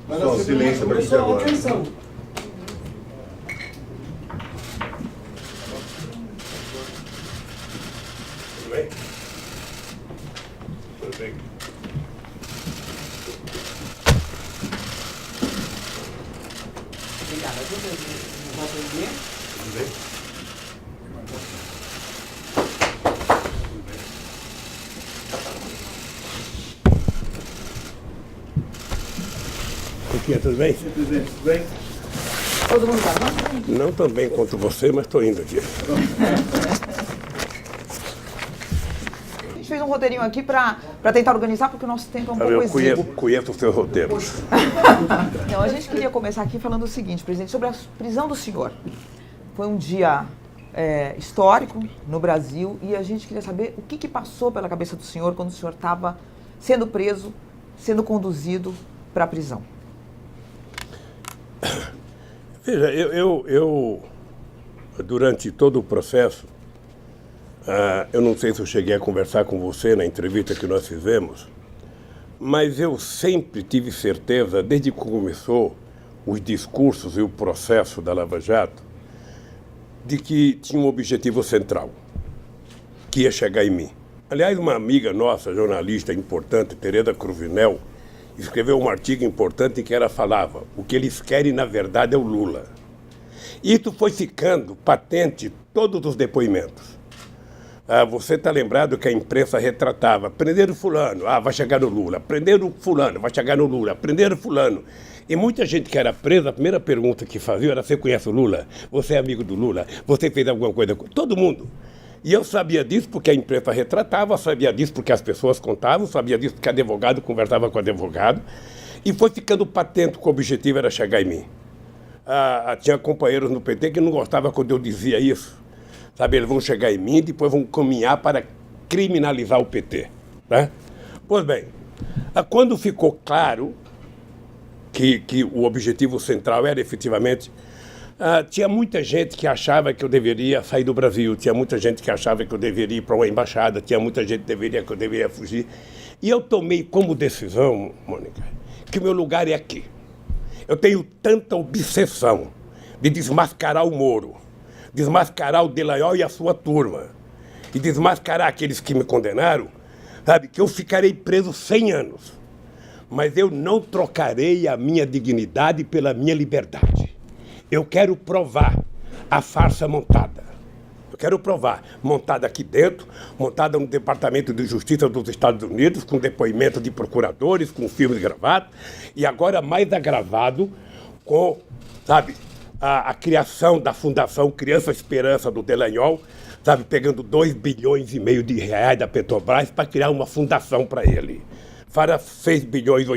Só silêncio para você agora. Atenção. Tudo bem? Tudo bem. Obrigada. Não vai atender? Tudo bem? Tudo bem? Presidente, tudo bem? Todo mundo tá bom? Não tão bem quanto você, mas estou indo aqui. A gente fez um roteirinho aqui para tentar organizar, porque o nosso tempo é um pouco Eu exíguo. conheço os seus roteiros. Não, a gente queria começar aqui falando o seguinte, presidente, sobre a prisão do senhor. Foi um dia histórico no Brasil e a gente queria saber o que passou pela cabeça do senhor quando o senhor estava sendo preso, sendo conduzido para a prisão. Veja, eu durante todo o processo, eu não sei se eu cheguei a conversar com você na entrevista que nós fizemos, mas eu sempre tive certeza, desde que começou os discursos e o processo da Lava Jato, de que tinha um objetivo central, que ia chegar em mim. Aliás, uma amiga nossa, jornalista importante, Tereza Cruvinel, escreveu um artigo importante em que ela falava: o que eles querem, na verdade, é o Lula. Isso foi ficando patente em todos os depoimentos. Você está lembrado que a imprensa retratava: prenderam fulano, vai chegar no Lula. Prenderam fulano, vai chegar no Lula. Prenderam fulano. E muita gente que era presa, a primeira pergunta que fazia era: você conhece o Lula? Você é amigo do Lula? Você fez alguma coisa com... Todo mundo. E eu sabia disso porque a imprensa retratava, sabia disso porque as pessoas contavam, sabia disso porque advogado conversava com advogado. E foi ficando patente que o objetivo era chegar em mim. Tinha companheiros no PT que não gostavam quando eu dizia isso. Sabe, eles vão chegar em mim e depois vão caminhar para criminalizar o PT. Né? Pois bem, quando ficou claro que o objetivo central era efetivamente... tinha muita gente que achava que eu deveria sair do Brasil, tinha muita gente que achava que eu deveria ir para uma embaixada, tinha muita gente que eu deveria fugir. E eu tomei como decisão, Mônica, que o meu lugar é aqui. Eu tenho tanta obsessão de desmascarar o Moro, desmascarar o Delanhol e a sua turma, e desmascarar aqueles que me condenaram, sabe, que eu ficarei preso 100 anos. Mas eu não trocarei a minha dignidade pela minha liberdade. Eu quero provar a farsa montada. Eu quero provar, montada aqui dentro, montada no Departamento de Justiça dos Estados Unidos, com depoimento de procuradores, com filmes gravados, e agora mais agravado com, sabe, a criação da Fundação Criança Esperança do Delanhol, sabe, pegando 2,5 bilhões de reais da Petrobras para criar uma fundação para ele. Fora 6,8 bilhões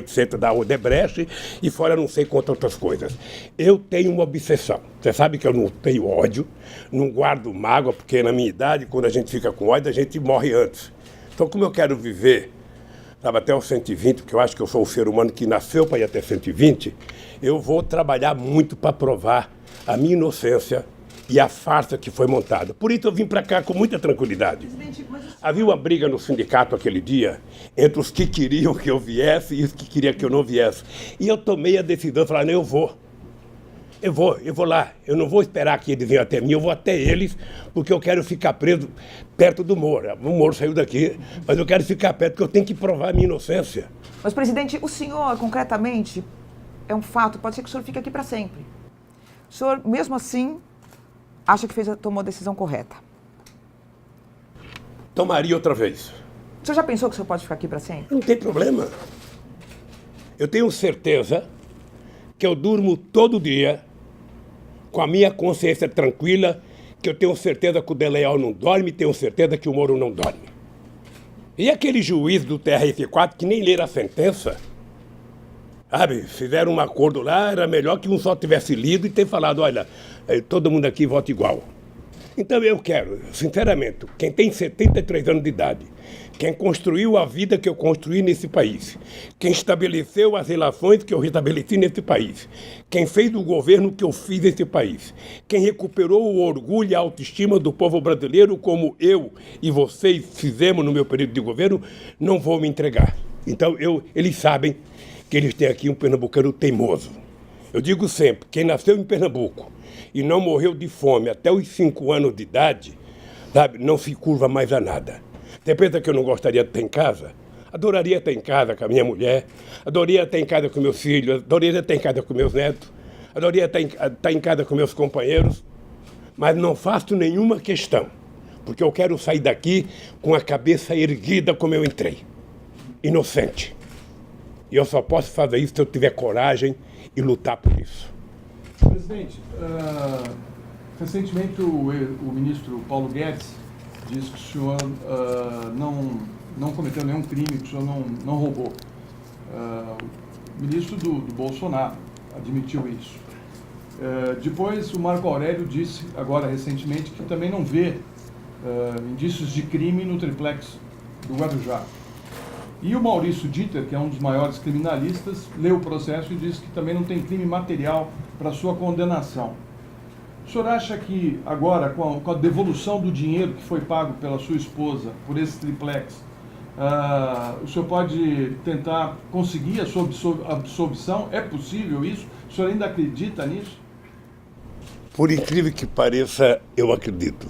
da Odebrecht e fora não sei quantas outras coisas. Eu tenho uma obsessão. Você sabe que eu não tenho ódio, não guardo mágoa, porque na minha idade, quando a gente fica com ódio, a gente morre antes. Então, como eu quero viver, sabe, até os 120, porque eu acho que eu sou um ser humano que nasceu para ir até 120, eu vou trabalhar muito para provar a minha inocência e a farsa que foi montada. Por isso eu vim para cá com muita tranquilidade. Havia uma briga no sindicato aquele dia entre os que queriam que eu viesse e os que queriam que eu não viesse. E eu tomei a decisão de falar: não, eu vou lá. Eu não vou esperar que eles venham até mim, eu vou até eles, porque eu quero ficar preso perto do Moro. O Moro saiu daqui, mas eu quero ficar perto, porque eu tenho que provar a minha inocência. Mas, presidente, o senhor, concretamente, é um fato, pode ser que o senhor fique aqui para sempre. O senhor, mesmo assim, acha que tomou a decisão correta? Tomaria outra vez. O senhor já pensou que o senhor pode ficar aqui para sempre? Não tem problema. Eu tenho certeza que eu durmo todo dia com a minha consciência tranquila, que eu tenho certeza que o Delanhol não dorme, tenho certeza que o Moro não dorme. E aquele juiz do TRF4 que nem leram a sentença, sabe, fizeram um acordo lá, era melhor que um só tivesse lido e ter falado: olha, todo mundo aqui vota igual. Então eu quero, sinceramente, quem tem 73 anos de idade, quem construiu a vida que eu construí nesse país, quem estabeleceu as relações que eu restabeleci nesse país, quem fez o governo que eu fiz nesse país, quem recuperou o orgulho e a autoestima do povo brasileiro como eu e vocês fizemos no meu período de governo, não vou me entregar. Então eles sabem que eles têm aqui um pernambucano teimoso. Eu digo sempre, quem nasceu em Pernambuco e não morreu de fome até os 5 anos de idade, sabe, não se curva mais a nada. Você pensa que eu não gostaria de estar em casa? Adoraria estar em casa com a minha mulher, adoraria estar em casa com meus filhos, adoraria estar em casa com meus netos, adoraria estar em casa com meus companheiros, mas não faço nenhuma questão, porque eu quero sair daqui com a cabeça erguida como eu entrei, inocente. E eu só posso fazer isso se eu tiver coragem e lutar por isso. Presidente, recentemente o ministro Paulo Guedes disse que o senhor não cometeu nenhum crime, que o senhor não roubou. O ministro do Bolsonaro admitiu isso. Depois o Marco Aurélio disse, agora recentemente, que também não vê indícios de crime no triplex do Guarujá. E o Maurício Dieter, que é um dos maiores criminalistas, leu o processo e disse que também não tem crime material para sua condenação. O senhor acha que agora, com a devolução do dinheiro que foi pago pela sua esposa por esse triplex, o senhor pode tentar conseguir a sua absolvição? É possível isso? O senhor ainda acredita nisso? Por incrível que pareça, eu acredito.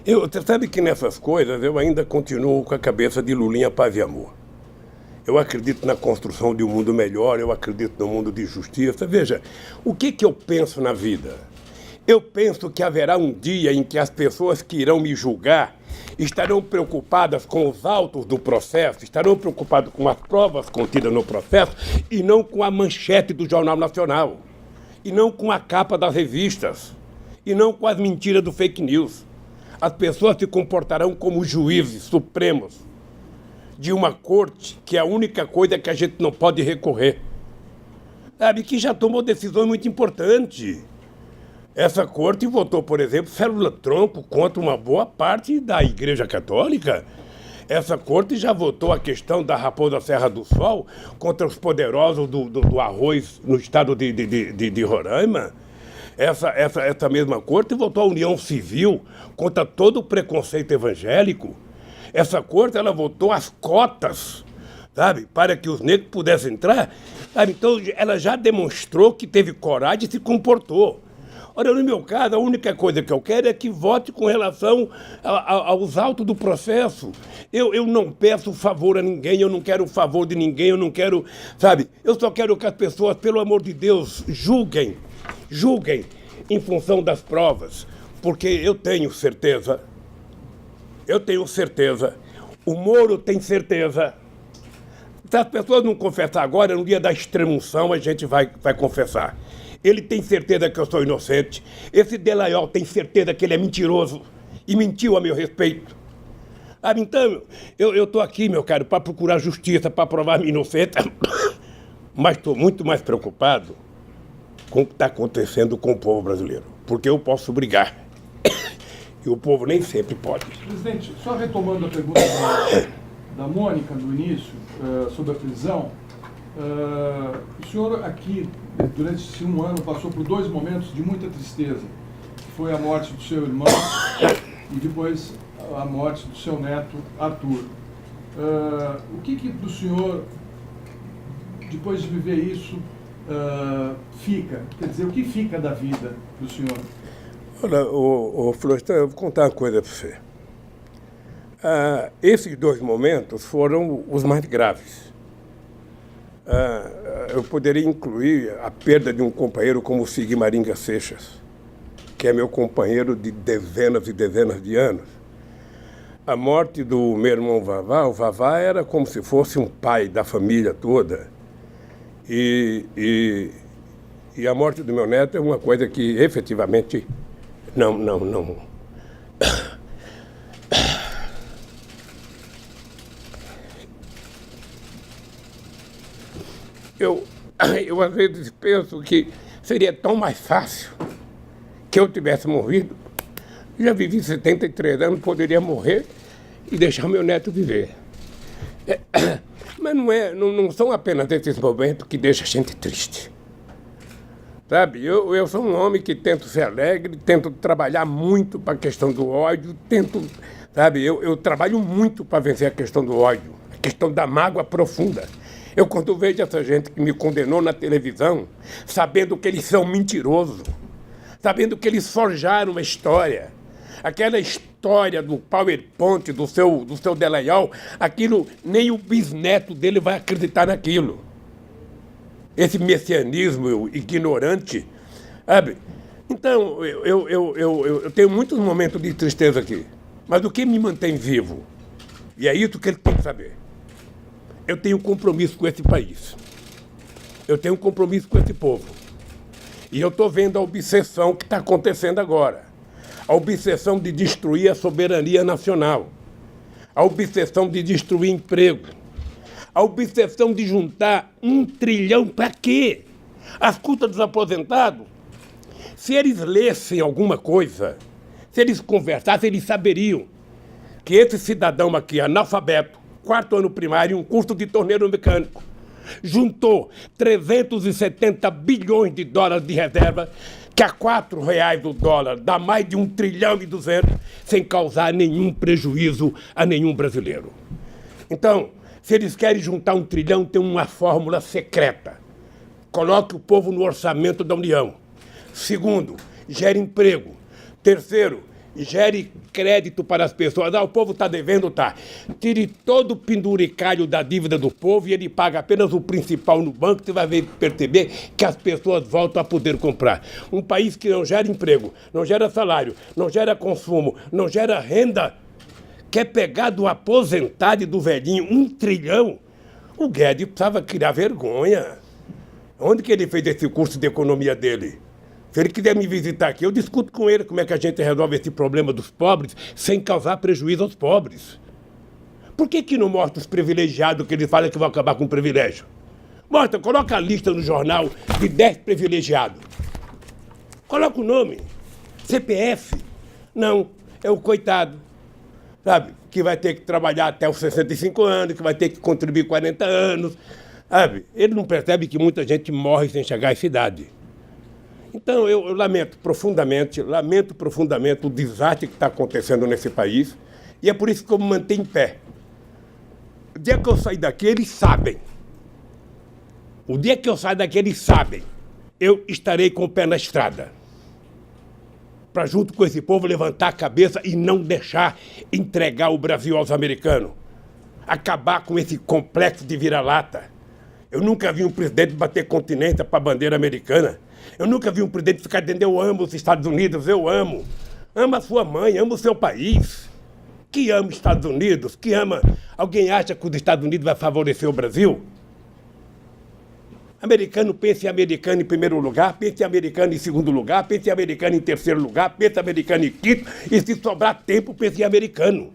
Você sabe que nessas coisas eu ainda continuo com a cabeça de Lulinha Paz e Amor. Eu acredito na construção de um mundo melhor, eu acredito no mundo de justiça. Veja, o que eu penso na vida? Eu penso que haverá um dia em que as pessoas que irão me julgar estarão preocupadas com os autos do processo, estarão preocupadas com as provas contidas no processo e não com a manchete do Jornal Nacional, e não com a capa das revistas, e não com as mentiras do fake news. As pessoas se comportarão como juízes supremos de uma corte que é a única coisa que a gente não pode recorrer. Sabe, que já tomou decisões muito importantes. Essa corte votou, por exemplo, célula-tronco contra uma boa parte da Igreja Católica. Essa corte já votou a questão da Raposa Serra do Sol contra os poderosos do arroz no estado de Roraima. Essa mesma corte votou a união civil contra todo o preconceito evangélico. Essa corte, ela votou as cotas, sabe, para que os negros pudessem entrar. Sabe? Então, ela já demonstrou que teve coragem e se comportou. Ora, no meu caso, a única coisa que eu quero é que vote com relação aos autos do processo. Eu não peço favor a ninguém, eu não quero o favor de ninguém, eu não quero, sabe? Eu só quero que as pessoas, pelo amor de Deus, julguem em função das provas, porque eu tenho certeza, o Moro tem certeza. Se as pessoas não confessar agora, no dia da extremunção a gente vai confessar. Ele tem certeza que eu sou inocente. Esse Delaiol tem certeza que ele é mentiroso e mentiu a meu respeito. Então, eu estou aqui, meu caro, para procurar justiça, para provar minha inocência, mas estou muito mais preocupado com o que está acontecendo com o povo brasileiro, porque eu posso brigar e o povo nem sempre pode. Presidente, só retomando a pergunta da Mônica do início, sobre a prisão, o senhor aqui, durante esse 1 ano, passou por 2 momentos de muita tristeza, que foi a morte do seu irmão e depois a morte do seu neto, Arthur. O que do senhor, depois de viver isso, fica? Quer dizer, o que fica da vida do senhor? Olha, Florestan, eu vou contar uma coisa para você. Esses 2 momentos foram os mais graves. Eu poderia incluir a perda de um companheiro como o Sigmaringa Seixas, que é meu companheiro de dezenas e dezenas de anos. A morte do meu irmão Vavá, o Vavá era como se fosse um pai da família toda. E a morte do meu neto é uma coisa que efetivamente não. Eu às vezes penso que seria tão mais fácil que eu tivesse morrido. Já vivi 73 anos, poderia morrer e deixar meu neto viver. Mas não são apenas esses momentos que deixam a gente triste. Sabe, eu sou um homem que tento ser alegre, tento trabalhar muito para a questão do ódio, eu trabalho muito para vencer a questão do ódio, a questão da mágoa profunda. Eu, quando vejo essa gente que me condenou na televisão, sabendo que eles são mentirosos, sabendo que eles forjaram uma história, aquela história do PowerPoint, do seu Delayal, aquilo, nem o bisneto dele vai acreditar naquilo. Esse messianismo ignorante, sabe? Então, eu tenho muitos momentos de tristeza aqui, mas o que me mantém vivo, e é isso que ele tem que saber, eu tenho compromisso com esse país, eu tenho compromisso com esse povo, e eu estou vendo a obsessão que está acontecendo agora, a obsessão de destruir a soberania nacional, a obsessão de destruir emprego, a obsessão de juntar 1 trilhão para quê? Às custas dos aposentados? Se eles lessem alguma coisa, se eles conversassem, eles saberiam que esse cidadão aqui, analfabeto, 4º ano primário, um curso de torneiro mecânico, juntou 370 bilhões de dólares de reserva, que a R$4 o dólar dá mais de 1 trilhão e 200, sem causar nenhum prejuízo a nenhum brasileiro. Então, se eles querem juntar 1 trilhão, tem uma fórmula secreta. Coloque o povo no orçamento da União. Segundo, gere emprego. Terceiro, gere crédito para as pessoas. O povo está devendo, tá. Tire todo o penduricalho da dívida do povo e ele paga apenas o principal no banco, você vai perceber que as pessoas voltam a poder comprar. Um país que não gera emprego, não gera salário, não gera consumo, não gera renda, quer pegar do aposentado e do velhinho 1 trilhão? O Guedes precisava criar vergonha. Onde que ele fez esse curso de economia dele? Se ele quiser me visitar aqui, eu discuto com ele como é que a gente resolve esse problema dos pobres sem causar prejuízo aos pobres. Por que não mostra os privilegiados que ele fala que vão acabar com o privilégio? Mostra, coloca a lista no jornal de 10 privilegiados. Coloca o nome. CPF. Não, é o coitado, sabe? Que vai ter que trabalhar até os 65 anos, que vai ter que contribuir 40 anos, sabe? Ele não percebe que muita gente morre sem chegar à idade. Então, eu lamento profundamente o desastre que está acontecendo nesse país, e é por isso que eu me mantenho em pé. O dia que eu sair daqui, eles sabem. O dia que eu sair daqui, eles sabem. Eu estarei com o pé na estrada. Para, junto com esse povo, levantar a cabeça e não deixar entregar o Brasil aos americanos. Acabar com esse complexo de vira-lata. Eu nunca vi um presidente bater continência para a bandeira americana. Eu nunca vi um presidente ficar dizendo: eu amo os Estados Unidos, eu amo. Ama a sua mãe, ama o seu país. Que ama os Estados Unidos, que ama... Alguém acha que os Estados Unidos vai favorecer o Brasil? Americano pensa em americano em primeiro lugar, pensa em americano em segundo lugar, pensa em americano em terceiro lugar, pensa em americano em quinto, e se sobrar tempo, pensa em americano.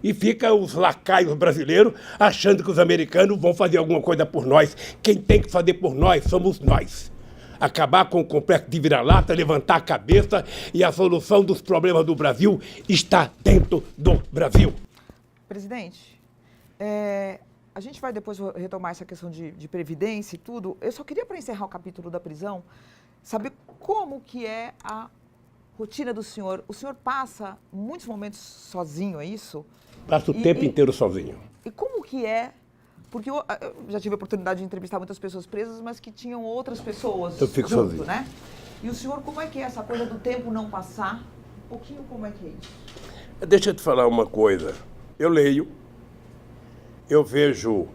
E fica os lacaios brasileiros achando que os americanos vão fazer alguma coisa por nós. Quem tem que fazer por nós somos nós. Acabar com o complexo de vira-lata, levantar a cabeça, e a solução dos problemas do Brasil está dentro do Brasil. Presidente, a gente vai depois retomar essa questão de previdência e tudo. Eu só queria, para encerrar o capítulo da prisão, saber como que é a rotina do senhor. O senhor passa muitos momentos sozinho, é isso? Passo o tempo inteiro sozinho. E como que é? Porque eu já tive a oportunidade de entrevistar muitas pessoas presas, mas que tinham outras pessoas eu fico junto, sozinho, né? E o senhor, como é que é essa coisa do tempo não passar? Um pouquinho como é que é isso? Deixa eu te falar uma coisa. Eu leio, eu vejo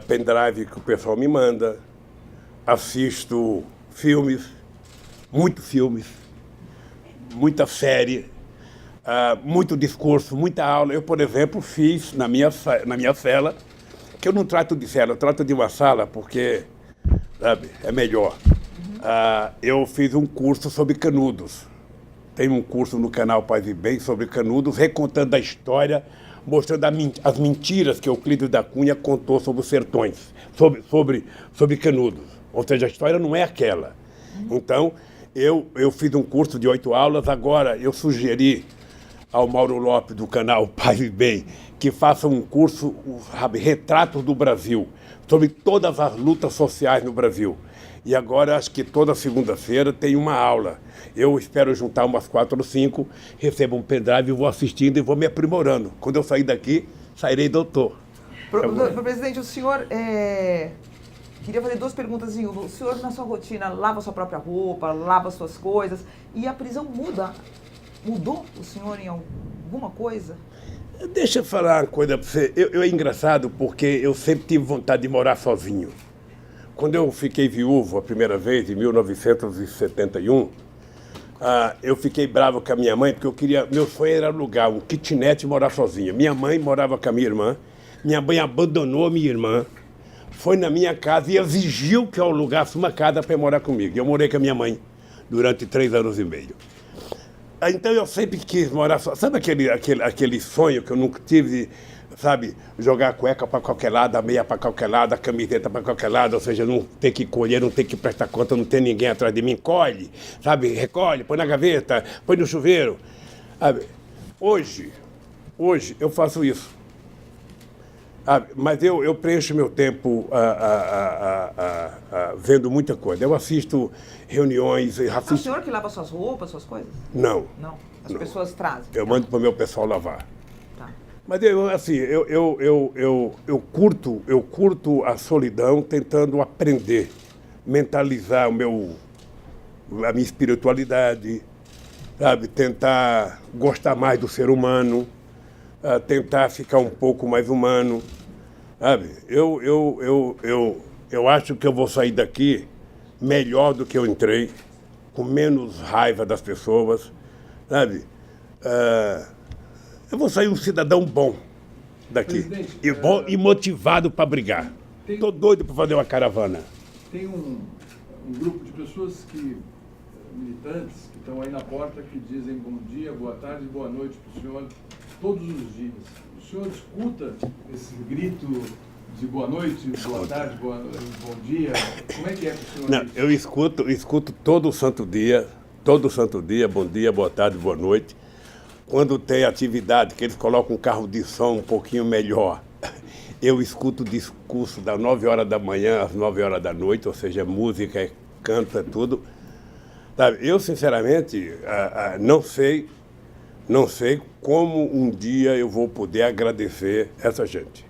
pendrive que o pessoal me manda, assisto filmes, muita série, muito discurso, muita aula. Eu, por exemplo, fiz na minha cela, que eu não trato de cela, eu trato de uma sala porque, sabe, é melhor. Eu fiz um curso sobre Canudos. Tem um curso no canal Paz e Bem sobre Canudos, recontando a história, mostrando as mentiras que Euclides da Cunha contou sobre os sertões, sobre Canudos. Ou seja, a história não é aquela. Então, eu fiz um curso de 8 aulas, agora eu sugeri ao Mauro Lopes, do canal Paz e Bem, que faça um curso, Retratos do Brasil, sobre todas as lutas sociais no Brasil. E agora, acho que toda segunda-feira tem uma aula. Eu espero juntar umas 4 ou 5, recebo um pendrive, vou assistindo e vou me aprimorando. Quando eu sair daqui, sairei doutor. Presidente, o senhor queria fazer 2 perguntas em uma. O senhor, na sua rotina, lava sua própria roupa, lava suas coisas, e a prisão mudou o senhor em alguma coisa? Deixa eu falar uma coisa para você. É engraçado porque eu sempre tive vontade de morar sozinho. Quando eu fiquei viúvo a primeira vez, em 1971, eu fiquei bravo com a minha mãe, porque meu sonho era alugar um kitnet e morar sozinho. Minha mãe morava com a minha irmã, minha mãe abandonou a minha irmã, foi na minha casa e exigiu que eu alugasse uma casa para morar comigo. Eu morei com a minha mãe durante 3 anos e meio. Então eu sempre quis morar só. Sabe aquele sonho que eu nunca tive, sabe? Jogar a cueca para qualquer lado, a meia para qualquer lado, a camiseta para qualquer lado, ou seja, não ter que colher, não ter que prestar conta, não ter ninguém atrás de mim. Colhe, sabe? Recolhe, põe na gaveta, põe no chuveiro. Sabe? Hoje eu faço isso. Mas eu preencho meu tempo vendo muita coisa. Eu assisto reuniões... É o senhor que lava suas roupas, suas coisas? Não. Não? As pessoas trazem? Eu mando para o meu pessoal lavar. Tá. Mas eu curto a solidão tentando aprender, mentalizar a minha espiritualidade, sabe? Tentar gostar mais do ser humano, tentar ficar um pouco mais humano, sabe? Eu acho que eu vou sair daqui melhor do que eu entrei, com menos raiva das pessoas, sabe? Eu vou sair um cidadão bom daqui, e motivado para brigar. Estou doido para fazer uma caravana. Tem um grupo de pessoas militantes, que estão aí na porta, que dizem bom dia, boa tarde, boa noite para o senhor todos os dias. O senhor escuta esse grito de boa noite, boa tarde, bom dia? Como é que é para o senhor? Não, eu escuto todo santo dia, bom dia, boa tarde, boa noite. Quando tem atividade, que eles colocam um carro de som um pouquinho melhor, eu escuto o discurso das 9 horas da manhã às 9 horas da noite, ou seja, música, canta, tudo. Sabe, eu, sinceramente, não sei como um dia eu vou poder agradecer essa gente.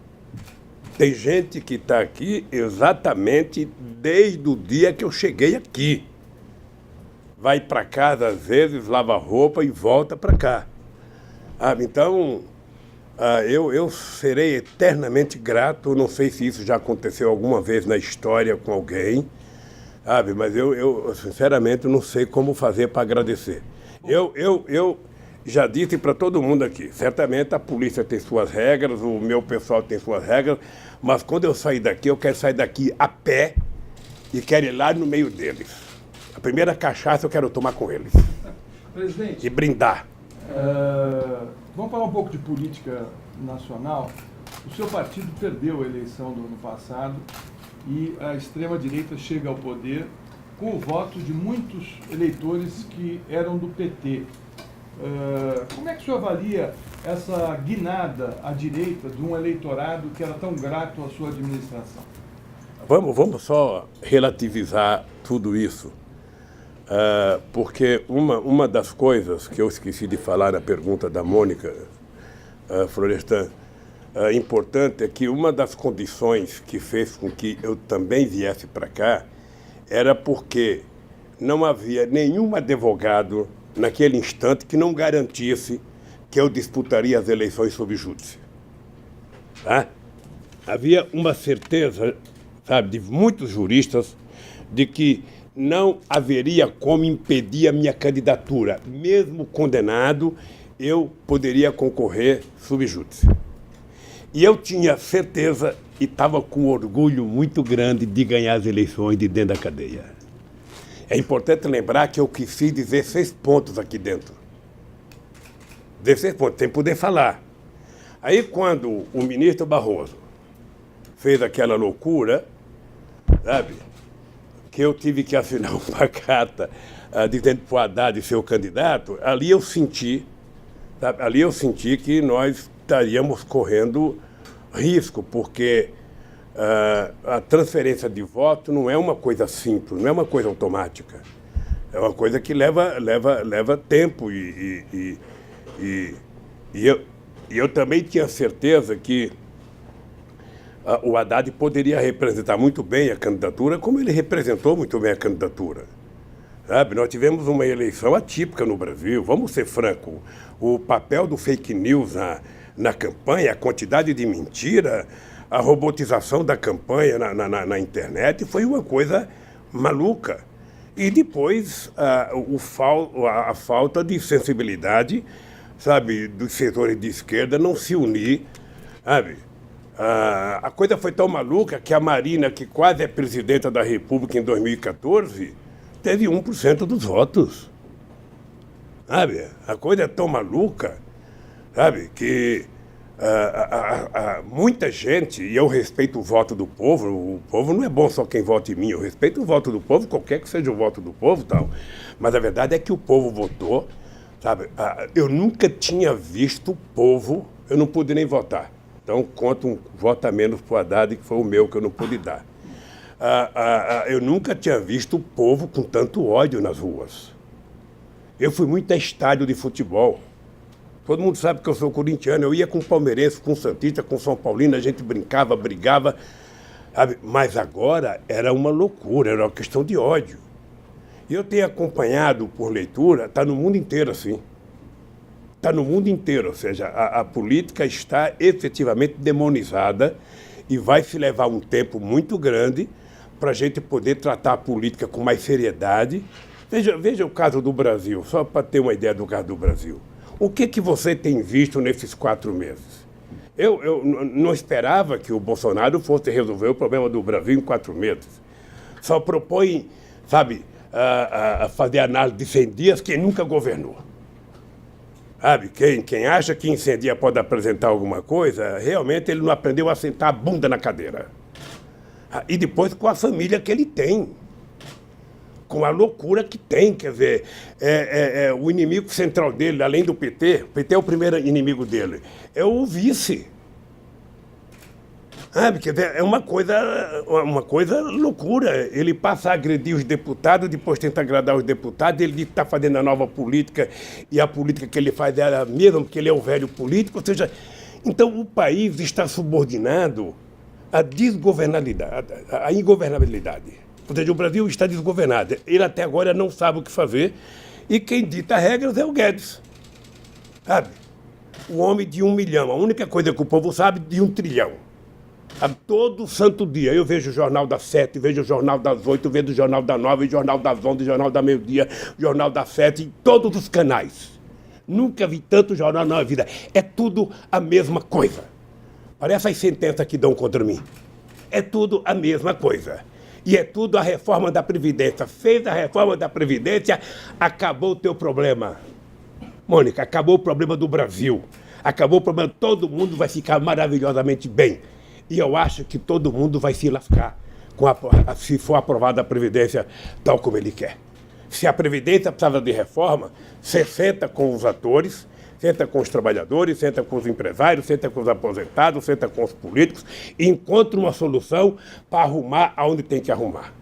Tem gente que está aqui exatamente desde o dia que eu cheguei aqui. Vai para casa, às vezes, lava roupa e volta para cá. Então, eu serei eternamente grato. Não sei se isso já aconteceu alguma vez na história com alguém, mas eu sinceramente não sei como fazer para agradecer. Eu já disse para todo mundo aqui, certamente a polícia tem suas regras, o meu pessoal tem suas regras, mas quando eu sair daqui, eu quero sair daqui a pé e quero ir lá no meio deles. A primeira cachaça eu quero tomar com eles. Presidente, e brindar. Vamos falar um pouco de política nacional. O seu partido perdeu a eleição do ano passado e a extrema-direita chega ao poder com o voto de muitos eleitores que eram do PT. Como é que o senhor avalia essa guinada à direita de um eleitorado que era tão grato à sua administração? Vamos só relativizar tudo isso. Porque uma das coisas que eu esqueci de falar na pergunta da Mônica Florestan, importante é que uma das condições que fez com que eu também viesse para cá era porque não havia nenhum advogado naquele instante que não garantisse que eu disputaria as eleições sob júdice. Tá? Havia uma certeza, sabe, de muitos juristas de que não haveria como impedir a minha candidatura. Mesmo condenado, eu poderia concorrer sob júdice. E eu tinha certeza e estava com um orgulho muito grande de ganhar as eleições de dentro da cadeia. É importante lembrar que eu fiz 16 pontos aqui dentro. 16 pontos, sem poder falar. Aí, quando o ministro Barroso fez aquela loucura, sabe, que eu tive que assinar uma carta dizendo para o Haddad ser o candidato, ali eu senti que nós estaríamos correndo risco, porque a transferência de voto não é uma coisa simples, não é uma coisa automática. É uma coisa que leva tempo e eu também tinha certeza que o Haddad poderia representar muito bem a candidatura, como ele representou muito bem a candidatura. Sabe? Nós tivemos uma eleição atípica no Brasil, vamos ser francos. O papel do fake news na campanha, a quantidade de mentira, a robotização da campanha na internet foi uma coisa maluca. E depois a falta de sensibilidade, sabe, dos setores de esquerda não se unir, sabe? A coisa foi tão maluca que a Marina, que quase é presidenta da República em 2014, teve 1% dos votos. Sabe? A coisa é tão maluca, sabe, que muita gente, e eu respeito o voto do povo não é bom só quem vota em mim, eu respeito o voto do povo, qualquer que seja o voto do povo, tal. Mas a verdade é que o povo votou, sabe? Eu nunca tinha visto o povo, eu não pude nem votar. Então, conto um voto a menos para o Haddad, que foi o meu, que eu não pude dar. Eu nunca tinha visto o povo com tanto ódio nas ruas. Eu fui muito a estádio de futebol. Todo mundo sabe que eu sou corintiano. Eu ia com palmeirense, com santista, com São Paulino, a gente brincava, brigava. Sabe? Mas agora era uma loucura, era uma questão de ódio. E eu tenho acompanhado por leitura, está no mundo inteiro assim. Está no mundo inteiro, ou seja, a política está efetivamente demonizada e vai se levar um tempo muito grande para a gente poder tratar a política com mais seriedade. Veja o caso do Brasil, só para ter uma ideia do caso do Brasil. O que você tem visto nesses 4 meses? Eu não esperava que o Bolsonaro fosse resolver o problema do Brasil em 4 meses. Só propõe, sabe, a fazer análise de 100 dias quem nunca governou. Sabe, quem acha que em 100 dias pode apresentar alguma coisa, realmente ele não aprendeu a sentar a bunda na cadeira. E depois com a família que ele tem. Com a loucura que tem, quer dizer, o inimigo central dele, além do PT, o PT é o primeiro inimigo dele, é o vice. Sabe, quer dizer, é uma coisa loucura. Ele passa a agredir os deputados, depois tenta agradar os deputados, ele diz que está fazendo a nova política, e a política que ele faz é a mesma, porque ele é o velho político, ou seja, então o país está subordinado à desgovernabilidade, à ingovernabilidade. Ou seja, o Brasil está desgovernado. Ele até agora não sabe o que fazer, e quem dita regras é o Guedes. Sabe? O homem de 1 milhão, a única coisa que o povo sabe, de 1 trilhão. Todo santo dia eu vejo o Jornal das 7, vejo o Jornal das 8, vejo o Jornal das 9, o Jornal das 11, o Jornal da meio-dia, o Jornal das 7, em todos os canais. Nunca vi tanto jornal na minha vida. É tudo a mesma coisa. Parece as sentenças que dão contra mim. É tudo a mesma coisa. E é tudo a reforma da Previdência. Fez a reforma da Previdência, acabou o teu problema. Mônica, acabou o problema do Brasil. Acabou o problema, todo mundo vai ficar maravilhosamente bem. E eu acho que todo mundo vai se lascar se for aprovada a Previdência tal como ele quer. Se a Previdência precisava de reforma, você senta com os atores, senta com os trabalhadores, senta com os empresários, senta com os aposentados, senta com os políticos e encontra uma solução para arrumar aonde tem que arrumar.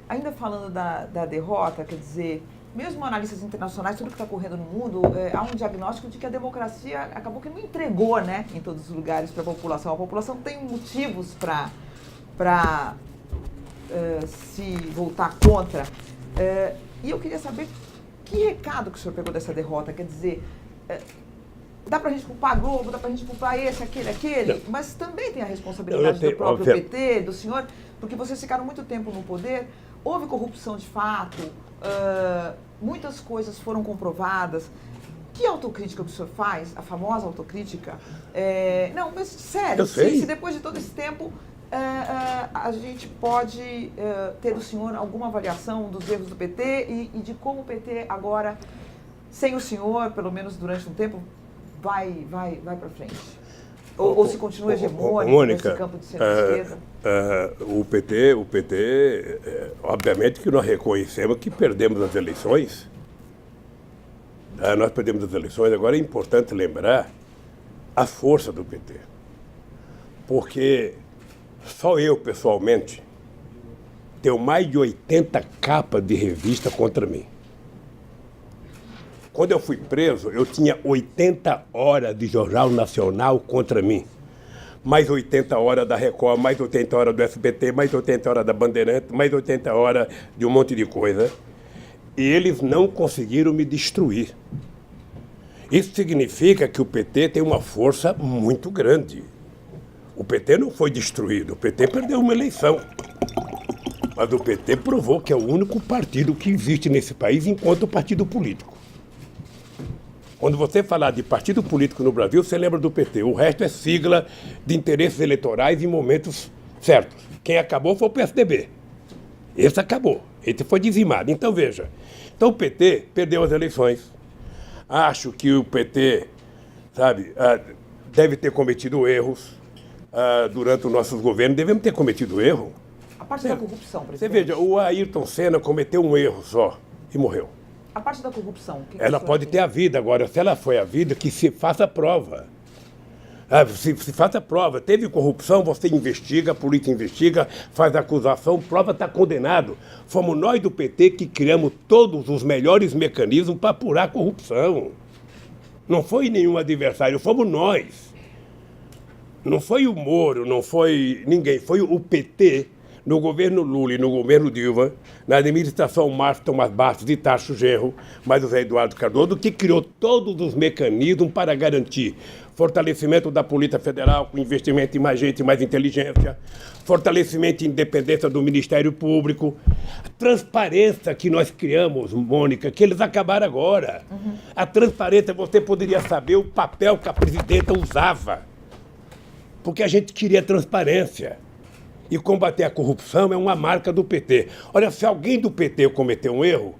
Ainda falando da derrota, quer dizer, mesmo analistas internacionais, tudo que está ocorrendo no mundo, há um diagnóstico de que a democracia acabou que não entregou, né, em todos os lugares para a população. A população tem motivos para se voltar contra. E eu queria saber que recado que o senhor pegou dessa derrota. Quer dizer, dá para a gente culpar a Globo, dá para a gente culpar esse, aquele, mas também tem a responsabilidade do próprio PT, do senhor, porque vocês ficaram muito tempo no poder, houve corrupção de fato, muitas coisas foram comprovadas. Que autocrítica que o senhor faz, a famosa autocrítica? Não, mas sério, se depois de todo esse tempo a gente pode ter do senhor alguma avaliação dos erros do PT e de como o PT agora, sem o senhor, pelo menos durante um tempo, vai para frente? Ou se continua hegemônico Mônica, nesse campo de centro-esquerda? O PT, obviamente que nós reconhecemos que perdemos as eleições. Nós perdemos as eleições. Agora é importante lembrar a força do PT. Porque só eu, pessoalmente, tenho mais de 80 capas de revista contra mim. Quando eu fui preso, eu tinha 80 horas de jornal nacional contra mim. mais 80 horas da Record, mais 80 horas do SBT, mais 80 horas da Bandeirantes, mais 80 horas de um monte de coisa. E eles não conseguiram me destruir. Isso significa que o PT tem uma força muito grande. O PT não foi destruído, o PT perdeu uma eleição. Mas o PT provou que é o único partido que existe nesse país enquanto partido político. Quando você falar de partido político no Brasil, você lembra do PT. O resto é sigla de interesses eleitorais em momentos certos. Quem acabou foi o PSDB. Esse acabou. Esse foi dizimado. Então, veja. Então, o PT perdeu as eleições. Acho que o PT, deve ter cometido erros durante os nossos governos. Devemos ter cometido erro. A parte da corrupção, presidente. Você veja, o Ayrton Senna cometeu um erro só e morreu. A parte da corrupção. Ela pode ter a vida. Agora, se ela foi a vida, que se faça prova. Se faça prova. Teve corrupção, você investiga, a polícia investiga, faz acusação, prova, está condenado. Fomos nós do PT que criamos todos os melhores mecanismos para apurar a corrupção. Não foi nenhum adversário, fomos nós. Não foi o Moro, não foi ninguém, foi o PT. No governo Lula e no governo Dilma, na administração Márcio Tomás Bastos e Tarso Genro, mais o Zé Eduardo Cardoso, que criou todos os mecanismos para garantir fortalecimento da Polícia Federal, com investimento em mais gente e mais inteligência, fortalecimento e independência do Ministério Público, a transparência que nós criamos, Mônica, que eles acabaram agora. A transparência, você poderia saber o papel que a presidenta usava, porque a gente queria transparência. E combater a corrupção é uma marca do PT. Olha, se alguém do PT cometer um erro,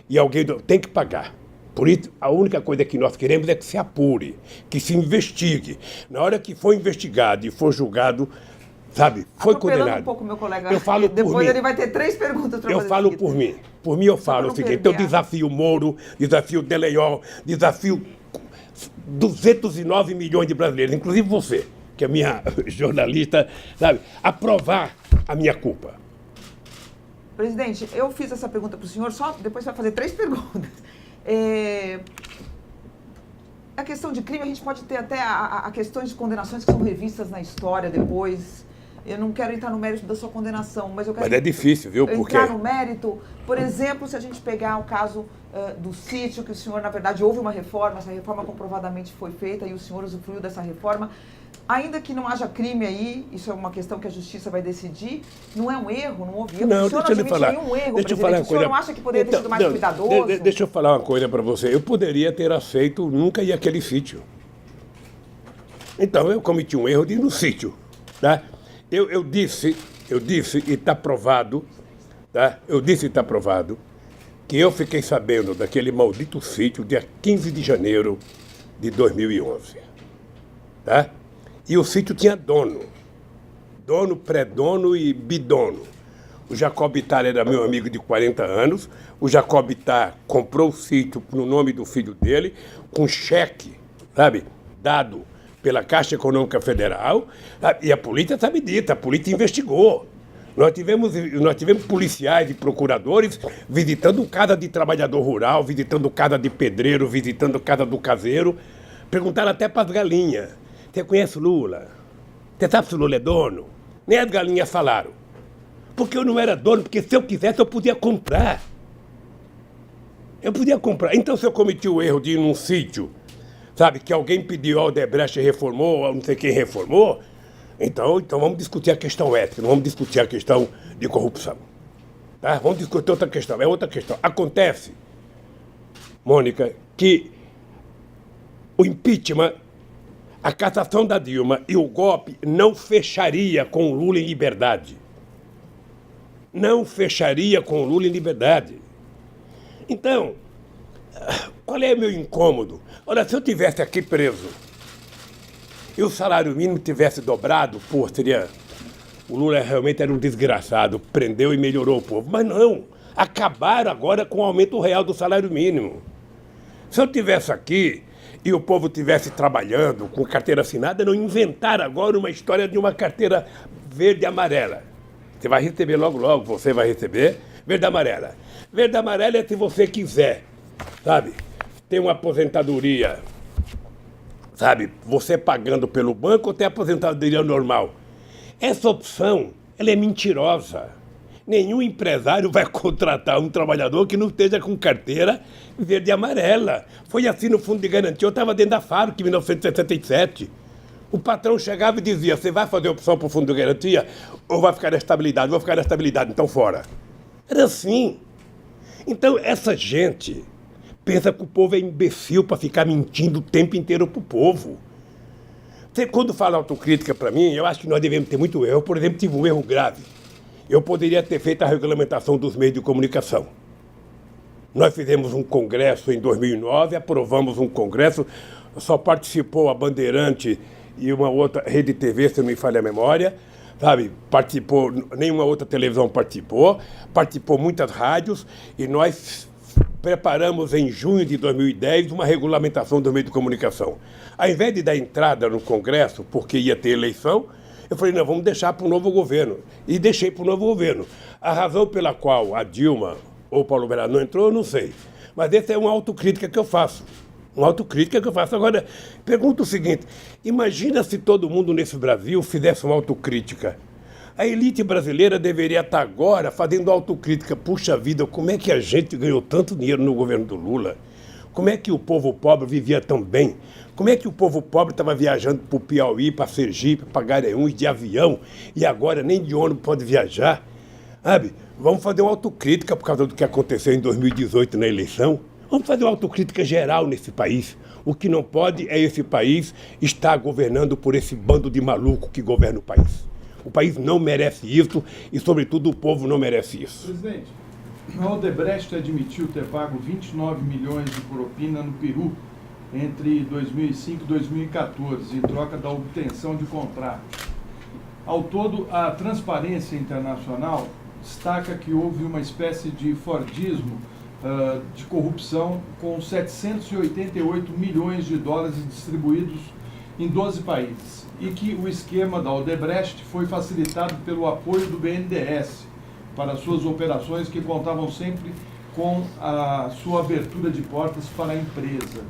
e alguém tem que pagar. Por isso, a única coisa que nós queremos é que se apure, que se investigue. Na hora que for investigado e for julgado, foi condenado. Um pouco, meu colega. Eu falo por Depois mim. Ele vai ter 3 perguntas para fazer. Eu falo por mim. Por mim eu falo o seguinte, eu desafio Moro, desafio Delenhol, desafio 209 milhões de brasileiros, inclusive você, que é minha jornalista, a provar a minha culpa. Presidente, eu fiz essa pergunta para o senhor, só depois vai fazer 3 perguntas. A questão de crime, a gente pode ter até a questões de condenações que são revistas na história depois. Eu não quero entrar no mérito da sua condenação, mas eu quero... Mas é difícil, viu? Porque... Entrar no mérito, por exemplo, se a gente pegar o caso do sítio, que o senhor, na verdade, houve uma reforma, essa reforma comprovadamente foi feita e o senhor usufruiu dessa reforma. Ainda que não haja crime aí, isso é uma questão que a justiça vai decidir, não é um erro, não houve erro. Não, o senhor deixa eu lhe falar. nenhum erro, deixa eu falar uma o senhor coisa. não acha que poderia ter sido mais cuidadoso? Deixa eu falar uma coisa para você. Eu poderia ter aceito nunca ir àquele sítio. Então, eu cometi um erro de ir no sítio. Tá? Eu disse, e está provado, tá? Eu disse e está provado, que eu fiquei sabendo daquele maldito sítio dia 15 de janeiro de 2011. Tá? E o sítio tinha dono, pré-dono e bidono. O Jacob Ittar era meu amigo de 40 anos. O Jacob Ittar comprou o sítio no nome do filho dele, com cheque, dado pela Caixa Econômica Federal. E a polícia sabe disso, a polícia investigou. Nós tivemos policiais e procuradores visitando casa de trabalhador rural, visitando casa de pedreiro, visitando casa do caseiro. Perguntaram até para as galinhas. Você conhece o Lula? Você sabe se o Lula é dono? Nem as galinhas falaram. Porque eu não era dono, porque se eu quisesse eu podia comprar. Então se eu cometi o erro de ir num sítio, que alguém pediu, a Odebrecht reformou, ou não sei quem reformou, então vamos discutir a questão ética, não vamos discutir a questão de corrupção. Tá? Vamos discutir outra questão, é outra questão. Acontece, Mônica, que o impeachment, a cassação da Dilma e o golpe não fecharia com o Lula em liberdade. Não fecharia com o Lula em liberdade. Então, qual é o meu incômodo? Olha, se eu tivesse aqui preso e o salário mínimo tivesse dobrado, o Lula realmente era um desgraçado, prendeu e melhorou o povo. Mas não, acabaram agora com o aumento real do salário mínimo. Se eu tivesse aqui e o povo estivesse trabalhando com carteira assinada, não inventaram agora uma história de uma carteira verde e amarela. Você vai receber logo, você vai receber verde e amarela. Verde e amarela é se você quiser, ter uma aposentadoria, Sabe, você pagando pelo banco ou ter aposentadoria normal. Essa opção, ela é mentirosa. Nenhum empresário vai contratar um trabalhador que não esteja com carteira verde e amarela. Foi assim no Fundo de Garantia. Eu estava dentro da FARC em 1967. O patrão chegava e dizia, você vai fazer opção para o Fundo de Garantia ou vai ficar na estabilidade? Vou ficar na estabilidade, então fora. Era assim. Então essa gente pensa que o povo é imbecil para ficar mentindo o tempo inteiro para o povo. Você, quando fala autocrítica para mim, eu acho que nós devemos ter muito erro. Eu, por exemplo, tive um erro grave. Eu poderia ter feito a regulamentação dos meios de comunicação. Nós fizemos um congresso em 2009, aprovamos um congresso, só participou a Bandeirante e uma outra rede TV, se não me falha a memória, sabe? Participou, nenhuma outra televisão participou muitas rádios, e nós preparamos em junho de 2010 uma regulamentação do meio de comunicação. Ao invés de dar entrada no Congresso, porque ia ter eleição, eu falei, não, vamos deixar para o novo governo. E deixei para o novo governo. A razão pela qual a Dilma ou o Paulo Berardo não entrou, eu não sei. Mas essa é uma autocrítica que eu faço. Uma autocrítica que eu faço. Agora, pergunto o seguinte, imagina se todo mundo nesse Brasil fizesse uma autocrítica. A elite brasileira deveria estar agora fazendo autocrítica. Puxa vida, como é que a gente ganhou tanto dinheiro no governo do Lula? Como é que o povo pobre vivia tão bem? Como é que o povo pobre estava viajando para o Piauí, para Sergipe, para Garanhuns de avião, e agora nem de ônibus pode viajar? Sabe? Vamos fazer uma autocrítica por causa do que aconteceu em 2018 na eleição. Vamos fazer uma autocrítica geral nesse país. O que não pode é esse país estar governando por esse bando de maluco que governa o país. O país não merece isso e, sobretudo, o povo não merece isso. Presidente, a Odebrecht admitiu ter pago 29 milhões de propina no Peru entre 2005 e 2014, em troca da obtenção de contratos. Ao todo, a Transparência Internacional destaca que houve uma espécie de fordismo de corrupção com 788 milhões de dólares distribuídos em 12 países e que o esquema da Odebrecht foi facilitado pelo apoio do BNDES para suas operações que contavam sempre com a sua abertura de portas para a empresa.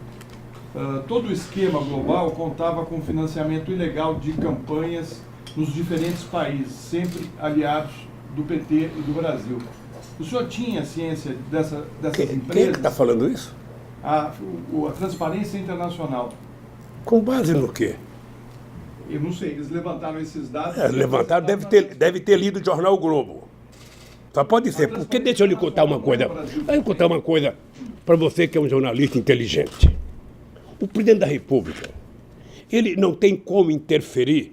Todo o esquema global contava com financiamento ilegal de campanhas nos diferentes países, sempre aliados do PT e do Brasil. O senhor tinha ciência dessas empresas? Quem é que está falando isso? A Transparência Internacional. Com base no quê? Eu não sei, eles levantaram esses dados. Levantaram, deve ter lido o jornal o Globo. Só pode ser, porque deixa eu lhe contar uma coisa. Deixa eu contar uma coisa para você que é um jornalista inteligente. O presidente da República, ele não tem como interferir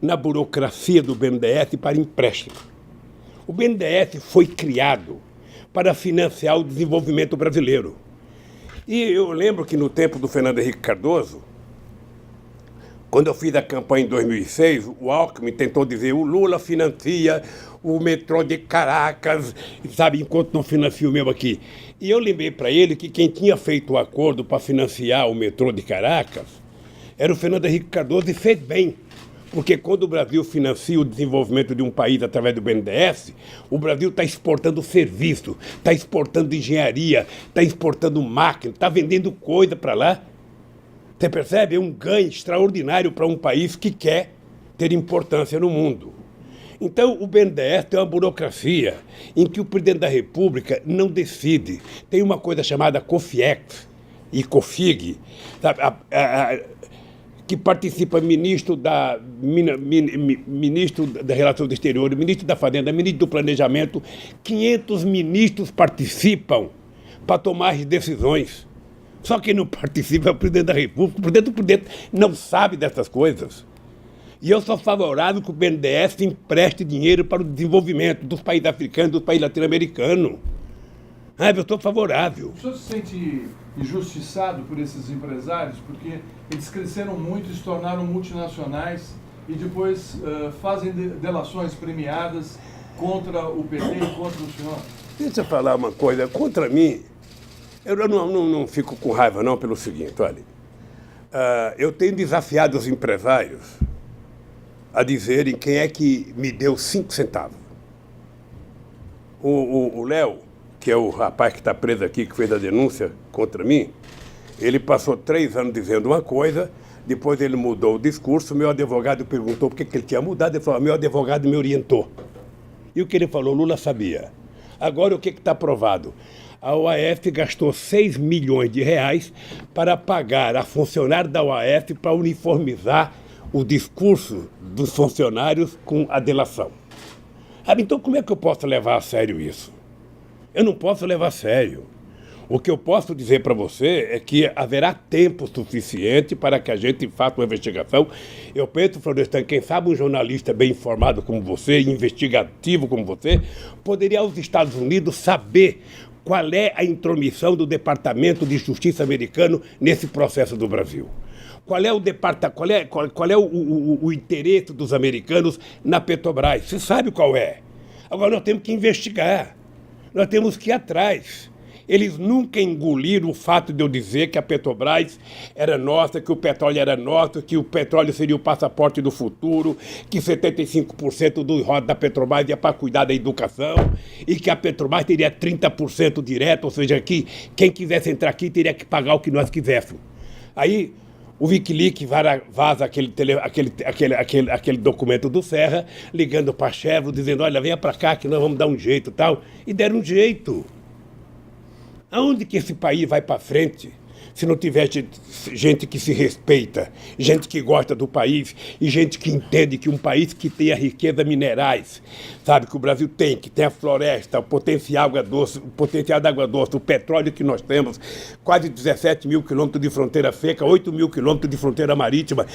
na burocracia do BNDES para empréstimo. O BNDES foi criado para financiar o desenvolvimento brasileiro. E eu lembro que no tempo do Fernando Henrique Cardoso, quando eu fiz a campanha em 2006, o Alckmin tentou dizer o Lula financia o metrô de Caracas, sabe, enquanto não financia o meu aqui. E eu lembrei para ele que quem tinha feito o acordo para financiar o metrô de Caracas era o Fernando Henrique Cardoso, e fez bem. Porque quando o Brasil financia o desenvolvimento de um país através do BNDES, o Brasil está exportando serviço, está exportando engenharia, está exportando máquina, está vendendo coisa para lá. Você percebe? É um ganho extraordinário para um país que quer ter importância no mundo. Então, o BNDES tem uma burocracia em que o presidente da República não decide. Tem uma coisa chamada COFIEX e COFIG, sabe? Que participa ministro das Relações Exteriores, ministro da Fazenda, ministro do Planejamento. 500 ministros participam para tomar as decisões. Só quem não participa é o presidente da República. O presidente não sabe dessas coisas. E eu sou favorável que o BNDES empreste dinheiro para o desenvolvimento dos países africanos, dos países latino-americanos. Eu estou favorável. O senhor se sente injustiçado por esses empresários? Porque eles cresceram muito e se tornaram multinacionais e depois fazem delações premiadas contra o PT e contra o senhor. Deixa eu falar uma coisa. Contra mim, eu não fico com raiva não pelo seguinte, olha. Eu tenho desafiado os empresários a dizerem quem é que me deu 5 centavos. O Léo, que é o rapaz que está preso aqui, que fez a denúncia contra mim, ele passou 3 anos dizendo uma coisa, Depois ele mudou o discurso, meu advogado perguntou por que ele tinha mudado, ele falou, meu advogado me orientou. E o que ele falou, Lula sabia. Agora o que está provado? A OAS gastou 6 milhões de reais para pagar a funcionário da OAS para uniformizar o discurso dos funcionários com a delação. Então como é que eu posso levar a sério isso? Eu não posso levar a sério. O que eu posso dizer para você é que haverá tempo suficiente para que a gente faça uma investigação. Eu penso, Florestan, quem sabe um jornalista bem informado como você, investigativo como você, poderia aos Estados Unidos saber qual é a intromissão do Departamento de Justiça americano nesse processo do Brasil. Qual é o interesse dos americanos na Petrobras? Você sabe qual é. Agora nós temos que investigar. Nós temos que ir atrás. Eles nunca engoliram o fato de eu dizer que a Petrobras era nossa, que o petróleo era nosso, que o petróleo seria o passaporte do futuro, que 75% do roda da Petrobras ia para cuidar da educação e que a Petrobras teria 30% direto, ou seja, que quem quisesse entrar aqui teria que pagar o que nós quiséssemos. Aí o Wikileaks vaza aquele documento do Serra, ligando para a Chevron, dizendo, olha, venha para cá que nós vamos dar um jeito e tal. E deram um jeito. Aonde que esse país vai para frente se não tiver gente que se respeita, gente que gosta do país e gente que entende que um país que tem a riqueza minerais, sabe, que o Brasil tem, que tem a floresta, o potencial da água doce, o petróleo que nós temos, quase 17 mil quilômetros de fronteira seca, 8 mil quilômetros de fronteira marítima,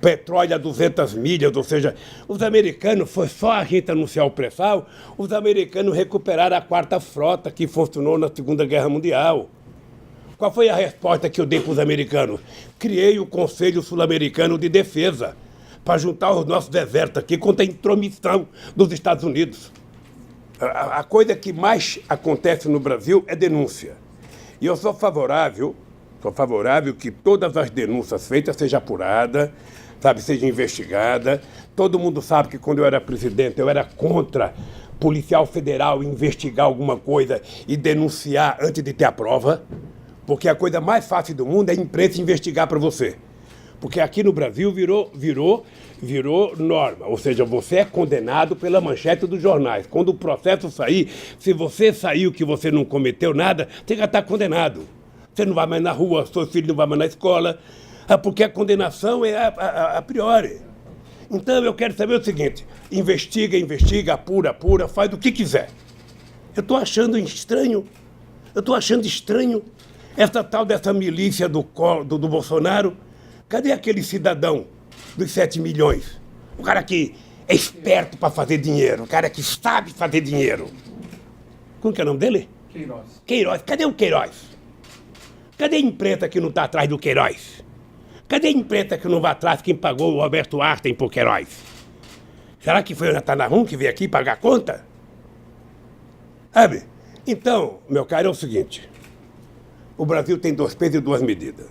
petróleo a 200 milhas, ou seja, os americanos, foi só a gente anunciar o pré-sal, os americanos recuperaram a 4ª frota que funcionou na Segunda Guerra Mundial. Qual foi a resposta que eu dei para os americanos? Criei o Conselho Sul-Americano de Defesa para juntar os nossos exércitos aqui contra a intromissão dos Estados Unidos. A coisa que mais acontece no Brasil é denúncia. E eu sou favorável que todas as denúncias feitas sejam apuradas, sabe, seja investigada. Todo mundo sabe que quando eu era presidente eu era contra policial federal investigar alguma coisa e denunciar antes de ter a prova. Porque a coisa mais fácil do mundo é a imprensa investigar para você. Porque aqui no Brasil virou norma. Ou seja, você é condenado pela manchete dos jornais. Quando o processo sair, se você saiu que você não cometeu nada, você já está condenado. Você não vai mais na rua, seu filho não vai mais na escola. Porque a condenação é a priori. Então eu quero saber o seguinte, investiga, apura, faz o que quiser. Eu estou achando estranho essa tal dessa milícia do Bolsonaro. Cadê aquele cidadão dos 7 milhões? O cara que é esperto para fazer dinheiro, o cara que sabe fazer dinheiro. Como que é o nome dele? Queiroz. Cadê o Queiroz? Cadê a imprensa que não está atrás do Queiroz? Cadê a imprensa que não vai atrás quem pagou o Roberto Einstein por Queiroz? Será que foi o Natanarum que veio aqui pagar a conta? Sabe? Então, meu caro, é o seguinte. O Brasil tem 2 pesos e 2 medidas.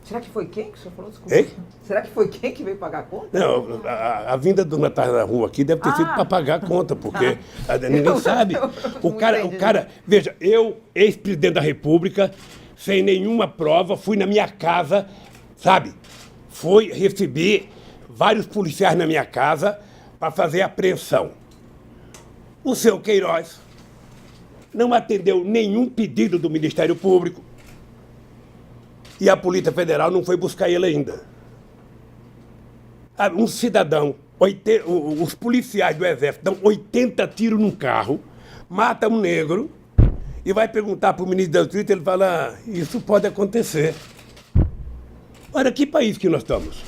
Será que foi quem que o senhor falou? Desculpa. Hein? Será que foi quem que veio pagar a conta? Não, a vinda do Natanarum aqui deve ter sido para pagar a conta, porque ninguém sabe. O cara, veja, eu, ex-presidente da República, sem nenhuma prova, fui na minha casa, sabe? Recebi vários policiais na minha casa para fazer apreensão. O seu Queiroz não atendeu nenhum pedido do Ministério Público e a Polícia Federal não foi buscar ele ainda. Um cidadão, os policiais do Exército dão 80 tiros num carro, matam um negro e vai perguntar para o ministro da Justiça, ele fala, isso pode acontecer. Olha, que país que nós estamos?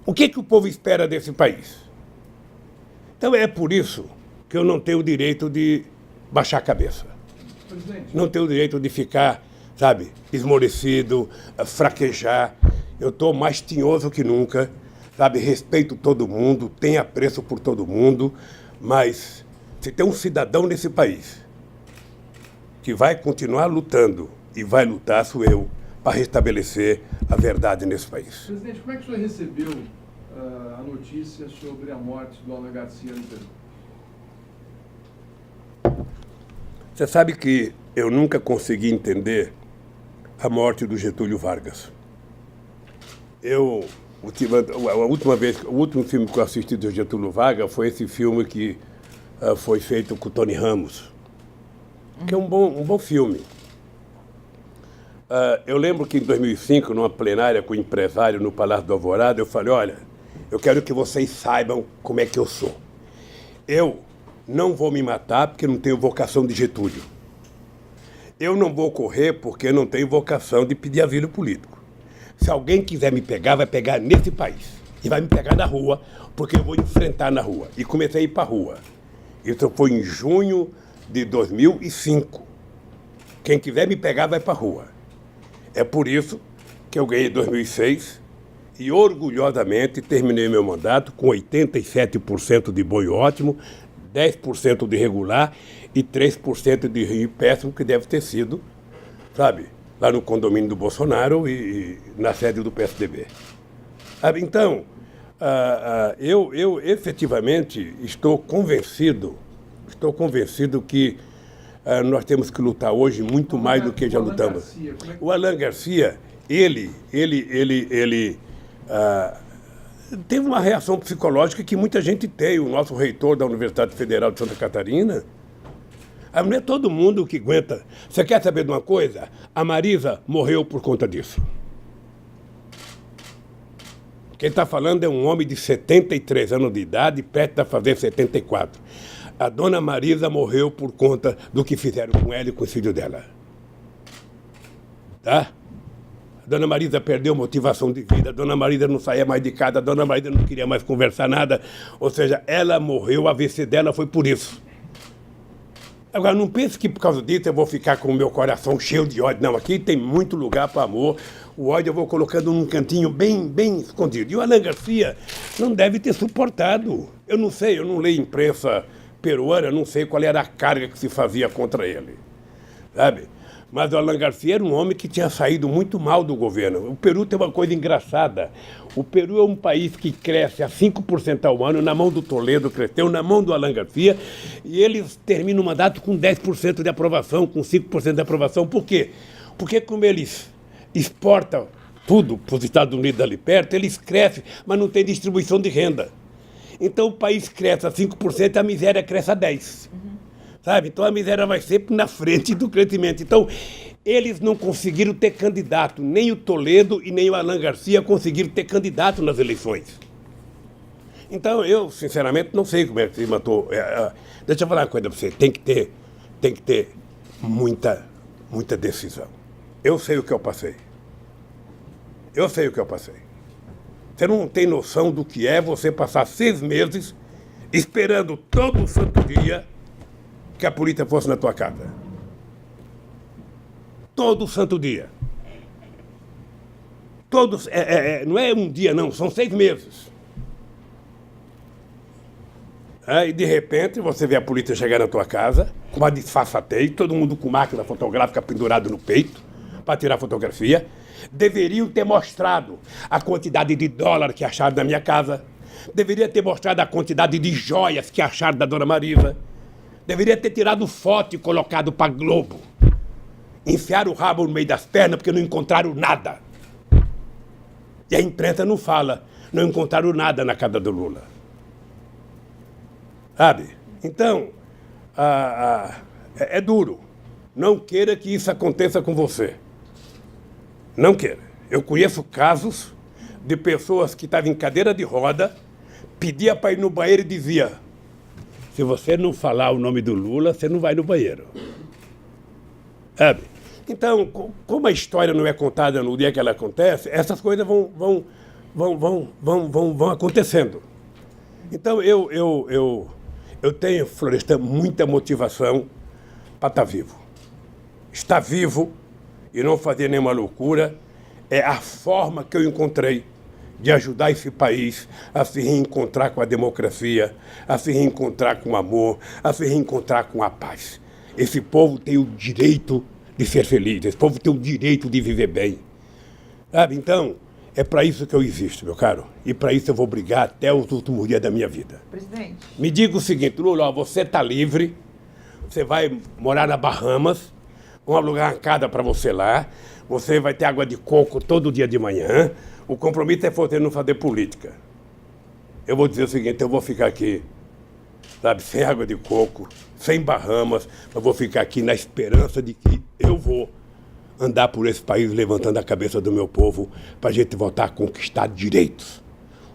O que o povo espera desse país? Então é por isso que eu não tenho o direito de baixar a cabeça. Presidente. Não tenho o direito de ficar, sabe, esmorecido, fraquejar. Eu estou mais tinhoso que nunca, sabe, respeito todo mundo, tenho apreço por todo mundo, mas se tem um cidadão nesse país que vai continuar lutando e vai lutar, sou eu, para restabelecer a verdade nesse país. Presidente, como é que o senhor recebeu a notícia sobre a morte do Alan Garcia no Peru? Você sabe que eu nunca consegui entender a morte do Getúlio Vargas. O último filme que eu assisti do Getúlio Vargas foi esse filme que foi feito com o Tony Ramos, que é um bom filme. Eu lembro que em 2005, numa plenária com o empresário no Palácio do Alvorada, eu falei, olha, eu quero que vocês saibam como é que eu sou. Eu não vou me matar porque não tenho vocação de Getúlio. Eu não vou correr porque não tenho vocação de pedir asilo político. Se alguém quiser me pegar, vai pegar nesse país. E vai me pegar na rua, porque eu vou enfrentar na rua. E comecei a ir para a rua. Isso foi em junho de 2005. Quem quiser me pegar, vai para a rua. É por isso que eu ganhei 2006 e orgulhosamente terminei meu mandato com 87% de bom e ótimo, 10% de regular e 3% de ruim e péssimo, que deve ter sido, sabe, lá no condomínio do Bolsonaro e na sede do PSDB. Então, eu efetivamente estou convencido que nós temos que lutar hoje muito mais do que já lutamos. O Alan Garcia, ele teve uma reação psicológica que muita gente tem. O nosso reitor da Universidade Federal de Santa Catarina, não é todo mundo que aguenta. Você quer saber de uma coisa? A Marisa morreu por conta disso. Quem está falando é um homem de 73 anos de idade, perto de fazer 74. A dona Marisa morreu por conta do que fizeram com ela e com o filho dela. Tá? A dona Marisa perdeu motivação de vida, a dona Marisa não saía mais de casa, a dona Marisa não queria mais conversar nada. Ou seja, ela morreu, o AVC dela foi por isso. Agora, não pense que por causa disso eu vou ficar com o meu coração cheio de ódio. Não, aqui tem muito lugar para amor. O ódio eu vou colocando num cantinho bem escondido. E o Alan Garcia não deve ter suportado. Eu não sei, eu não leio imprensa peruana, não sei qual era a carga que se fazia contra ele. Sabe? Mas o Alan Garcia era um homem que tinha saído muito mal do governo. O Peru tem uma coisa engraçada. O Peru é um país que cresce a 5% ao ano, na mão do Toledo cresceu, na mão do Alan Garcia, e eles terminam o mandato com 10% de aprovação, com 5% de aprovação. Por quê? Porque como eles exportam tudo para os Estados Unidos ali perto, eles crescem, mas não tem distribuição de renda. Então o país cresce a 5% e a miséria cresce a 10%. Sabe? Então a miséria vai sempre na frente do crescimento. Então, eles não conseguiram ter candidato, nem o Toledo e nem o Alan Garcia conseguiram ter candidato nas eleições. Então, eu, sinceramente, não sei como é que se matou. Deixa eu falar uma coisa para você, tem que ter muita decisão. Eu sei o que eu passei. Você não tem noção do que é você passar 6 meses esperando todo santo dia que a polícia fosse na tua casa. Todo santo dia. Todos, não é um dia, não, são 6 meses. E de repente você vê a polícia chegar na tua casa, com uma disfarçatez, todo mundo com máquina fotográfica pendurado no peito, para tirar fotografia. Deveriam ter mostrado a quantidade de dólar que acharam na minha casa. Deveria ter mostrado a quantidade de joias que acharam da dona Marisa. Deveria ter tirado foto e colocado para Globo. Enfiaram o rabo no meio das pernas porque não encontraram nada. E a imprensa não fala, não encontraram nada na casa do Lula. Sabe? Então, é duro. Não queira que isso aconteça com você. Não queira. Eu conheço casos de pessoas que estavam em cadeira de roda, pedia para ir no banheiro e dizia: se você não falar o nome do Lula, você não vai no banheiro. Sabe? Então, como a história não é contada no dia que ela acontece, essas coisas vão acontecendo. Então, eu tenho, Florestan, muita motivação para estar vivo. Estar vivo e não fazer nenhuma loucura é a forma que eu encontrei de ajudar esse país a se reencontrar com a democracia, a se reencontrar com o amor, a se reencontrar com a paz. Esse povo tem o direito de ser feliz, esse povo tem o direito de viver bem. Sabe? Então, é para isso que eu existo, meu caro. E para isso eu vou brigar até os últimos dias da minha vida. Presidente. Me diga o seguinte, Lula, você está livre, você vai morar na Bahamas, vamos alugar uma casa para você lá, você vai ter água de coco todo dia de manhã, o compromisso é você não fazer política. Eu vou dizer o seguinte, eu vou ficar aqui, sabe, sem água de coco, sem Bahamas, eu vou ficar aqui na esperança de que eu vou andar por esse país levantando a cabeça do meu povo para a gente voltar a conquistar direitos.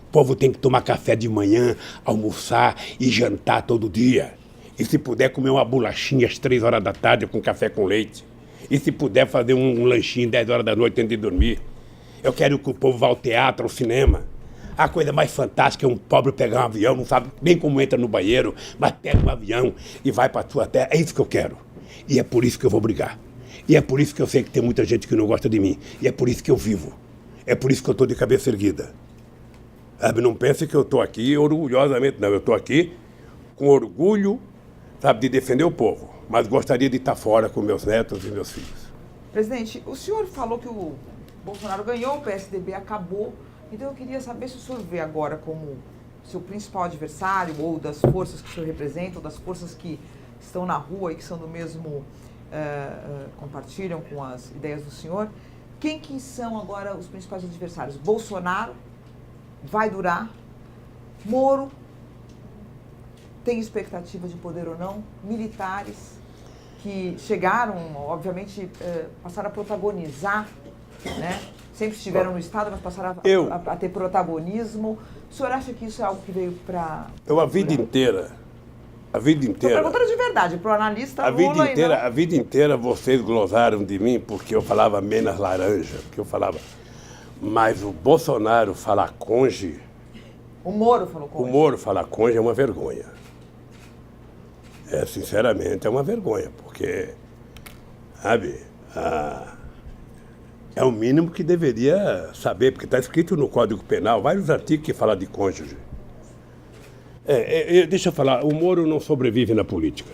O povo tem que tomar café de manhã, almoçar e jantar todo dia. E se puder comer uma bolachinha às 3 horas da tarde com café com leite. E se puder fazer um lanchinho 10 horas da noite antes de dormir. Eu quero que o povo vá ao teatro, ao cinema. A coisa mais fantástica é um pobre pegar um avião, não sabe nem como entra no banheiro, mas pega um avião e vai para a sua terra. É isso que eu quero. E é por isso que eu vou brigar. E é por isso que eu sei que tem muita gente que não gosta de mim. E é por isso que eu vivo. É por isso que eu estou de cabeça erguida. Sabe, não pense que eu estou aqui orgulhosamente, não. Eu estou aqui com orgulho, sabe, de defender o povo. Mas gostaria de estar fora com meus netos e meus filhos. Presidente, o senhor falou que o Bolsonaro ganhou, o PSDB acabou. Então eu queria saber se o senhor vê agora como seu principal adversário, ou das forças que o senhor representa, ou das forças que estão na rua e que são do mesmo, compartilham com as ideias do senhor. Quem que são agora os principais adversários? Bolsonaro vai durar? Moro tem expectativa de poder ou não? Militares que chegaram, obviamente, passaram a protagonizar, né? Sempre estiveram no Estado, mas passaram a ter protagonismo. O senhor acha que isso é algo que veio para... Eu, a vida inteira... Estou perguntando de verdade, para o analista Lula a vida inteira vocês glosaram de mim porque eu falava menos laranja, porque eu falava... Mas o Bolsonaro falar conge... O Moro falou conge. O Moro falar conge é uma vergonha. Sinceramente, é uma vergonha, porque, sabe, é o mínimo que deveria saber, porque está escrito no Código Penal, vários artigos que falam de cônjuge. Deixa eu falar, o Moro não sobrevive na política.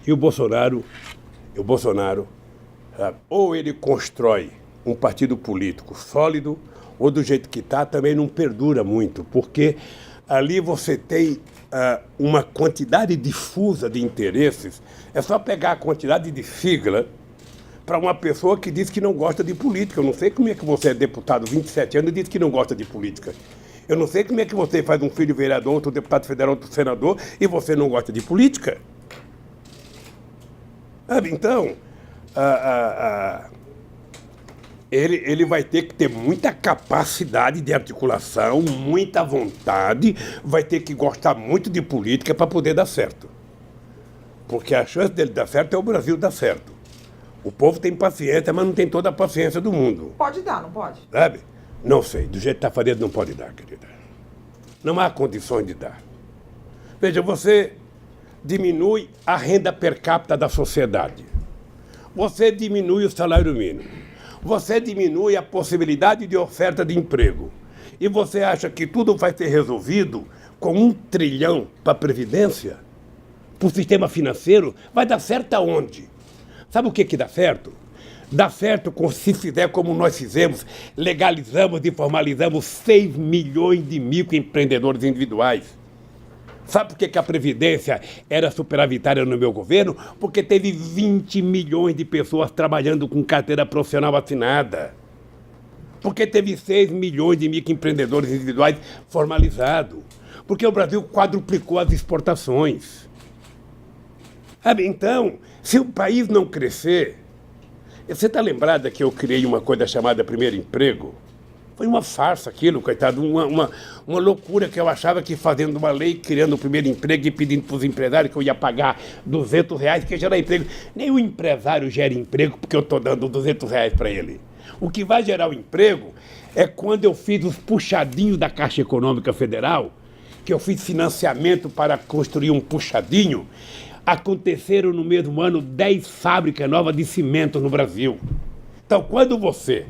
E o Bolsonaro, sabe, ou ele constrói um partido político sólido, ou do jeito que está, também não perdura muito, porque ali você tem uma quantidade difusa de interesses. É só pegar a quantidade de sigla para uma pessoa que diz que não gosta de política. Eu não sei como é que você é deputado 27 anos e diz que não gosta de política. Eu não sei como é que você faz um filho vereador, outro deputado federal, outro senador, e você não gosta de política. Então, ele vai ter que ter muita capacidade de articulação, muita vontade, vai ter que gostar muito de política para poder dar certo. Porque a chance dele dar certo é o Brasil dar certo. O povo tem paciência, mas não tem toda a paciência do mundo. Pode dar, não pode? Sabe? Não sei, do jeito que está fazendo não pode dar, querida. Não há condições de dar. Veja, você diminui a renda per capita da sociedade. Você diminui o salário mínimo. Você diminui a possibilidade de oferta de emprego. E você acha que tudo vai ser resolvido com 1 trilhão para a Previdência? Para o sistema financeiro? Vai dar certo aonde? Sabe o que dá certo? Dá certo se fizer como nós fizemos, legalizamos e formalizamos 6 milhões de microempreendedores individuais. Sabe por que a Previdência era superavitária no meu governo? Porque teve 20 milhões de pessoas trabalhando com carteira profissional assinada. Porque teve 6 milhões de microempreendedores individuais formalizados. Porque o Brasil quadruplicou as exportações. Sabe, então, se o país não crescer... Você está lembrada que eu criei uma coisa chamada Primeiro Emprego? Foi uma farsa aquilo, coitado, uma loucura que eu achava que fazendo uma lei, criando o primeiro emprego e pedindo para os empresários que eu ia pagar R$200, que gerar emprego. Nem o empresário gera emprego porque eu estou dando R$200 para ele. O que vai gerar o emprego é quando eu fiz os puxadinhos da Caixa Econômica Federal, que eu fiz financiamento para construir um puxadinho. Aconteceram no mesmo ano 10 fábricas novas de cimento no Brasil. Então, quando você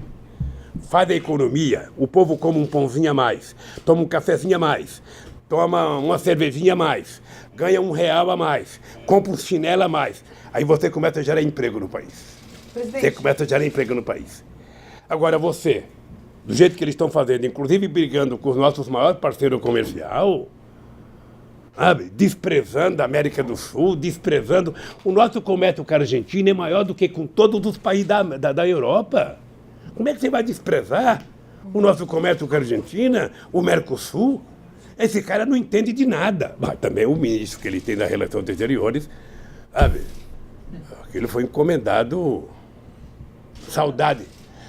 faz a economia, o povo come um pãozinho a mais, toma um cafezinho a mais, toma uma cervejinha a mais, ganha R$1 a mais, compra um chinelo a mais, aí você começa a gerar emprego no país. Presidente. Você começa a gerar emprego no país. Agora você, do jeito que eles estão fazendo, inclusive brigando com os nossos maiores parceiros comerciais, sabe? Desprezando a América do Sul, desprezando... O nosso comércio com a Argentina é maior do que com todos os países da Europa. Como é que você vai desprezar o nosso comércio com a Argentina, o Mercosul? Esse cara não entende de nada. Mas também o ministro que ele tem das Relações Exteriores, sabe? Aquilo foi encomendado...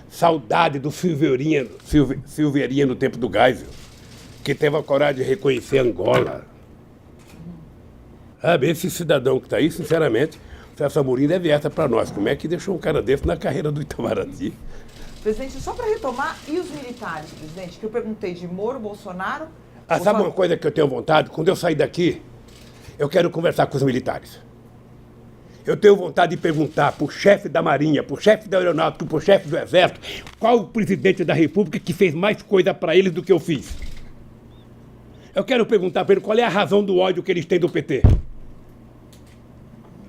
Saudade do Silveirinha no tempo do Geisel, que teve a coragem de reconhecer Angola. Sabe, esse cidadão que está aí, sinceramente, o Celso Amorim deve essa para nós. Como é que deixou um cara desse na carreira do Itamaraty? Presidente, só para retomar, e os militares, presidente? Que eu perguntei de Moro, Bolsonaro... Sabe uma coisa que eu tenho vontade? Quando eu sair daqui, eu quero conversar com os militares. Eu tenho vontade de perguntar para o chefe da Marinha, para o chefe da Aeronáutica, para o chefe do Exército, qual o presidente da República que fez mais coisa para eles do que eu fiz. Eu quero perguntar para eles qual é a razão do ódio que eles têm do PT.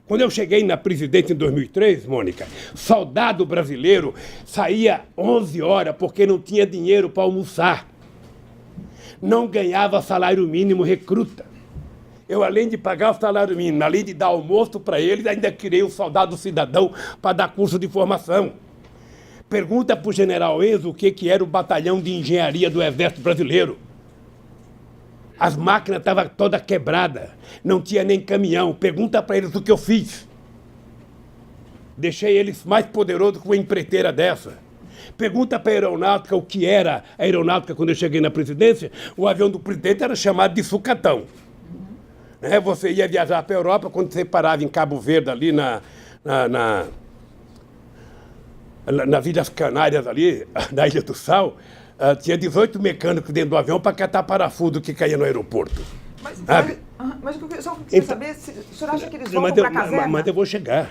Quando eu cheguei na presidência em 2003, Mônica, soldado brasileiro saía 11 horas porque não tinha dinheiro para almoçar. Não ganhava salário mínimo recruta. Eu, além de pagar o salário mínimo, além de dar almoço para eles, ainda criei o soldado cidadão para dar curso de formação. Pergunta para o general Enzo o que era o batalhão de engenharia do Exército Brasileiro. As máquinas estavam todas quebradas, não tinha nem caminhão. Pergunta para eles o que eu fiz. Deixei eles mais poderosos que uma empreiteira dessa. Pergunta para a aeronáutica o que era a aeronáutica quando eu cheguei na presidência. O avião do presidente era chamado de sucatão. Você ia viajar para a Europa, quando você parava em Cabo Verde, ali nas Ilhas Canárias, ali, na Ilha do Sal, tinha 18 mecânicos dentro do avião para catar parafuso que caía no aeroporto. Mas o que eu só queria saber, o senhor acha que eles voltam para a caserna? Mas eu vou chegar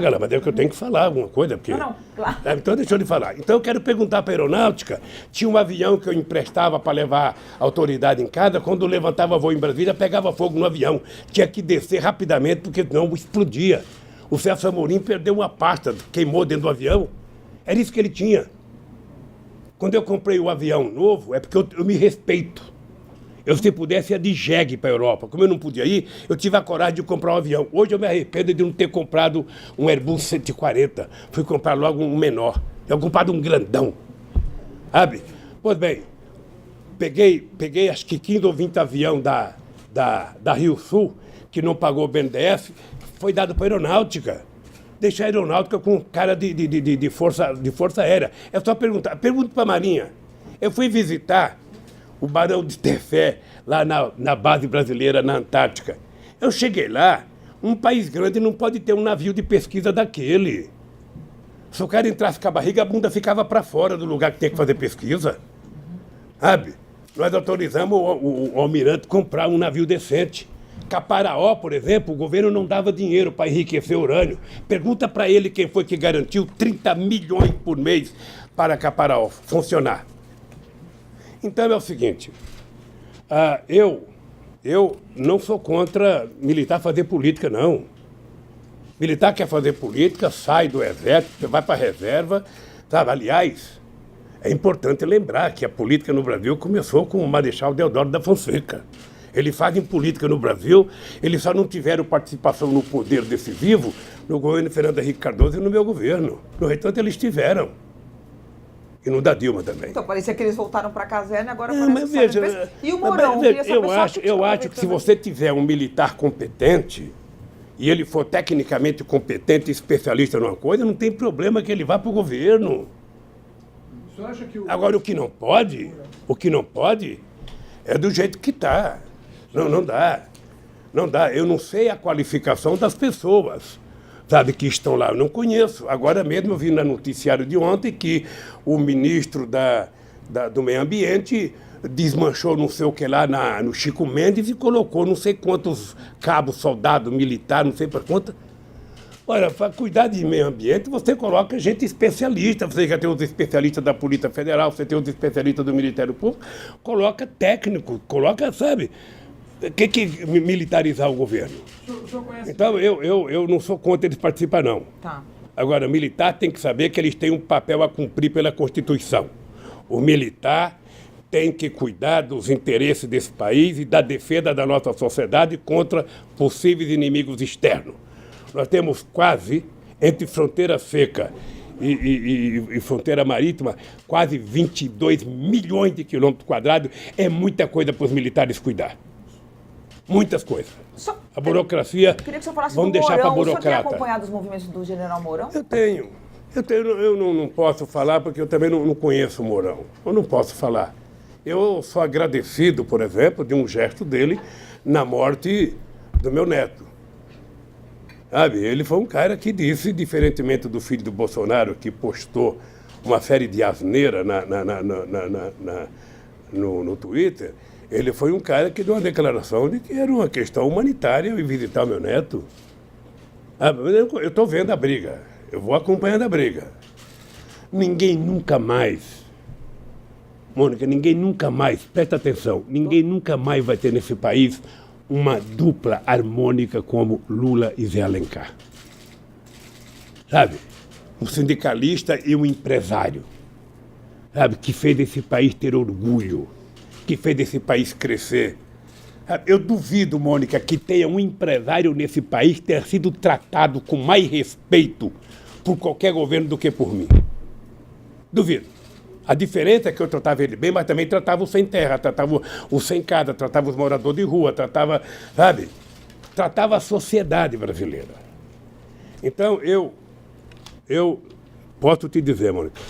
lá, mas é que eu tenho que falar alguma coisa. Porque... Não, claro. Então deixa eu lhe falar. Então eu quero perguntar para a aeronáutica, tinha um avião que eu emprestava para levar a autoridade em casa, quando levantava voo em Brasília, pegava fogo no avião. Tinha que descer rapidamente, porque senão explodia. O Celso Amorim perdeu uma pasta, queimou dentro do avião. Era isso que ele tinha. Quando eu comprei o avião novo, é porque eu me respeito. Eu, se pudesse, ia de jegue para a Europa. Como eu não podia ir, eu tive a coragem de comprar um avião. Hoje eu me arrependo de não ter comprado um Airbus 140. Fui comprar logo um menor. Eu comprado um grandão. Sabe? Pois bem, peguei acho que 15 ou 20 avião da Rio Sul, que não pagou o BNDES, foi dado para a aeronáutica. Deixar a aeronáutica com cara de força aérea. É só perguntar. Pergunta para a Marinha. Eu fui visitar o Barão de Tefé, lá na base brasileira, na Antártica. Eu cheguei lá, um país grande não pode ter um navio de pesquisa daquele. Se o cara entrasse com a barriga, a bunda ficava para fora do lugar que tem que fazer pesquisa. Sabe? Nós autorizamos o almirante comprar um navio decente. Caparaó, por exemplo, o governo não dava dinheiro para enriquecer urânio. Pergunta para ele quem foi que garantiu 30 milhões por mês para Caparaó funcionar. Então é o seguinte, eu não sou contra militar fazer política, não. Militar quer fazer política, sai do exército, vai para a reserva, sabe? Aliás, é importante lembrar que a política no Brasil começou com o Marechal Deodoro da Fonseca. Eles fazem política no Brasil, eles só não tiveram participação no poder decisivo no governo Fernando Henrique Cardoso e no meu governo. No retanto, eles tiveram. E no da Dilma também. Então, parecia que eles voltaram para a caserna e agora mas veja, e o Mourão? Eu acho que se você tiver um militar competente, e ele for tecnicamente competente e especialista numa coisa, não tem problema que ele vá para o governo. O senhor acha que Agora, o que não pode é do jeito que está. Não dá. Não dá. Eu não sei a qualificação das pessoas, sabe, que estão lá. Eu não conheço. Agora mesmo eu vi no noticiário de ontem que o ministro do Meio Ambiente desmanchou não sei o que lá no Chico Mendes e colocou não sei quantos cabos, soldado, militar, não sei para quanto. Olha, para cuidar de meio ambiente, você coloca gente especialista. Você já tem os especialistas da Polícia Federal, você tem os especialistas do Ministério Público, coloca técnico, coloca, sabe, que militarizar o governo. O senhor conhece? Então, eu não sou contra eles participar, não. Tá. Agora, militar tem que saber que eles têm um papel a cumprir pela Constituição. O militar tem que cuidar dos interesses desse país e da defesa da nossa sociedade contra possíveis inimigos externos. Nós temos quase, entre fronteira seca e fronteira marítima, quase 22 milhões de quilômetros quadrados. É muita coisa para os militares cuidar. Muitas coisas. A burocracia, queria que o senhor falasse vamos do deixar para a Mourão. O senhor tem burocrata. acompanhado os movimentos do general Mourão? Eu não posso falar porque eu também não conheço o Mourão. Eu não posso falar. Eu sou agradecido, por exemplo, de um gesto dele na morte do meu neto. Sabe? Ele foi um cara que disse, diferentemente do filho do Bolsonaro, que postou uma série de asneiras no Twitter, ele foi um cara que deu uma declaração de que era uma questão humanitária eu ir visitar o meu neto. Eu estou vendo a briga, eu vou acompanhando a briga. Ninguém nunca mais, Mônica, ninguém nunca mais, presta atenção, ninguém nunca mais vai ter nesse país uma dupla harmônica como Lula e Zé Alencar. Sabe? Um sindicalista e um empresário. Sabe? Que fez esse país ter orgulho, que fez esse país crescer. Sabe? Eu duvido, Mônica, que tenha um empresário nesse país ter sido tratado com mais respeito por qualquer governo do que por mim. Duvido. A diferença é que eu tratava ele bem, mas também tratava o sem terra, tratava o sem casa, tratava os moradores de rua, tratava, sabe? Tratava a sociedade brasileira. Então, eu posso te dizer, Mônica,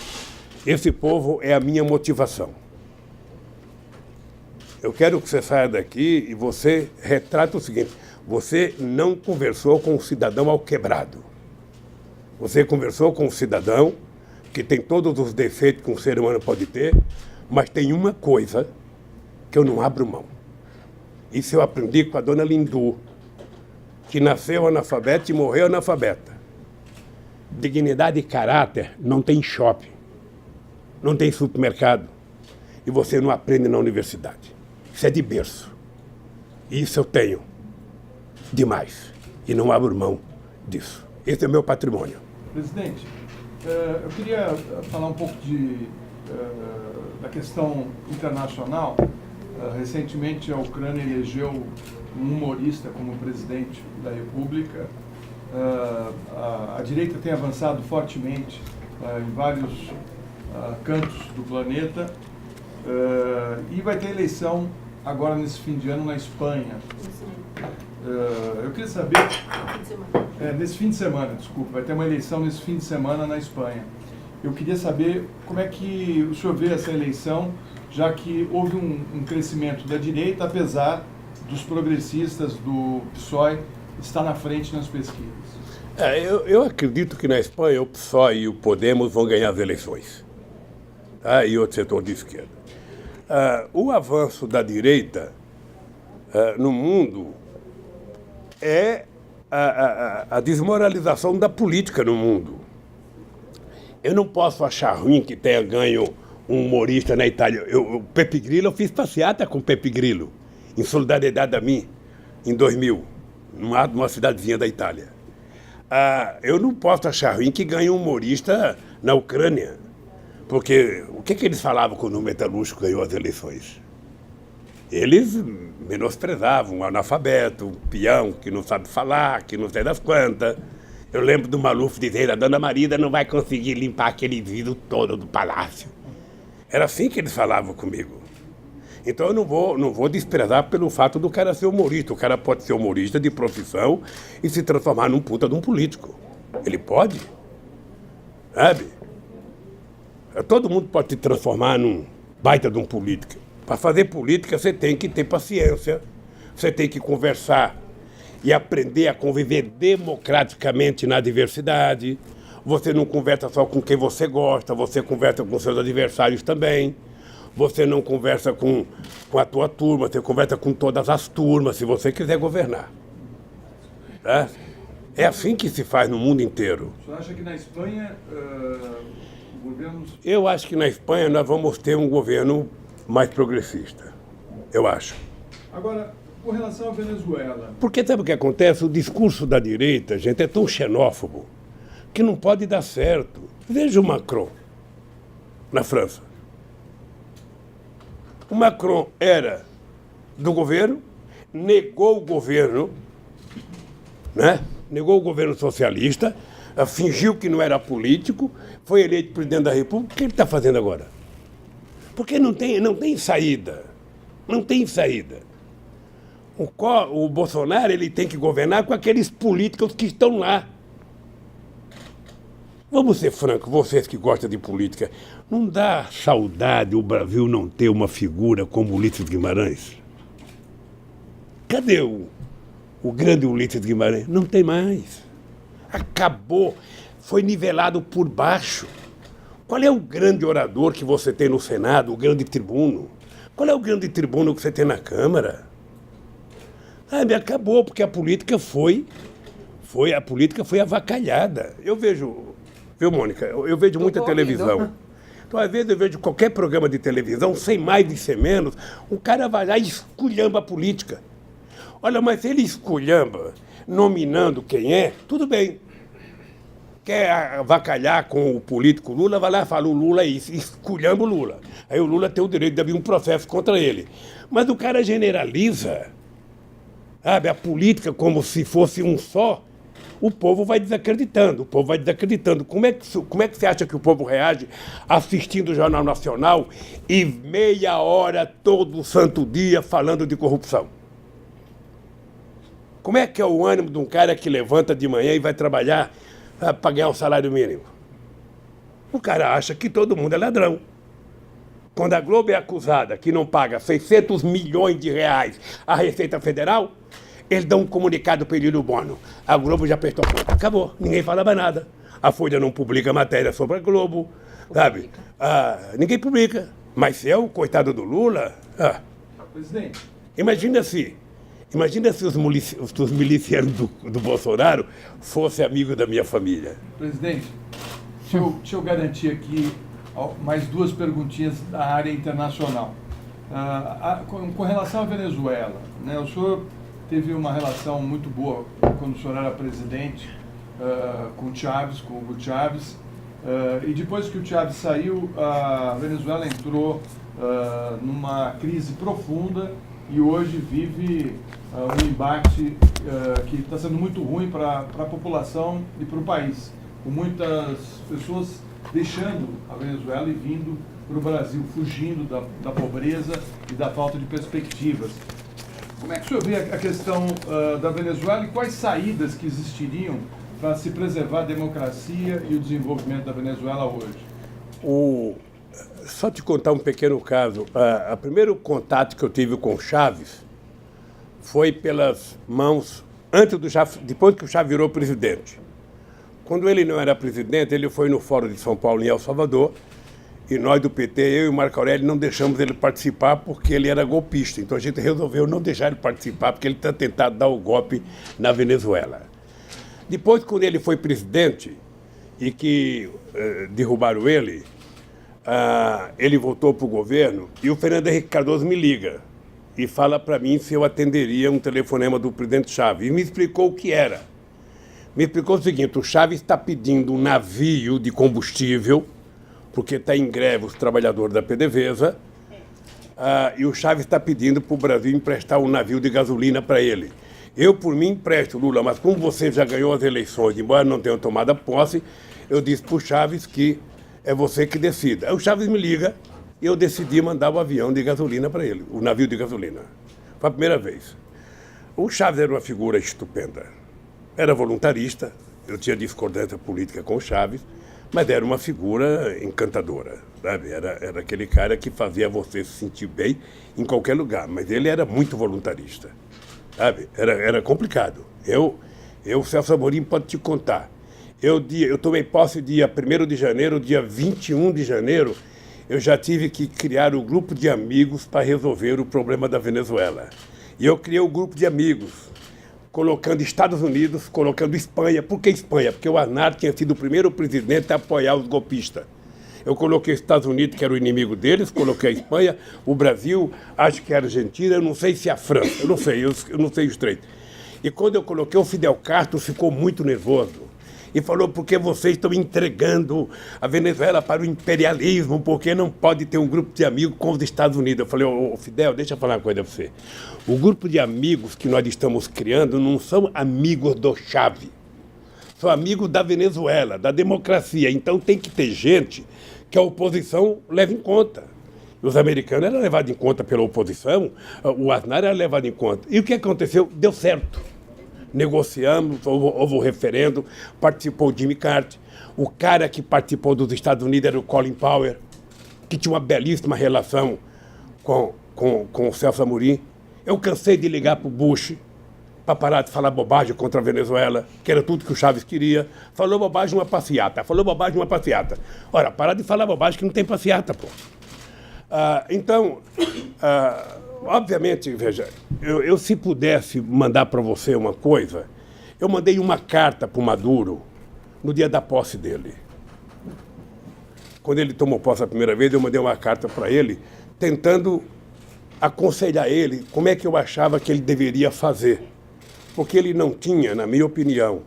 esse povo é a minha motivação. Eu quero que você saia daqui e você retrata o seguinte: você não conversou com um cidadão alquebrado. Você conversou com um cidadão que tem todos os defeitos que um ser humano pode ter, mas tem uma coisa que eu não abro mão. Isso eu aprendi com a dona Lindu, que nasceu analfabeta e morreu analfabeta. Dignidade e caráter não tem shopping, não tem supermercado, e você não aprende na universidade. Isso é de berço. E isso eu tenho demais, e não abro mão disso. Esse é o meu patrimônio. Presidente, eu queria falar um pouco da questão internacional. Recentemente, a Ucrânia elegeu um humorista como presidente da República. A direita tem avançado fortemente em vários cantos do planeta. E vai ter eleição agora nesse fim de ano na Espanha. Eu queria saber... nesse fim de semana, desculpa, vai ter uma eleição nesse fim de semana na Espanha. Eu queria saber como é que o senhor vê essa eleição, já que houve um crescimento da direita, apesar dos progressistas do PSOE estar na frente nas pesquisas. Eu acredito que na Espanha o PSOE e o Podemos vão ganhar as eleições. Tá? E outro setor de esquerda. O avanço da direita no mundo é a desmoralização da política no mundo. Eu não posso achar ruim que tenha ganho um humorista na Itália. O Pepe Grillo, eu fiz passeata com o Pepe Grillo, em solidariedade a mim, em 2000, numa cidadezinha da Itália. Eu não posso achar ruim que ganhe um humorista na Ucrânia, porque o que eles falavam quando o metalúrgico ganhou as eleições? Eles menosprezavam um analfabeto, um peão que não sabe falar, que não sei das quantas. Eu lembro do Maluf dizer: a dona Marida não vai conseguir limpar aquele vidro todo do palácio. Era assim que eles falavam comigo. Então eu não vou desprezar pelo fato do cara ser humorista. O cara pode ser humorista de profissão e se transformar num puta de um político. Ele pode. Sabe? Todo mundo pode se transformar num baita de um político. Para fazer política, você tem que ter paciência, você tem que conversar e aprender a conviver democraticamente na diversidade. Você não conversa só com quem você gosta, você conversa com seus adversários também. Você não conversa com a tua turma, você conversa com todas as turmas, se você quiser governar. Tá? É assim que se faz no mundo inteiro. O senhor acha que na Espanha, governos... Eu acho que na Espanha nós vamos ter um governo mais progressista, eu acho. Agora, com relação à Venezuela... Porque sabe o que acontece? O discurso da direita, gente, é tão xenófobo que não pode dar certo. Veja o Macron, na França. O Macron era do governo, negou o governo, né? Negou o governo socialista, fingiu que não era político, foi eleito presidente da República. O que ele está fazendo agora? Porque não tem saída. Não tem saída. O Bolsonaro ele tem que governar com aqueles políticos que estão lá. Vamos ser francos, vocês que gostam de política, não dá saudade o Brasil não ter uma figura como Ulisses Guimarães? Cadê o grande Ulisses Guimarães? Não tem mais. Acabou. Foi nivelado por baixo. Qual é o grande orador que você tem no Senado, o grande tribuno? Qual é o grande tribuno que você tem na Câmara? Acabou, porque a política foi avacalhada. Eu vejo, viu, Mônica? Eu vejo muita televisão. Então, às vezes, eu vejo qualquer programa de televisão, sem mais e sem menos, o cara vai lá e esculhamba a política. Olha, mas se ele esculhamba, nominando quem é, tudo bem. Quer avacalhar com o político Lula, vai lá e fala, o Lula é isso, esculhamba o Lula. Aí o Lula tem o direito de abrir um processo contra ele. Mas o cara generaliza, sabe, a política como se fosse um só, o povo vai desacreditando, Como é que você acha que o povo reage assistindo o Jornal Nacional e meia hora, todo santo dia, falando de corrupção? Como é que é o ânimo de um cara que levanta de manhã e vai trabalhar para ganhar um salário mínimo? O cara acha que todo mundo é ladrão. Quando a Globo é acusada que não paga 600 milhões de reais à Receita Federal, eles dão um comunicado para Elírio Bono. A Globo já prestou conta. Acabou. Ninguém fala mais nada. A Folha não publica matéria sobre a Globo, sabe? Ninguém publica. Mas se é o coitado do Lula... Presidente. Imagina se os milicianos do Bolsonaro fossem amigos da minha família. Presidente, deixa eu garantir aqui mais duas perguntinhas da área internacional. Com relação à Venezuela, né, o senhor teve uma relação muito boa quando o senhor era presidente com o Hugo Chávez, e depois que o Chávez saiu, a Venezuela entrou numa crise profunda e hoje vive um embate que está sendo muito ruim para a população e para o país, com muitas pessoas deixando a Venezuela e vindo para o Brasil, fugindo da pobreza e da falta de perspectivas. Como é que o senhor vê a questão da Venezuela e quais saídas que existiriam para se preservar a democracia e o desenvolvimento da Venezuela hoje? Só te contar um pequeno caso. O primeiro contato que eu tive com o Chávez foi pelas mãos, depois que o Chávez virou presidente. Quando ele não era presidente, ele foi no Fórum de São Paulo, em El Salvador, e nós do PT, eu e o Marco Aurélio, não deixamos ele participar porque ele era golpista. Então a gente resolveu não deixar ele participar porque ele está tentando dar o golpe na Venezuela. Depois, quando ele foi presidente e que derrubaram ele, ele voltou para o governo e o Fernando Henrique Cardoso me liga e fala para mim se eu atenderia um telefonema do presidente Chávez. E me explicou o que era. Me explicou o seguinte: o Chávez está pedindo um navio de combustível, porque está em greve os trabalhadores da PDVSA, e o Chávez está pedindo para o Brasil emprestar um navio de gasolina para ele. Eu, por mim, empresto, Lula, mas como você já ganhou as eleições, embora não tenha tomado a posse, eu disse para o Chávez que é você que decida. Aí o Chávez me liga e eu decidi mandar o avião de gasolina para ele, o navio de gasolina. Foi a primeira vez. O Chávez era uma figura estupenda. Era voluntarista, eu tinha discordância política com o Chávez, mas era uma figura encantadora, sabe? Era aquele cara que fazia você se sentir bem em qualquer lugar, mas ele era muito voluntarista, sabe? Era complicado. O Celso Amorim pode te contar. Eu tomei posse dia 1º de janeiro, dia 21 de janeiro, eu já tive que criar um grupo de amigos para resolver o problema da Venezuela. E eu criei um grupo de amigos, colocando Estados Unidos, colocando Espanha. Por que Espanha? Porque o Aznar tinha sido o primeiro presidente a apoiar os golpistas. Eu coloquei os Estados Unidos, que era o inimigo deles, coloquei a Espanha, o Brasil, acho que a Argentina, eu não sei se a França, eu não sei os três. E quando eu coloquei, o Fidel Castro ficou muito nervoso. e falou porque vocês estão entregando a Venezuela para o imperialismo, porque não pode ter um grupo de amigos com os Estados Unidos. Eu falei, ô Fidel, deixa eu falar uma coisa para você. O grupo de amigos que nós estamos criando não são amigos do Chávez, são amigos da Venezuela, da democracia. Então tem que ter gente que a oposição leve em conta. Os americanos eram levados em conta pela oposição, o Aznar era levado em conta. E o que aconteceu? Deu certo. Negociamos, houve o referendo, participou o Jimmy Carter. O cara que participou dos Estados Unidos era o Colin Powell, que tinha uma belíssima relação com o Celso Amorim. Eu cansei de ligar para o Bush para parar de falar bobagem contra a Venezuela, que era tudo que o Chávez queria. Falou bobagem, uma passeata. Falou bobagem, uma passeata. Ora, parar de falar bobagem que não tem passeata, pô. Obviamente, veja, eu se pudesse mandar para você uma coisa, eu mandei uma carta para o Maduro no dia da posse dele. Quando ele tomou posse a primeira vez, eu mandei uma carta para ele, tentando aconselhar ele como é que eu achava que ele deveria fazer. Porque ele não tinha, na minha opinião,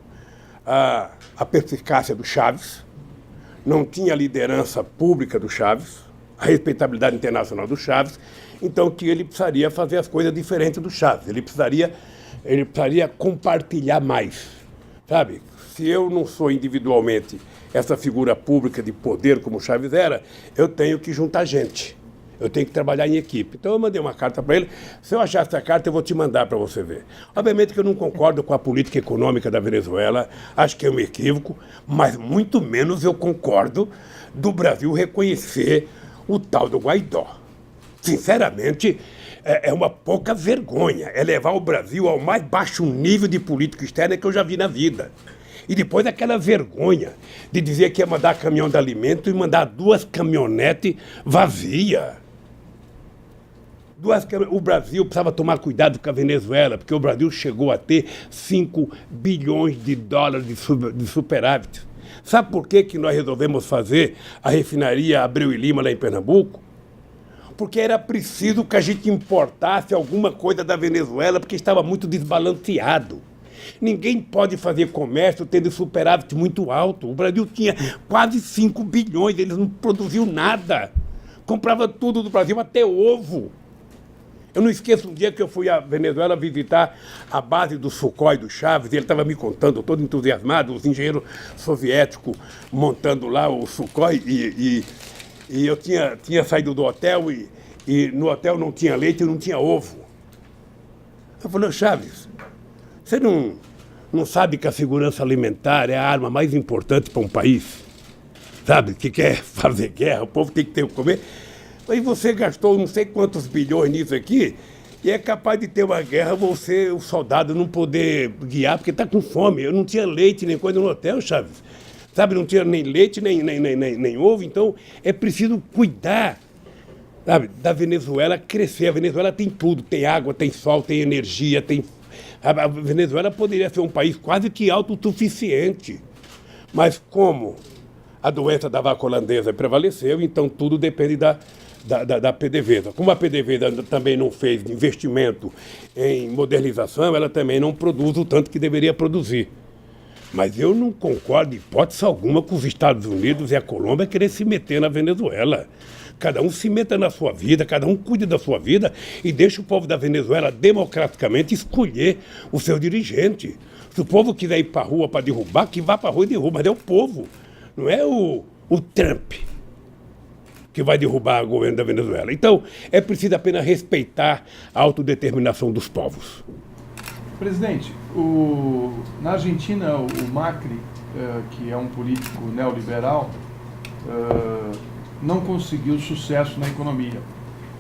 a perspicácia do Chávez, não tinha a liderança pública do Chávez, a respeitabilidade internacional do Chávez, então que ele precisaria fazer as coisas diferentes do Chávez, ele precisaria compartilhar mais, sabe? Se eu não sou individualmente essa figura pública de poder como o Chávez era, eu tenho que juntar gente, eu tenho que trabalhar em equipe. Então eu mandei uma carta para ele, se eu achar essa carta eu vou te mandar para você ver. Obviamente que eu não concordo com a política econômica da Venezuela, acho que é um equívoco, mas muito menos eu concordo do Brasil reconhecer o tal do Guaidó. Sinceramente, é uma pouca vergonha. É levar o Brasil ao mais baixo nível de política externa que eu já vi na vida. E depois aquela vergonha de dizer que ia mandar caminhão de alimento e mandar 2 caminhonetes vazias. O Brasil precisava tomar cuidado com a Venezuela, porque o Brasil chegou a ter 5 bilhões de dólares de superávit. Sabe por que nós resolvemos fazer a refinaria Abreu e Lima lá em Pernambuco? Porque era preciso que a gente importasse alguma coisa da Venezuela, porque estava muito desbalanceado. Ninguém pode fazer comércio tendo superávit muito alto. O Brasil tinha quase 5 bilhões, eles não produziam nada. Comprava tudo do Brasil, até ovo. Eu não esqueço um dia que eu fui à Venezuela visitar a base do Sukhoi do Chávez, e ele estava me contando, todo entusiasmado, os engenheiros soviéticos montando lá o Sukhoi, e eu tinha saído do hotel e no hotel não tinha leite e não tinha ovo. Eu falei, Chávez, você não sabe que a segurança alimentar é a arma mais importante para um país? Sabe, que quer fazer guerra, o povo tem que ter o que comer. Aí você gastou não sei quantos bilhões nisso aqui e é capaz de ter uma guerra, você, o soldado, não poder guiar porque está com fome. Eu não tinha leite nem coisa no hotel, Chávez. Sabe, não tinha nem leite, nem ovo. Então, é preciso cuidar, sabe, da Venezuela crescer. A Venezuela tem tudo, tem água, tem sol, tem energia, tem... A Venezuela poderia ser um país quase que autossuficiente. Mas como a doença da vaca holandesa prevaleceu, então tudo depende da PDVSA. Como a PDVSA também não fez investimento em modernização, ela também não produz o tanto que deveria produzir. Mas eu não concordo, hipótese alguma, com os Estados Unidos e a Colômbia querer se meter na Venezuela. Cada um se meta na sua vida, cada um cuide da sua vida e deixa o povo da Venezuela democraticamente escolher o seu dirigente. Se o povo quiser ir para a rua para derrubar, que vá para a rua e derruba, mas é o povo, não é o Trump que vai derrubar o governo da Venezuela. Então, é preciso apenas respeitar a autodeterminação dos povos. Presidente, na Argentina, o Macri, que é um político neoliberal, não conseguiu sucesso na economia.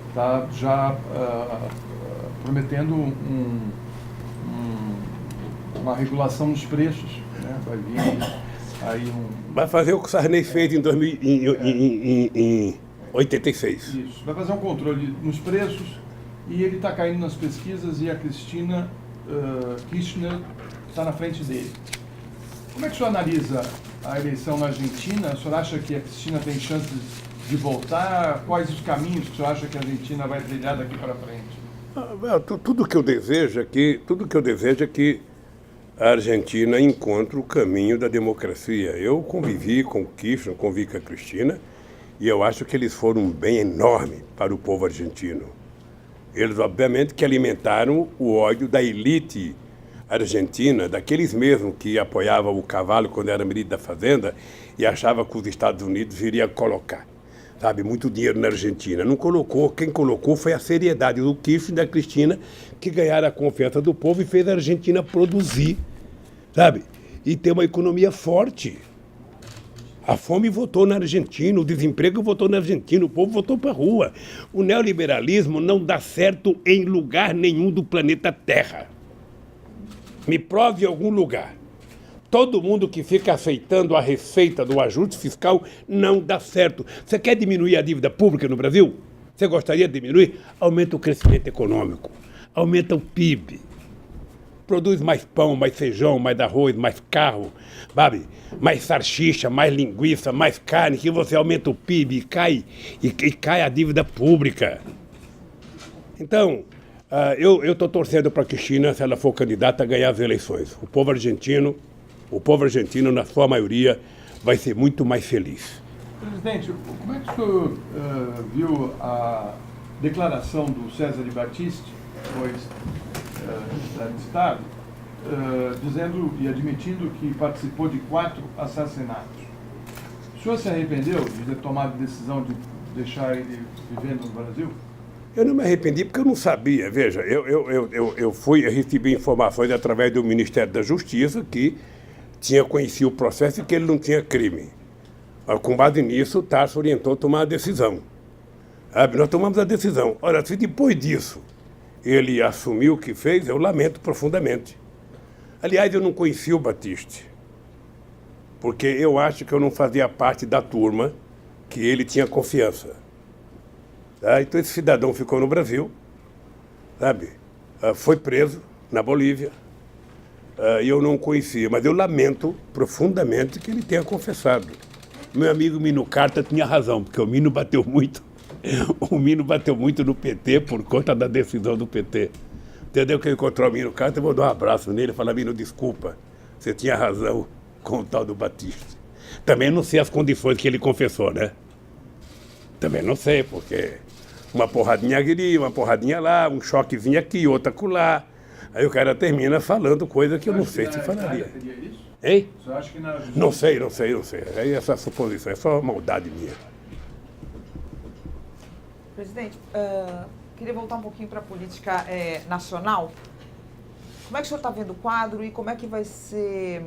Está já prometendo uma regulação dos preços, né? Vai vir aí Vai fazer o que o Sarney fez em 86. Isso, vai fazer um controle nos preços e ele está caindo nas pesquisas e a Cristina Kirchner está na frente dele. Como é que o senhor analisa a eleição na Argentina? O senhor acha que a Cristina tem chances de voltar? Quais os caminhos que o senhor acha que a Argentina vai trilhar daqui para frente? Tudo que eu desejo é que a Argentina encontra o caminho da democracia. Eu convivi com o Kirchner, convivi com a Cristina, e eu acho que eles foram um bem enorme para o povo argentino. Eles, obviamente, que alimentaram o ódio da elite argentina, daqueles mesmos que apoiavam o cavalo quando era ministro da Fazenda e achava que os Estados Unidos iriam colocar, sabe, muito dinheiro na Argentina. Não colocou, quem colocou foi a seriedade do Kirchner e da Cristina, que ganharam a confiança do povo e fez a Argentina produzir, sabe, e ter uma economia forte. A fome votou na Argentina, o desemprego votou na Argentina, o povo votou para a rua. O neoliberalismo não dá certo em lugar nenhum do planeta Terra. Me prove em algum lugar. Todo mundo que fica aceitando a receita do ajuste fiscal não dá certo. Você quer diminuir a dívida pública no Brasil? Você gostaria de diminuir? Aumenta o crescimento econômico, aumenta o PIB. Produz mais pão, mais feijão, mais arroz, mais carro, sabe? Mais salsicha, mais linguiça, mais carne, que você aumenta o PIB e cai a dívida pública. Então, eu estou torcendo para que a Cristina, se ela for candidata, a ganhar as eleições. O povo argentino, na sua maioria, vai ser muito mais feliz. Presidente, como é que o senhor viu a declaração do César de Battisti, que foi secretário de Estado, dizendo e admitindo que participou de 4 assassinatos? O senhor se arrependeu de ter tomado a decisão de deixar ele vivendo no Brasil? Eu não me arrependi porque eu não sabia. Veja, eu recebi informações através do Ministério da Justiça que tinha conhecido o processo e que ele não tinha crime. Com base nisso, o Tarso orientou a tomar a decisão. Nós tomamos a decisão. Ora, se depois disso ele assumiu o que fez, eu lamento profundamente. Aliás, eu não conhecia o Battisti, porque eu acho que eu não fazia parte da turma que ele tinha confiança. Então esse cidadão ficou no Brasil, sabe? Foi preso na Bolívia, e eu não o conhecia, mas eu lamento profundamente que ele tenha confessado. Meu amigo Mino Carta tinha razão, porque o Mino bateu muito. O Mino bateu muito no PT por conta da decisão do PT. Entendeu? Que eu encontrei o Mino Carta, eu vou dar um abraço nele e falar: Mino, desculpa, você tinha razão com o tal do Battisti. Também não sei as condições que ele confessou, né? Também não sei, porque uma porradinha aqui, uma porradinha lá, um choquezinho aqui, outra acolá. Aí o cara termina falando coisa que eu não sei se falaria. Hein? Você acha que na... Não sei. Aí essa suposição é só maldade minha. Presidente, queria voltar um pouquinho para a política nacional. Como é que o senhor está vendo o quadro e como é que vai ser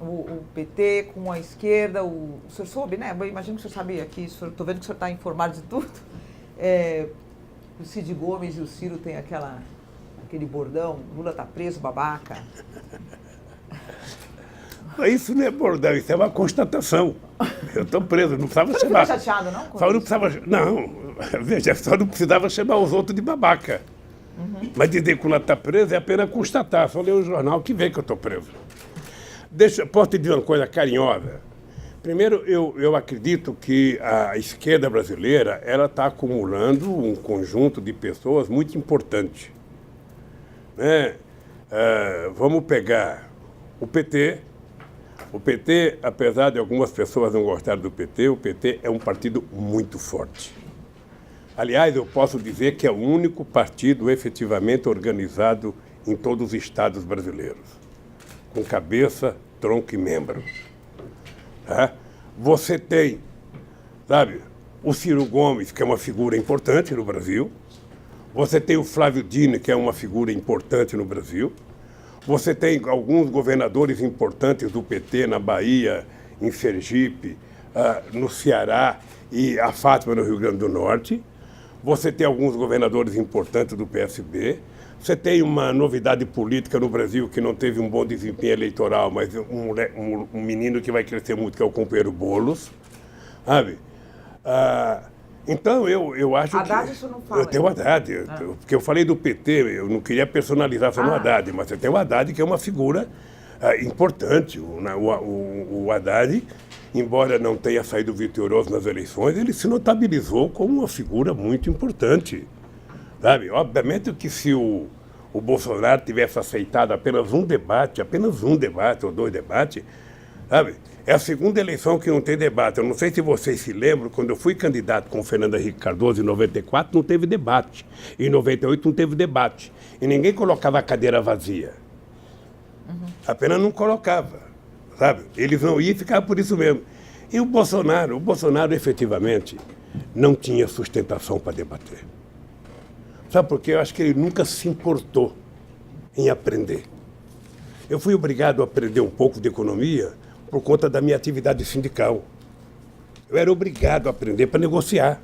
o PT com a esquerda? O senhor soube, né? Eu imagino que o senhor sabia que estou vendo que o senhor está informado de tudo. O Cid Gomes e o Ciro têm aquele bordão: Lula está preso, babaca. Isso não é bordão, isso é uma constatação. Eu estou preso, não precisava chamar. Você não ficou chateado, não? Veja, só não precisava chamar os outros de babaca. Uhum. Mas dizer que o Lula está preso é apenas constatar. Só ler o jornal que vê que eu estou preso. Posso te dizer uma coisa carinhosa? Primeiro, eu acredito que a esquerda brasileira ela está acumulando um conjunto de pessoas muito importante. Vamos pegar o PT. O PT, apesar de algumas pessoas não gostarem do PT, o PT é um partido muito forte. Aliás, eu posso dizer que é o único partido efetivamente organizado em todos os estados brasileiros, com cabeça, tronco e membro. Você tem, sabe, o Ciro Gomes, que é uma figura importante no Brasil. Você tem o Flávio Dino, que é uma figura importante no Brasil. Você tem alguns governadores importantes do PT na Bahia, em Sergipe, no Ceará e a Fátima no Rio Grande do Norte. Você tem alguns governadores importantes do PSB. Você tem uma novidade política no Brasil que não teve um bom desempenho eleitoral, mas um menino que vai crescer muito, que é o companheiro Boulos, sabe? Então, eu acho Haddad, que... isso não fala. Eu tenho o Haddad, porque eu falei do PT, eu não queria personalizar só no Haddad, mas você tem o Haddad, que é uma figura importante. O Haddad, embora não tenha saído vitorioso nas eleições, ele se notabilizou como uma figura muito importante. Sabe? Obviamente que se o o Bolsonaro tivesse aceitado apenas um debate ou 2 debates, sabe? É a segunda eleição que não tem debate. Eu não sei se vocês se lembram, quando eu fui candidato com o Fernando Henrique Cardoso em 94, não teve debate. Em 98 não teve debate. E ninguém colocava a cadeira vazia. Apenas não colocava, sabe? Eles não iam e ficavam por isso mesmo. E o Bolsonaro efetivamente não tinha sustentação para debater. Sabe por quê? Eu acho que ele nunca se importou em aprender. Eu fui obrigado a aprender um pouco de economia por conta da minha atividade sindical. Eu era obrigado a aprender para negociar.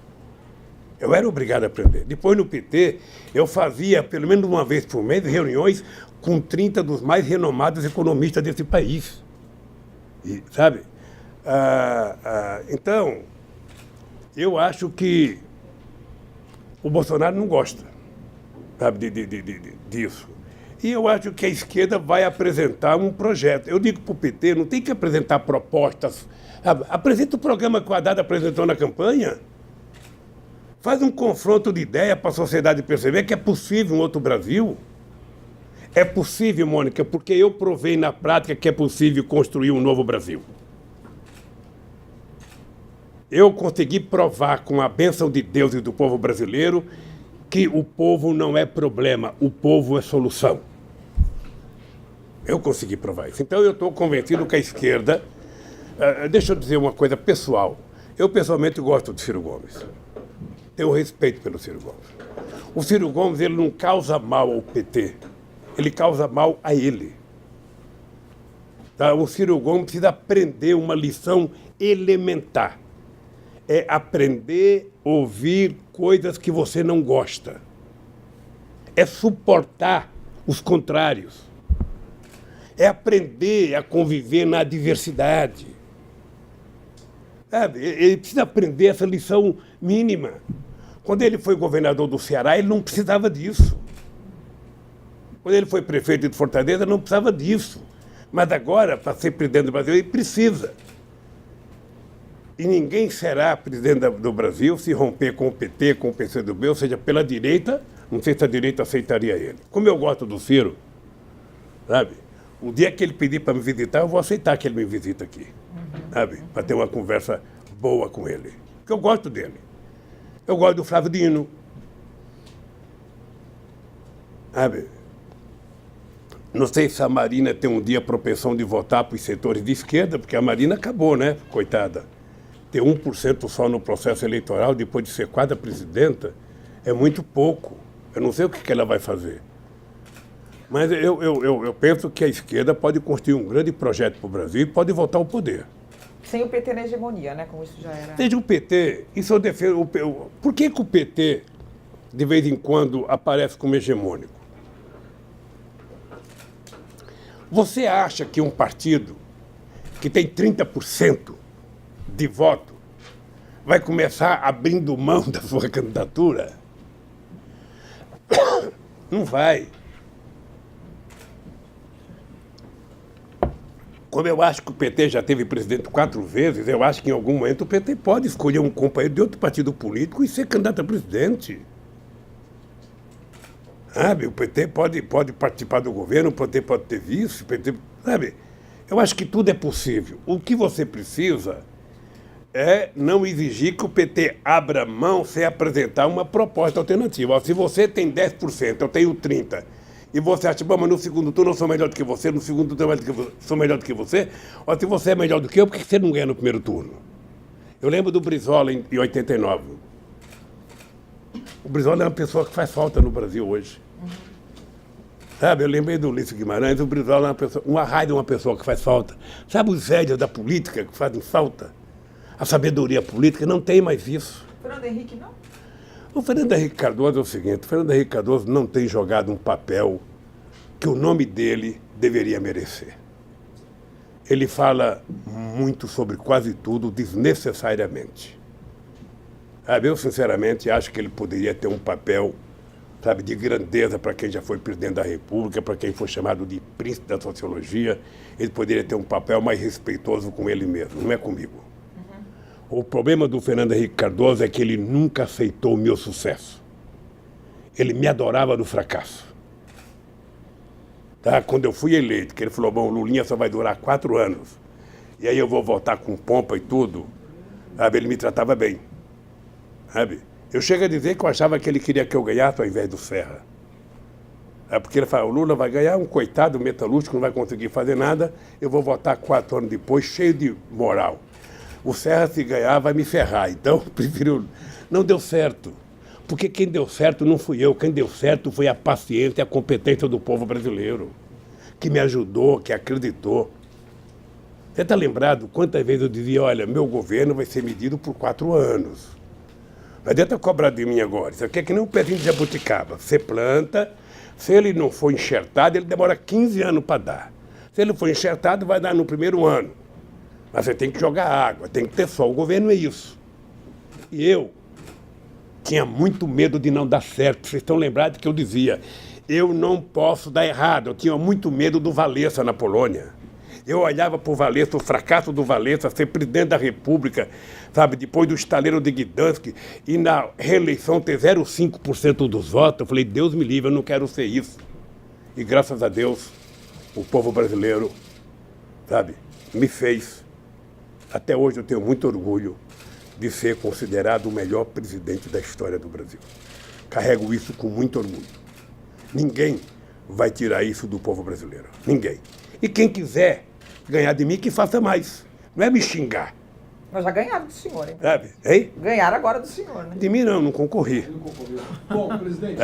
Eu era obrigado a aprender. Depois, no PT, eu fazia, pelo menos uma vez por mês, reuniões com 30 dos mais renomados economistas desse país. E, sabe? Então, eu acho que o Bolsonaro não gosta, sabe, disso. E eu acho que a esquerda vai apresentar um projeto. Eu digo para o PT, não tem que apresentar propostas. Sabe? Apresenta o programa que o Haddad apresentou na campanha. Faz um confronto de ideia para a sociedade perceber que é possível um outro Brasil. É possível, Mônica, porque eu provei na prática que é possível construir um novo Brasil. Eu consegui provar com a bênção de Deus e do povo brasileiro que o povo não é problema, o povo é solução. Eu consegui provar isso. Então eu estou convencido que a esquerda... deixa eu dizer uma coisa pessoal. Eu pessoalmente gosto do Ciro Gomes. Tenho respeito pelo Ciro Gomes. O Ciro Gomes, ele não causa mal ao PT. Ele causa mal a ele. Tá? O Ciro Gomes precisa aprender uma lição elementar. É aprender a ouvir coisas que você não gosta. É suportar os contrários. É aprender a conviver na diversidade. Sabe? Ele precisa aprender essa lição mínima. Quando ele foi governador do Ceará, ele não precisava disso. Quando ele foi prefeito de Fortaleza, não precisava disso. Mas agora, para ser presidente do Brasil, ele precisa. E ninguém será presidente do Brasil se romper com o PT, com o PCdoB, ou seja, pela direita, não sei se a direita aceitaria ele. Como eu gosto do Ciro, sabe? O dia que ele pedir para me visitar, eu vou aceitar que ele me visita aqui, sabe? Para ter uma conversa boa com ele. Porque eu gosto dele. Eu gosto do Flávio Dino, sabe? Não sei se a Marina tem um dia propensão de votar para os setores de esquerda, porque a Marina acabou, né? Coitada. Ter 1% só no processo eleitoral, depois de ser quadra presidenta, é muito pouco. Eu não sei o que ela vai fazer. Mas eu penso que a esquerda pode construir um grande projeto para o Brasil e pode voltar ao poder. Sem o PT na hegemonia, né? Como isso já era... Desde o PT, isso eu defendo... Por que o PT, de vez em quando, aparece como hegemônico? Você acha que um partido que tem 30% de voto vai começar abrindo mão da sua candidatura? Não vai. Como eu acho que o PT já teve presidente 4 vezes, eu acho que em algum momento o PT pode escolher um companheiro de outro partido político e ser candidato a presidente. Sabe? O PT pode participar do governo, o PT pode ter vice, o PT... Sabe? Eu acho que tudo é possível. O que você precisa é não exigir que o PT abra mão sem apresentar uma proposta alternativa. Ó, se você tem 10%, eu tenho 30%, e você acha, bom, mas no segundo turno eu sou melhor do que você, no segundo turno eu sou melhor do que você, ó, se você é melhor do que eu, por que você não ganha no primeiro turno? Eu lembro do Brizola em 89. O Brizola é uma pessoa que faz falta no Brasil hoje. Sabe, eu lembrei do Ulisses Guimarães, o Brizola é uma pessoa, um arraio de uma pessoa que faz falta. Sabe os velhos da política que fazem falta? A sabedoria política, não tem mais isso. Fernando Henrique, não? O Fernando Henrique Cardoso é o seguinte, o Fernando Henrique Cardoso não tem jogado um papel que o nome dele deveria merecer. Ele fala muito sobre quase tudo desnecessariamente. Sabe, eu sinceramente acho que ele poderia ter um papel, sabe, de grandeza para quem já foi presidente da República, para quem foi chamado de príncipe da sociologia. Ele poderia ter um papel mais respeitoso com ele mesmo, não é comigo. O problema do Fernando Henrique Cardoso é que ele nunca aceitou o meu sucesso. Ele me adorava no fracasso. tá? Quando eu fui eleito, que ele falou, bom, o Lulinha só vai durar 4 anos, e aí eu vou voltar com pompa e tudo, sabe? Ele me tratava bem, sabe? Eu chego a dizer que eu achava que ele queria que eu ganhasse ao invés do Serra. É porque ele fala, o Lula vai ganhar, um coitado metalúrgico, não vai conseguir fazer nada, eu vou votar 4 anos depois, cheio de moral. O Serra, se ganhar, vai me ferrar, então eu prefiro... Não deu certo, porque quem deu certo não fui eu, quem deu certo foi a paciência e a competência do povo brasileiro, que me ajudou, que acreditou. Você está lembrado quantas vezes eu dizia, olha, meu governo vai ser medido por 4 anos. Não adianta cobrar de mim agora, isso aqui é que nem um pezinho de jabuticaba, você planta... Se ele não for enxertado, ele demora 15 anos para dar. Se ele for enxertado, vai dar no primeiro ano. Mas você tem que jogar água, tem que ter sol. O governo é isso. E eu tinha muito medo de não dar certo. Vocês estão lembrados que eu dizia, eu não posso dar errado. Eu tinha muito medo do Wałęsa na Polônia. Eu olhava para o Wałęsa, o fracasso do Wałęsa, ser presidente da República, sabe, depois do estaleiro de Gdansk, e na reeleição ter 0,5% dos votos. Eu falei, Deus me livre, eu não quero ser isso. E graças a Deus, o povo brasileiro, sabe, me fez. Até hoje eu tenho muito orgulho de ser considerado o melhor presidente da história do Brasil. Carrego isso com muito orgulho. Ninguém vai tirar isso do povo brasileiro. Ninguém. E quem quiser ganhar de mim, que faça mais. Não é me xingar. Mas já ganharam do senhor, hein? Sabe? Hein? Ganharam agora do senhor, né? De mim não concorri. Ele não concorreu. Bom, presidente...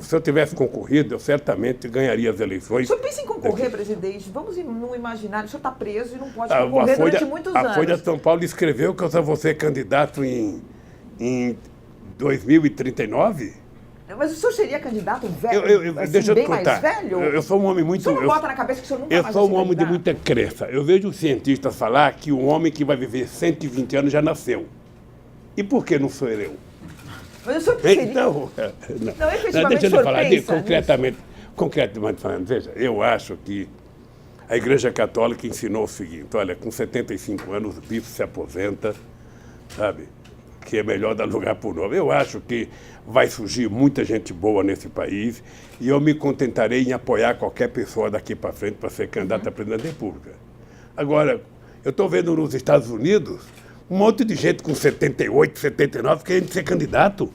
Se eu tivesse concorrido, eu certamente ganharia as eleições. O senhor pensa em concorrer, presidente? Vamos não imaginar, o senhor está preso e não pode concorrer durante muitos anos. A Folha de São Paulo escreveu que eu só vou ser candidato em 2039? Mas o senhor seria candidato velho, assim, deixa eu bem contar. mais velho? Eu sou um homem muito... O senhor não bota na cabeça que o senhor nunca mais vai Eu sou um se homem de candidatar? muita crença. Eu vejo os cientistas falar que o homem que vai viver 120 anos já nasceu. E por que não sou eu? Mas o senhor seria... Então, Não, efetivamente, deixa o eu senhor falar pensa concretamente falando. Veja, eu acho que a Igreja Católica ensinou o seguinte, olha, com 75 anos o bispo se aposenta, sabe? Que é melhor dar lugar para o novo. Eu acho que vai surgir muita gente boa nesse país e eu me contentarei em apoiar qualquer pessoa daqui para frente para ser candidato a presidente da República. Agora, eu estou vendo nos Estados Unidos um monte de gente com 78, 79 querendo ser candidato.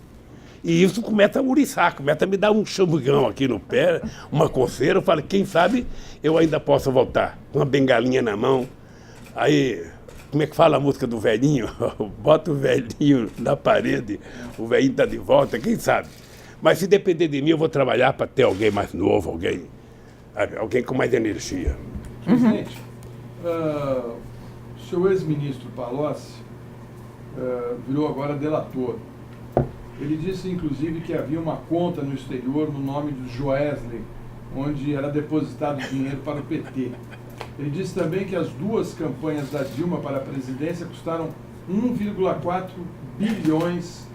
E isso começa a muriçar, começa a me dar um chambugão aqui no pé, uma coceira. Eu falo, quem sabe eu ainda posso voltar, com uma bengalinha na mão. Aí... Como é que fala a música do velhinho? Bota o velhinho na parede, o velhinho está de volta, quem sabe? Mas se depender de mim, eu vou trabalhar para ter alguém mais novo, alguém com mais energia. Presidente, o seu ex-ministro Palocci virou agora delator. Ele disse, inclusive, que havia uma conta no exterior no nome do Joesley, onde era depositado dinheiro para o PT. Ele disse também que as 2 campanhas da Dilma para a presidência custaram 1,4 bilhões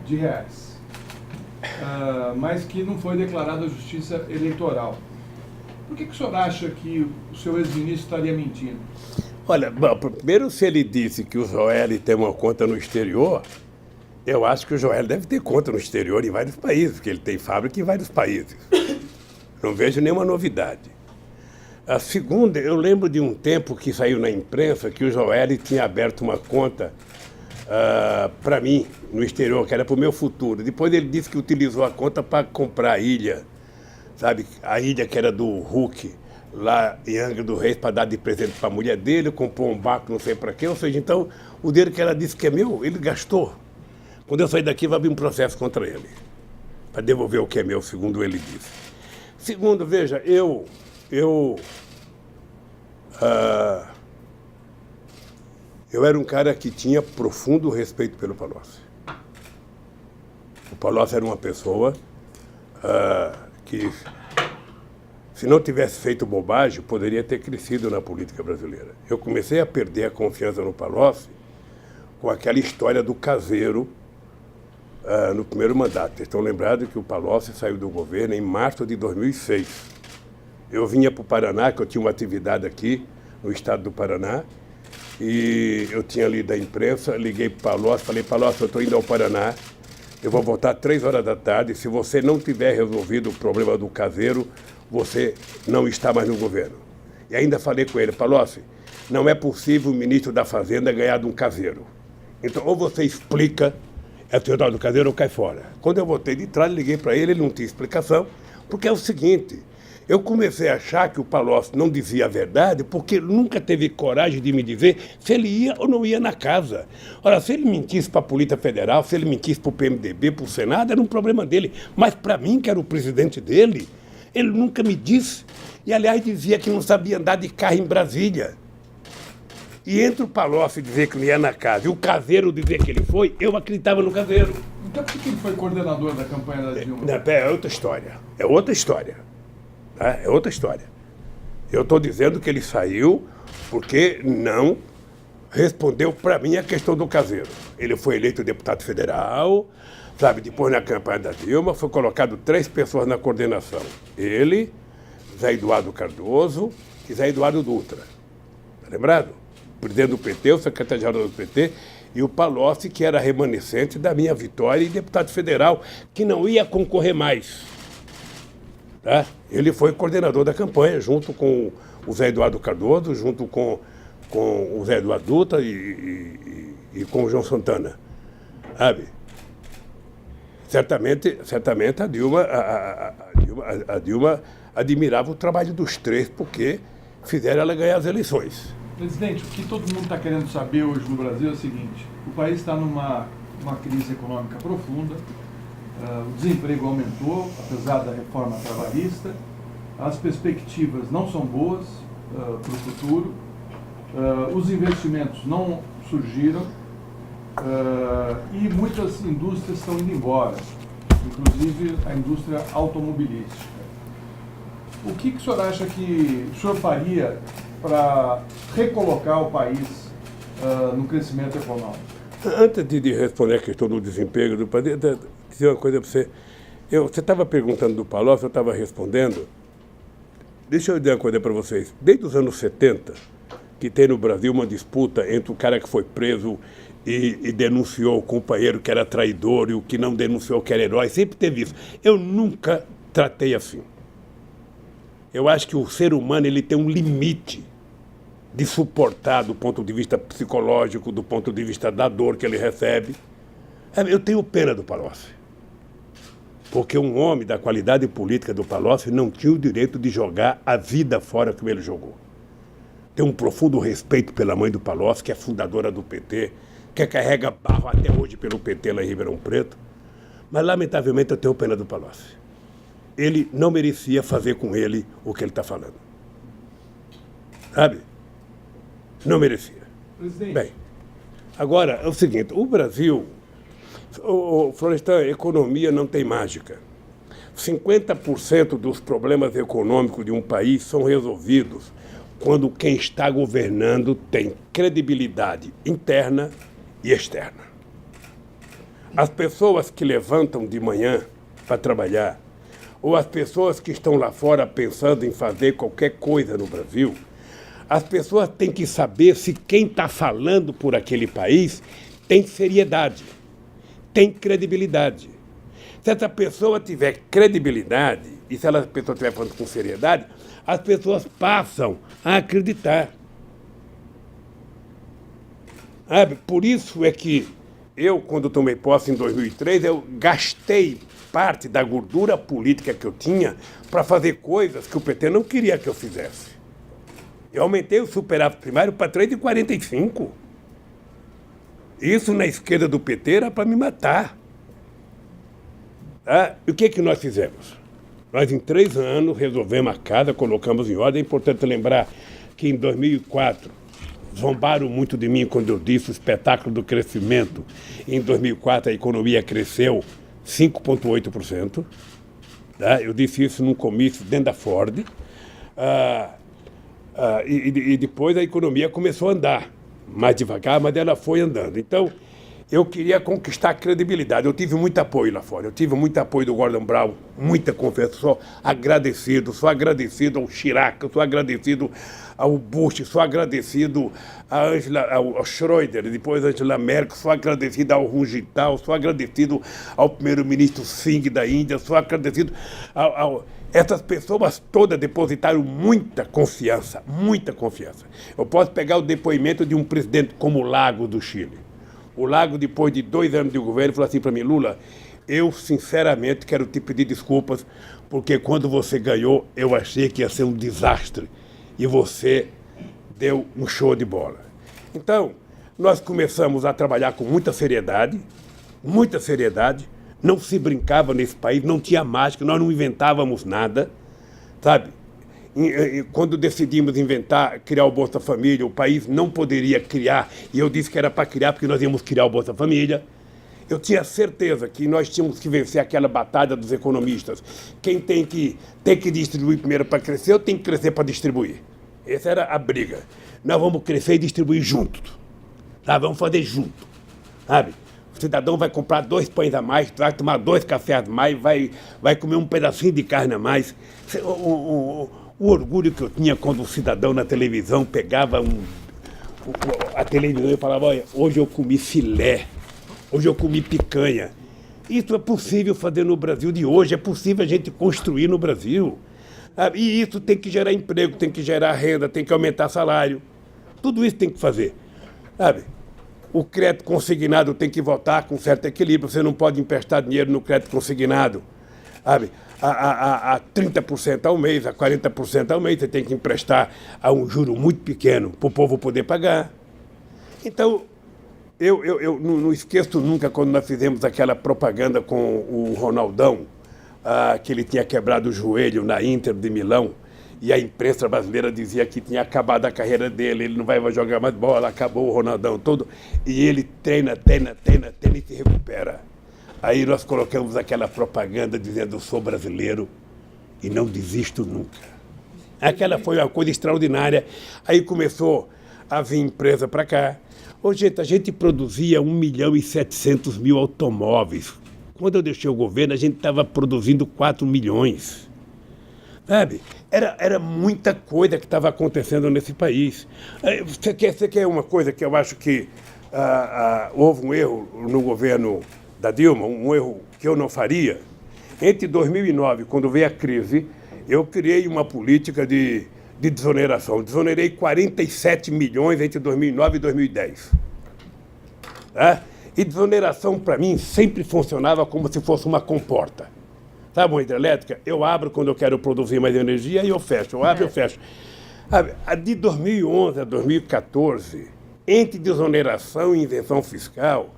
de reais, mas que não foi declarado à Justiça Eleitoral. Por que o senhor acha que o seu ex-ministro estaria mentindo? Olha, bom, primeiro, se ele disse que o Joel tem uma conta no exterior, eu acho que o Joel deve ter conta no exterior em vários países, porque ele tem fábrica em vários países. Não vejo nenhuma novidade. A segunda, eu lembro de um tempo que saiu na imprensa que o Joel tinha aberto uma conta para mim no exterior, que era para o meu futuro. Depois ele disse que utilizou a conta para comprar a ilha, sabe? A ilha que era do Hulk, lá em Angra do Reis, para dar de presente para a mulher dele, comprou um barco não sei para quê. Ou seja, então, o dinheiro que ela disse que é meu, ele gastou. Quando eu sair daqui, vai abrir um processo contra ele, para devolver o que é meu, segundo ele disse. Segundo, veja, eu era um cara que tinha profundo respeito pelo Palocci. O Palocci era uma pessoa que, se não tivesse feito bobagem, poderia ter crescido na política brasileira. Eu comecei a perder a confiança no Palocci com aquela história do caseiro no primeiro mandato. Vocês estão lembrados que o Palocci saiu do governo em março de 2006. Eu vinha para o Paraná, que eu tinha uma atividade aqui no estado do Paraná, e eu tinha lido a imprensa, liguei para o Palocci, falei, Palocci, eu estou indo ao Paraná, eu vou votar 3 horas da tarde. Se você não tiver resolvido o problema do caseiro, você não está mais no governo. E ainda falei com ele, Palocci, não é possível o ministro da Fazenda ganhar de um caseiro. Então, ou você explica a teoria do caseiro ou cai fora. Quando eu voltei de trás, liguei para ele, ele não tinha explicação, porque é o seguinte, eu comecei a achar que o Palocci não dizia a verdade porque ele nunca teve coragem de me dizer se ele ia ou não ia na casa. Ora, se ele mentisse para a Polícia Federal, se ele mentisse para o PMDB, para o Senado, era um problema dele. Mas para mim, que era o presidente dele, ele nunca me disse. E, aliás, dizia que não sabia andar de carro em Brasília. E entre o Palocci dizer que não ia na casa e o caseiro dizer que ele foi, eu acreditava no caseiro. Então por que ele foi coordenador da campanha da Dilma? É outra história. É outra história. Tá? É outra história. Eu estou dizendo que ele saiu porque não respondeu para mim a questão do caseiro. Ele foi eleito deputado federal, sabe, depois na campanha da Dilma, foi colocado 3 pessoas na coordenação. Ele, Zé Eduardo Cardoso e Zé Eduardo Dutra. Tá lembrado? O presidente do PT, o secretário-geral do PT, e o Palocci, que era remanescente da minha vitória e deputado federal, que não ia concorrer mais. Tá? Ele foi coordenador da campanha, junto com o Zé Eduardo Cardoso, junto com o Zé Eduardo Dutra e com o João Santana. Sabe? Certamente a Dilma admirava o trabalho dos 3, porque fizeram ela ganhar as eleições. Presidente, o que todo mundo está querendo saber hoje no Brasil é o seguinte: o país está numa crise econômica profunda, o desemprego aumentou, apesar da reforma trabalhista, as perspectivas não são boas para o futuro, os investimentos não surgiram e muitas indústrias estão indo embora, inclusive a indústria automobilística. O que o senhor acha que o senhor faria para recolocar o país no crescimento econômico? Antes de responder a questão do desemprego do país, dizer uma coisa para você. Você estava perguntando do Palocci, eu estava respondendo. Deixa eu dizer uma coisa para vocês. Desde os anos 70, que tem no Brasil uma disputa entre o cara que foi preso e denunciou o companheiro que era traidor e o que não denunciou que era herói, sempre teve isso. Eu nunca tratei assim. Eu acho que o ser humano ele tem um limite de suportar do ponto de vista psicológico, do ponto de vista da dor que ele recebe. Eu tenho pena do Palocci, porque um homem da qualidade política do Palocci não tinha o direito de jogar a vida fora como ele jogou. Tenho um profundo respeito pela mãe do Palocci, que é fundadora do PT, que carrega barro até hoje pelo PT lá em Ribeirão Preto, mas lamentavelmente eu tenho pena do Palocci. Ele não merecia fazer com ele o que ele está falando. Sabe? Não merecia. Presidente. Bem, agora é o seguinte, o Brasil, Florestan, a economia não tem mágica. 50% dos problemas econômicos de um país são resolvidos quando quem está governando tem credibilidade interna e externa. As pessoas que levantam de manhã para trabalhar, ou as pessoas que estão lá fora pensando em fazer qualquer coisa no Brasil, as pessoas têm que saber se quem está falando por aquele país tem seriedade, tem credibilidade. Se essa pessoa tiver credibilidade, e se essa pessoa estiver falando com seriedade, as pessoas passam a acreditar. Por isso é que eu, quando tomei posse em 2003, eu gastei parte da gordura política que eu tinha para fazer coisas que o PT não queria que eu fizesse. Eu aumentei o superávit primário para 3,45. Isso na esquerda do PT era para me matar. E o que nós fizemos? Nós, em 3 anos, resolvemos a casa, colocamos em ordem. É importante lembrar que em 2004, zombaram muito de mim quando eu disse o espetáculo do crescimento. Em 2004, a economia cresceu 5,8%. Eu disse isso num comício dentro da Ford. E depois a economia começou a andar. Mais devagar, mas ela foi andando. Então, eu queria conquistar credibilidade. Eu tive muito apoio lá fora. Eu tive muito apoio do Gordon Brown, muita confiança. Sou agradecido ao Chirac, sou agradecido ao Bush, sou agradecido ao Schroeder, depois a Angela Merkel, sou agradecido ao Rungital, sou agradecido ao primeiro-ministro Singh da Índia, sou agradecido essas pessoas todas depositaram muita confiança, muita confiança. Eu posso pegar o depoimento de um presidente como o Lago do Chile. O Lago, depois de 2 anos de governo, falou assim para mim: Lula, eu sinceramente quero te pedir desculpas, porque quando você ganhou, eu achei que ia ser um desastre. E você deu um show de bola. Então, nós começamos a trabalhar com muita seriedade, não se brincava nesse país, não tinha mágica, nós não inventávamos nada, sabe? Quando decidimos criar o Bolsa Família, o país não poderia criar, e eu disse que era para criar porque nós íamos criar o Bolsa Família. Eu tinha certeza que nós tínhamos que vencer aquela batalha dos economistas. Quem tem que distribuir primeiro para crescer, ou tem que crescer para distribuir. Essa era a briga. Nós vamos crescer e distribuir juntos. Tá? Vamos fazer junto. Sabe? O cidadão vai comprar 2 pães a mais, vai tomar 2 cafés a mais, vai comer um pedacinho de carne a mais. O orgulho que eu tinha quando o cidadão na televisão pegava a televisão e falava: olha, hoje eu comi filé, hoje eu comi picanha. Isso é possível fazer no Brasil de hoje, é possível a gente construir no Brasil. E isso tem que gerar emprego, tem que gerar renda, tem que aumentar salário. Tudo isso tem que fazer. Sabe? O crédito consignado tem que voltar com certo equilíbrio. Você não pode emprestar dinheiro no crédito consignado. Sabe? A 30% ao mês, a 40% ao mês, você tem que emprestar a um juro muito pequeno para o povo poder pagar. Então, eu não esqueço nunca quando nós fizemos aquela propaganda com o Ronaldão, que ele tinha quebrado o joelho na Inter de Milão, e a imprensa brasileira dizia que tinha acabado a carreira dele, ele não vai jogar mais bola, acabou o Ronaldão todo, e ele treina e se recupera. Aí nós colocamos aquela propaganda dizendo: eu sou brasileiro e não desisto nunca. Aquela foi uma coisa extraordinária. Aí começou a vir empresa para cá. Gente, a gente produzia 1.700.000 automóveis. Quando eu deixei o governo, a gente estava produzindo 4 milhões. Sabe? Era muita coisa que estava acontecendo nesse país. Você quer uma coisa que eu acho que houve um erro no governo da Dilma, um erro que eu não faria? Entre 2009, quando veio a crise, eu criei uma política de desoneração. Desonerei 47 milhões entre 2009 e 2010. Tá? E desoneração, para mim, sempre funcionava como se fosse uma comporta. Sabe, uma hidrelétrica? Eu abro quando eu quero produzir mais energia e eu fecho. Eu abro e eu fecho. De 2011 a 2014, entre desoneração e isenção fiscal,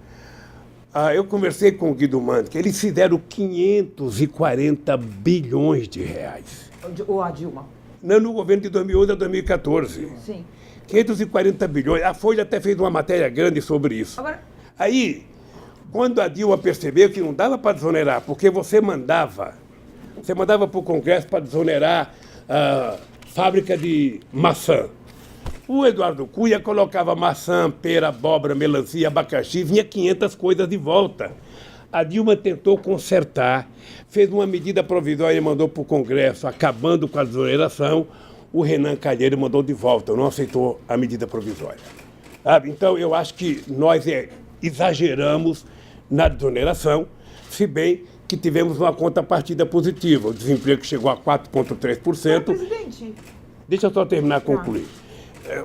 eu conversei com o Guido Mantega, eles fizeram 540 bilhões de reais. Ou a Dilma? Não, no governo de 2011 a 2014. Sim. 540 bilhões. A Folha até fez uma matéria grande sobre isso. Agora... Aí, quando a Dilma percebeu que não dava para desonerar, porque você mandava para o Congresso para desonerar a fábrica de maçã. O Eduardo Cunha colocava maçã, pera, abóbora, melancia, abacaxi, vinha 500 coisas de volta. A Dilma tentou consertar, fez uma medida provisória e mandou para o Congresso, acabando com a desoneração. O Renan Calheiros mandou de volta, não aceitou a medida provisória. Então, eu acho que nós exageramos na desoneração, se bem que tivemos uma contrapartida positiva. O desemprego chegou a 4,3%. Presidente... Deixa eu só terminar, concluir.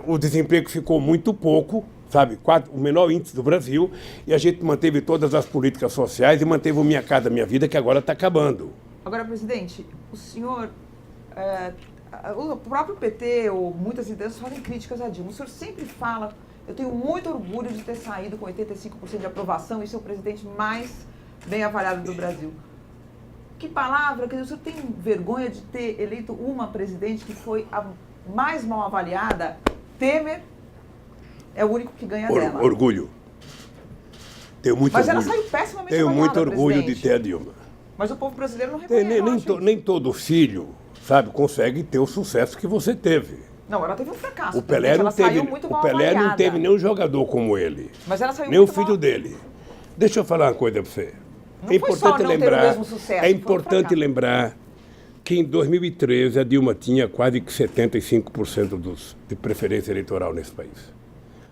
O desemprego ficou muito pouco, sabe? O menor índice do Brasil, e a gente manteve todas as políticas sociais e manteve o Minha Casa Minha Vida, que agora está acabando. Agora, presidente, o senhor... o próprio PT, ou muitas lideranças, fazem críticas a Dilma. O senhor sempre fala: eu tenho muito orgulho de ter saído com 85% de aprovação e ser o presidente mais bem avaliado do Brasil. Que palavra, quer dizer, o senhor tem vergonha de ter eleito uma presidente que foi a mais mal avaliada? Temer é o único que ganha dela. Orgulho. Tenho muito Mas orgulho. ela saiu pessimamente Tenho avaliada, muito orgulho presidente. de ter a Dilma. Mas o povo brasileiro não reconhece. Nem todo filho, sabe, consegue ter o sucesso que você teve. Não, ela teve um fracasso. O Pelé não teve, nenhum jogador como ele. Mas ela saiu Nem o muito filho mal dele. Deixa eu falar uma coisa para você. Não foi só não ter o mesmo sucesso, é importante lembrar que em 2013 a Dilma tinha quase que 75% de preferência eleitoral nesse país.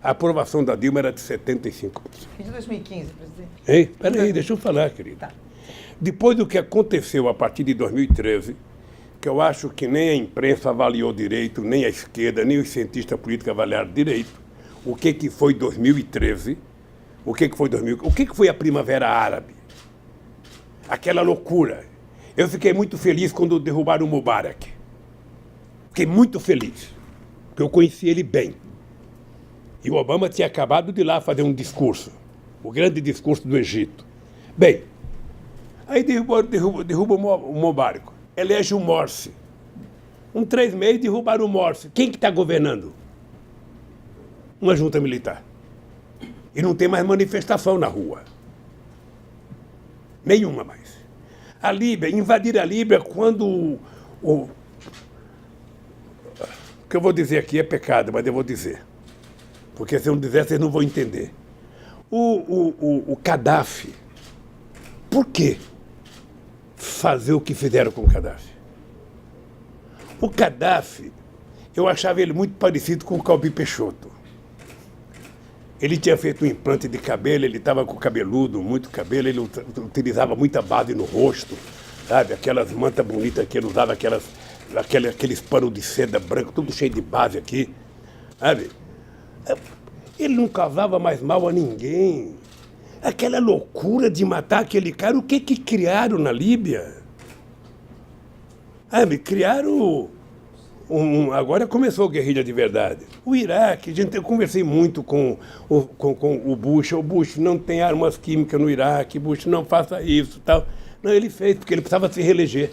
A aprovação da Dilma era de 75%. E de 2015, presidente? Ei, peraí, deixa eu falar, querido. Tá. Depois do que aconteceu a partir de 2013, que eu acho que nem a imprensa avaliou direito, nem a esquerda, nem os cientistas políticos avaliaram direito, o que foi 2013, o que foi a Primavera Árabe? Aquela loucura. Eu fiquei muito feliz quando derrubaram o Mubarak. Fiquei muito feliz, porque eu conheci ele bem. E o Obama tinha acabado de ir lá fazer um discurso, o grande discurso do Egito. Bem, aí derruba o Mubarak, elege o Morsi. 3 meses derrubaram o Morsi. Quem que está governando? Uma junta militar. E não tem mais manifestação na rua. Nenhuma mais. A Líbia, invadir a Líbia quando o que eu vou dizer aqui é pecado, mas eu vou dizer. Porque se eu não dizer, vocês não vão entender. O Gaddafi, por que fazer o que fizeram com o Gaddafi? O Gaddafi, eu achava ele muito parecido com o Calbi Peixoto. Ele tinha feito um implante de cabelo, ele estava com cabeludo, muito cabelo, ele utilizava muita base no rosto, sabe? Aquelas mantas bonitas que ele usava, aqueles panos de seda branco, tudo cheio de base aqui, sabe? Ele não causava mais mal a ninguém. Aquela loucura de matar aquele cara, o que criaram na Líbia? Criaram agora começou a guerrilha de verdade. O Iraque, eu conversei muito com o Bush. O Bush não tem armas químicas no Iraque, Bush não faça isso tal. Não, ele fez, porque ele precisava se reeleger.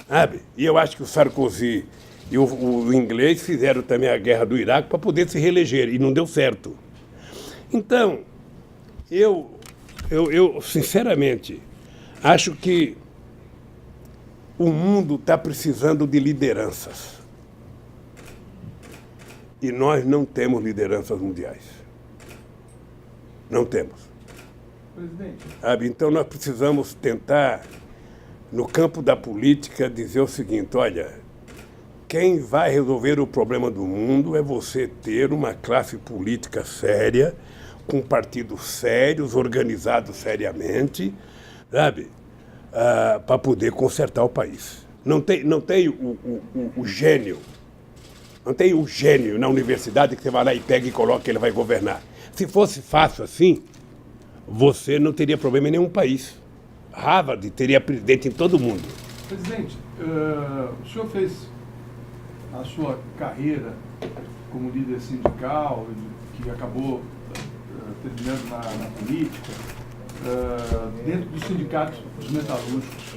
Sabe? E eu acho que o Sarkozy e o inglês fizeram também a guerra do Iraque para poder se reeleger, e não deu certo. Então, eu sinceramente acho que o mundo está precisando de lideranças. E nós não temos lideranças mundiais. Não temos. Presidente. Então nós precisamos tentar, no campo da política, dizer o seguinte: olha, quem vai resolver o problema do mundo é você ter uma classe política séria, com partidos sérios, organizados seriamente, sabe? Para poder consertar o país. Não tem o gênio. Não tem o gênio na universidade que você vai lá e pega e coloca que ele vai governar. Se fosse fácil assim, você não teria problema em nenhum país. Harvard teria presidente em todo mundo. Presidente, o senhor fez a sua carreira como líder sindical, que acabou terminando na política, dentro do Sindicato dos Metalúrgicos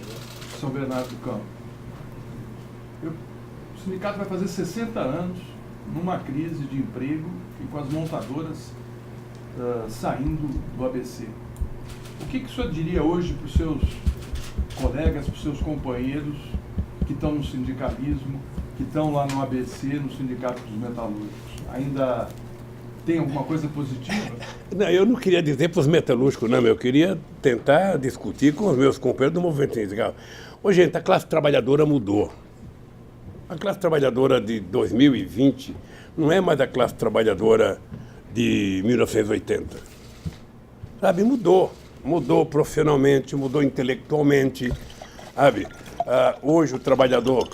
de São Bernardo do Campo. O sindicato vai fazer 60 anos numa crise de emprego e com as montadoras saindo do ABC. O que o senhor diria hoje para os seus colegas, para os seus companheiros que estão no sindicalismo, que estão lá no ABC, no Sindicato dos Metalúrgicos? Ainda tem alguma coisa positiva? Não, eu não queria dizer para os metalúrgicos, não, eu queria tentar discutir com os meus companheiros do movimento sindical. Ô, gente, a classe trabalhadora mudou. A classe trabalhadora de 2020 não é mais a classe trabalhadora de 1980. Sabe, mudou. Mudou profissionalmente, mudou intelectualmente, sabe? Hoje o trabalhador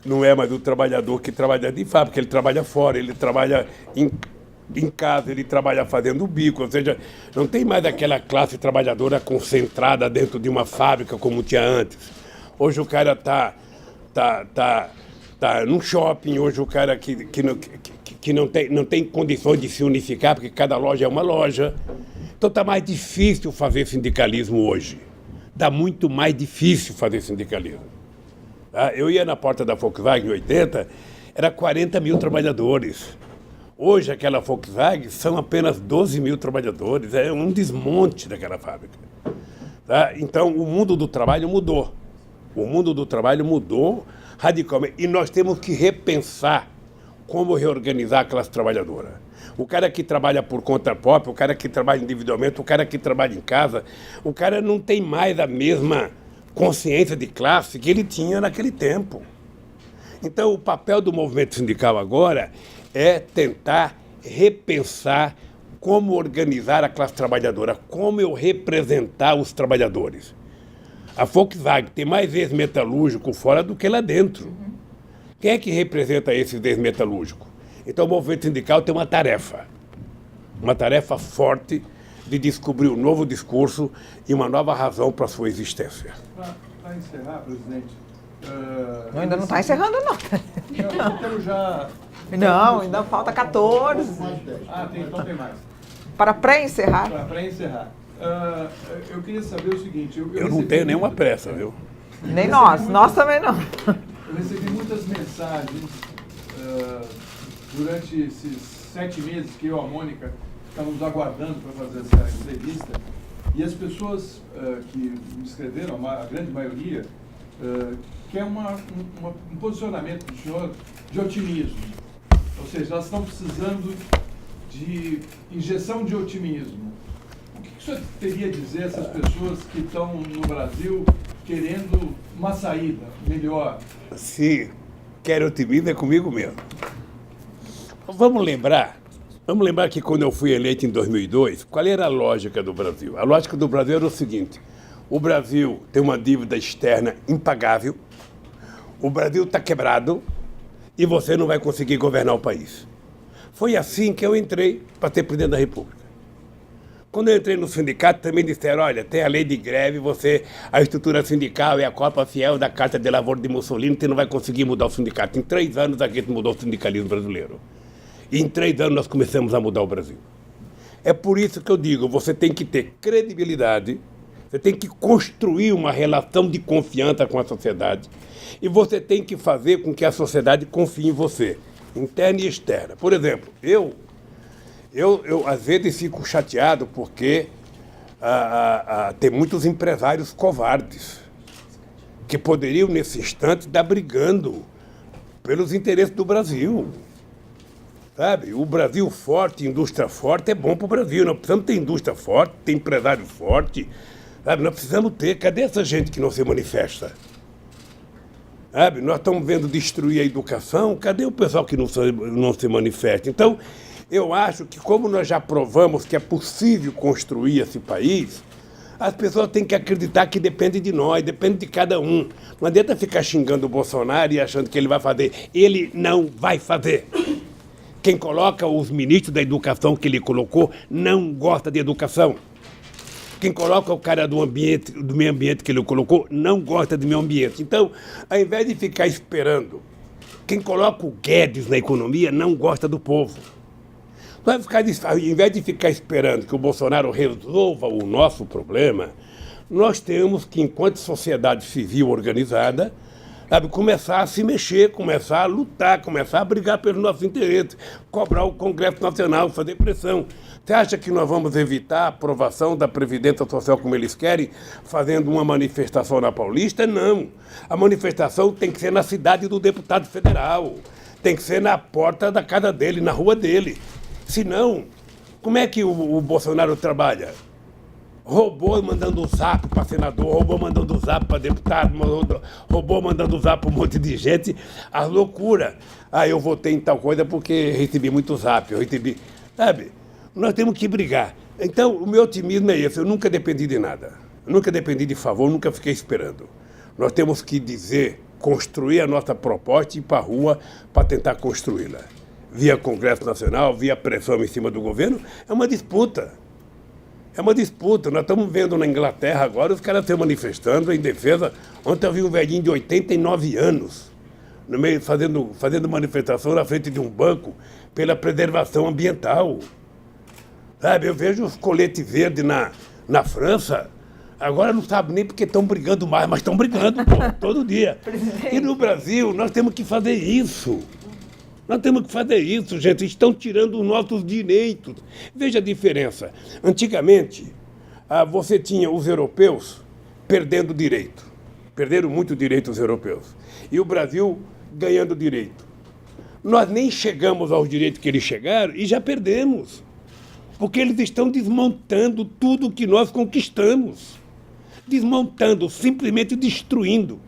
não é mais o trabalhador que trabalha de fábrica, ele trabalha fora, ele trabalha em casa, ele trabalha fazendo bico, ou seja, não tem mais aquela classe trabalhadora concentrada dentro de uma fábrica como tinha antes. Hoje o cara tá num shopping, hoje o cara que não tem condições de se unificar, porque cada loja é uma loja. Então está mais difícil fazer sindicalismo hoje. Está muito mais difícil fazer sindicalismo. Eu ia na porta da Volkswagen em 80, era 40 mil trabalhadores. Hoje aquela Volkswagen são apenas 12 mil trabalhadores, é um desmonte daquela fábrica. Então o mundo do trabalho mudou. O mundo do trabalho mudou radicalmente e nós temos que repensar como reorganizar a classe trabalhadora. O cara que trabalha por conta própria, o cara que trabalha individualmente, o cara que trabalha em casa, o cara não tem mais a mesma consciência de classe que ele tinha naquele tempo. Então, o papel do movimento sindical agora é tentar repensar como organizar a classe trabalhadora, como eu representar os trabalhadores. A Volkswagen tem mais ex-metalúrgico fora do que lá dentro. Quem é que representa esses ex-metalúrgicos? Então, o movimento sindical tem uma tarefa forte de descobrir um novo discurso e uma nova razão para a sua existência. Para encerrar, presidente... Ainda não está encerrando, não. Eu quero já... Não, ainda falta 14. Então tem mais. Para pré-encerrar? Para pré-encerrar. Eu queria saber o seguinte... Eu não tenho nenhuma pressa, viu? Nem nós também não. Eu recebi muitas mensagens durante esses 7 meses que eu e a Mônica estávamos aguardando para fazer essa entrevista, e as pessoas que me escreveram, a grande maioria, quer um posicionamento do senhor de otimismo. Ou seja, elas estão precisando de injeção de otimismo. O que o senhor teria a dizer a essas pessoas que estão no Brasil querendo uma saída melhor? Se quer otimismo, é comigo mesmo. Vamos lembrar que quando eu fui eleito em 2002, qual era a lógica do Brasil? A lógica do Brasil era o seguinte: o Brasil tem uma dívida externa impagável, o Brasil está quebrado e você não vai conseguir governar o país. Foi assim que eu entrei para ser presidente da República. Quando eu entrei no sindicato, também disseram, olha, tem a lei de greve, a estrutura sindical é a cópia fiel da Carta de Lavoro de Mussolini, você não vai conseguir mudar o sindicato. Em 3 anos, a gente mudou o sindicalismo brasileiro. E em 3 anos, nós começamos a mudar o Brasil. É por isso que eu digo, você tem que ter credibilidade, você tem que construir uma relação de confiança com a sociedade e você tem que fazer com que a sociedade confie em você, interna e externa. Por exemplo, eu às vezes fico chateado porque tem muitos empresários covardes que poderiam, nesse instante, estar brigando pelos interesses do Brasil. Sabe? O Brasil forte, indústria forte, é bom para o Brasil. Nós precisamos ter indústria forte, ter empresário forte. Sabe? Nós precisamos ter. Cadê essa gente que não se manifesta? Sabe? Nós estamos vendo destruir a educação. Cadê o pessoal que não se manifesta? Então, eu acho que como nós já provamos que é possível construir esse país, as pessoas têm que acreditar que depende de nós, depende de cada um. Não adianta ficar xingando o Bolsonaro e achando que ele vai fazer. Ele não vai fazer. Quem coloca os ministros da educação que ele colocou não gosta de educação. Quem coloca o cara do meio ambiente que ele colocou não gosta do meio ambiente. Então, ao invés de ficar esperando, quem coloca o Guedes na economia não gosta do povo. Ao invés de ficar esperando que o Bolsonaro resolva o nosso problema, nós temos que, enquanto sociedade civil organizada, começar a se mexer, começar a lutar, começar a brigar pelos nossos interesses, cobrar o Congresso Nacional, fazer pressão. Você acha que nós vamos evitar a aprovação da Previdência Social como eles querem, fazendo uma manifestação na Paulista? Não. A manifestação tem que ser na cidade do deputado federal, tem que ser na porta da casa dele, na rua dele. Senão, como é que o Bolsonaro trabalha? Robô mandando zap para senador, robô mandando zap para deputado, robô mandando zap para um monte de gente. A loucura. Eu votei em tal coisa porque recebi muito zap, Sabe? Nós temos que brigar. Então, o meu otimismo é esse. Eu nunca dependi de nada. Eu nunca dependi de favor, nunca fiquei esperando. Nós temos que construir a nossa proposta e ir para a rua para tentar construí-la. Via Congresso Nacional, via pressão em cima do governo, é uma disputa. É uma disputa. Nós estamos vendo na Inglaterra agora os caras se manifestando em defesa. Ontem eu vi um velhinho de 89 anos no meio, fazendo manifestação na frente de um banco pela preservação ambiental. Sabe, eu vejo os coletes verdes na França, agora não sabe nem porque estão brigando mais, mas estão brigando, todo dia. E no Brasil, nós temos que fazer isso. Nós temos que fazer isso, gente. Estão tirando os nossos direitos. Veja a diferença. Antigamente, você tinha os europeus perdendo direito. Perderam muito direito os europeus. E o Brasil ganhando direito. Nós nem chegamos aos direitos que eles chegaram e já perdemos. Porque eles estão desmontando tudo que nós conquistamos. Desmontando, simplesmente destruindo.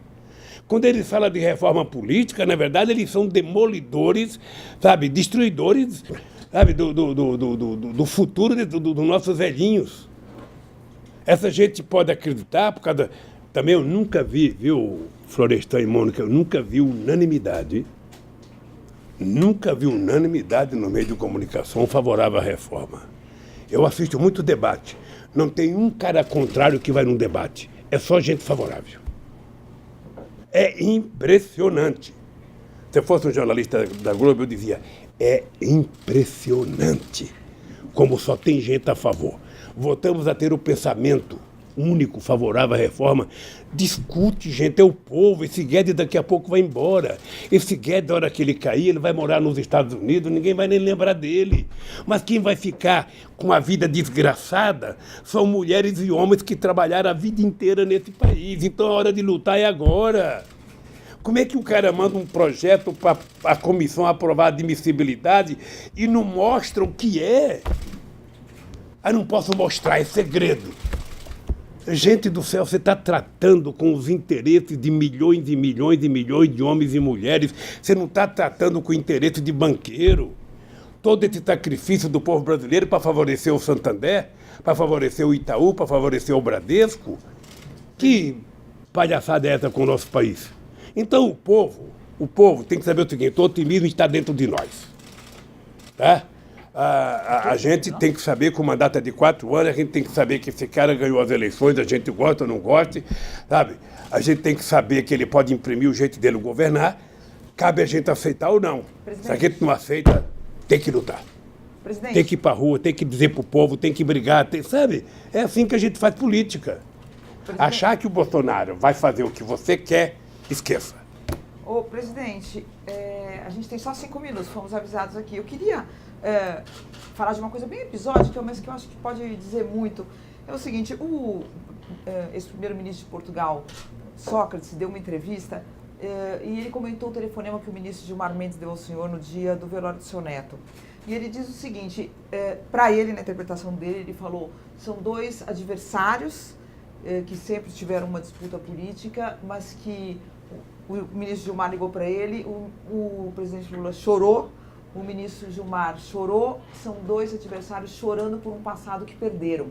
Quando eles falam de reforma política, na verdade, eles são demolidores, sabe, destruidores, sabe, do futuro dos nossos velhinhos. Essa gente pode acreditar, por causa... Também eu nunca vi, viu, Florestan e Mônica, eu nunca vi unanimidade. Nunca vi unanimidade no meio de comunicação favorável à reforma. Eu assisto muito debate. Não tem um cara contrário que vai num debate. É só gente favorável. É impressionante. Se eu fosse um jornalista da Globo, eu dizia, é impressionante como só tem gente a favor. Voltamos a ter o pensamento único, favorável à reforma. Discute, gente, é o povo. Esse Guedes daqui a pouco vai embora. Esse Guedes, na hora que ele cair, ele vai morar nos Estados Unidos, ninguém vai nem lembrar dele. Mas quem vai ficar com a vida desgraçada são mulheres e homens que trabalharam a vida inteira nesse país. Então a hora de lutar é agora. Como é que o cara manda um projeto para a comissão aprovar a admissibilidade e não mostra o que é? Eu não posso mostrar, é segredo. Gente do céu, você está tratando com os interesses de milhões e milhões e milhões de homens e mulheres. Você não está tratando com o interesse de banqueiro. Todo esse sacrifício do povo brasileiro para favorecer o Santander, para favorecer o Itaú, para favorecer o Bradesco. Que palhaçada é essa com o nosso país? Então o povo tem que saber o seguinte, o otimismo está dentro de nós. Tá? A gente tem que saber que o mandato é de 4 anos, a gente tem que saber que esse cara ganhou as eleições, a gente gosta ou não gosta, sabe? A gente tem que saber que ele pode imprimir o jeito dele governar, cabe a gente aceitar ou não. Presidente. Se a gente não aceita, tem que lutar. Presidente. Tem que ir para a rua, tem que dizer para o povo, tem que brigar, sabe? É assim que a gente faz política. Presidente. Achar que o Bolsonaro vai fazer o que você quer, esqueça. Ô, presidente, a gente tem só 5 minutos, fomos avisados aqui. Eu queria falar de uma coisa bem episódica, mas que eu acho que pode dizer muito. É o seguinte, o ex-primeiro-ministro de Portugal, Sócrates, deu uma entrevista e ele comentou o telefonema que o ministro Gilmar Mendes deu ao senhor no dia do velório do seu neto. E ele diz o seguinte, para ele, na interpretação dele, ele falou, são 2 adversários que sempre tiveram uma disputa política, mas que o ministro Gilmar ligou para ele, o presidente Lula chorou, o ministro Gilmar chorou, são 2 adversários chorando por um passado que perderam.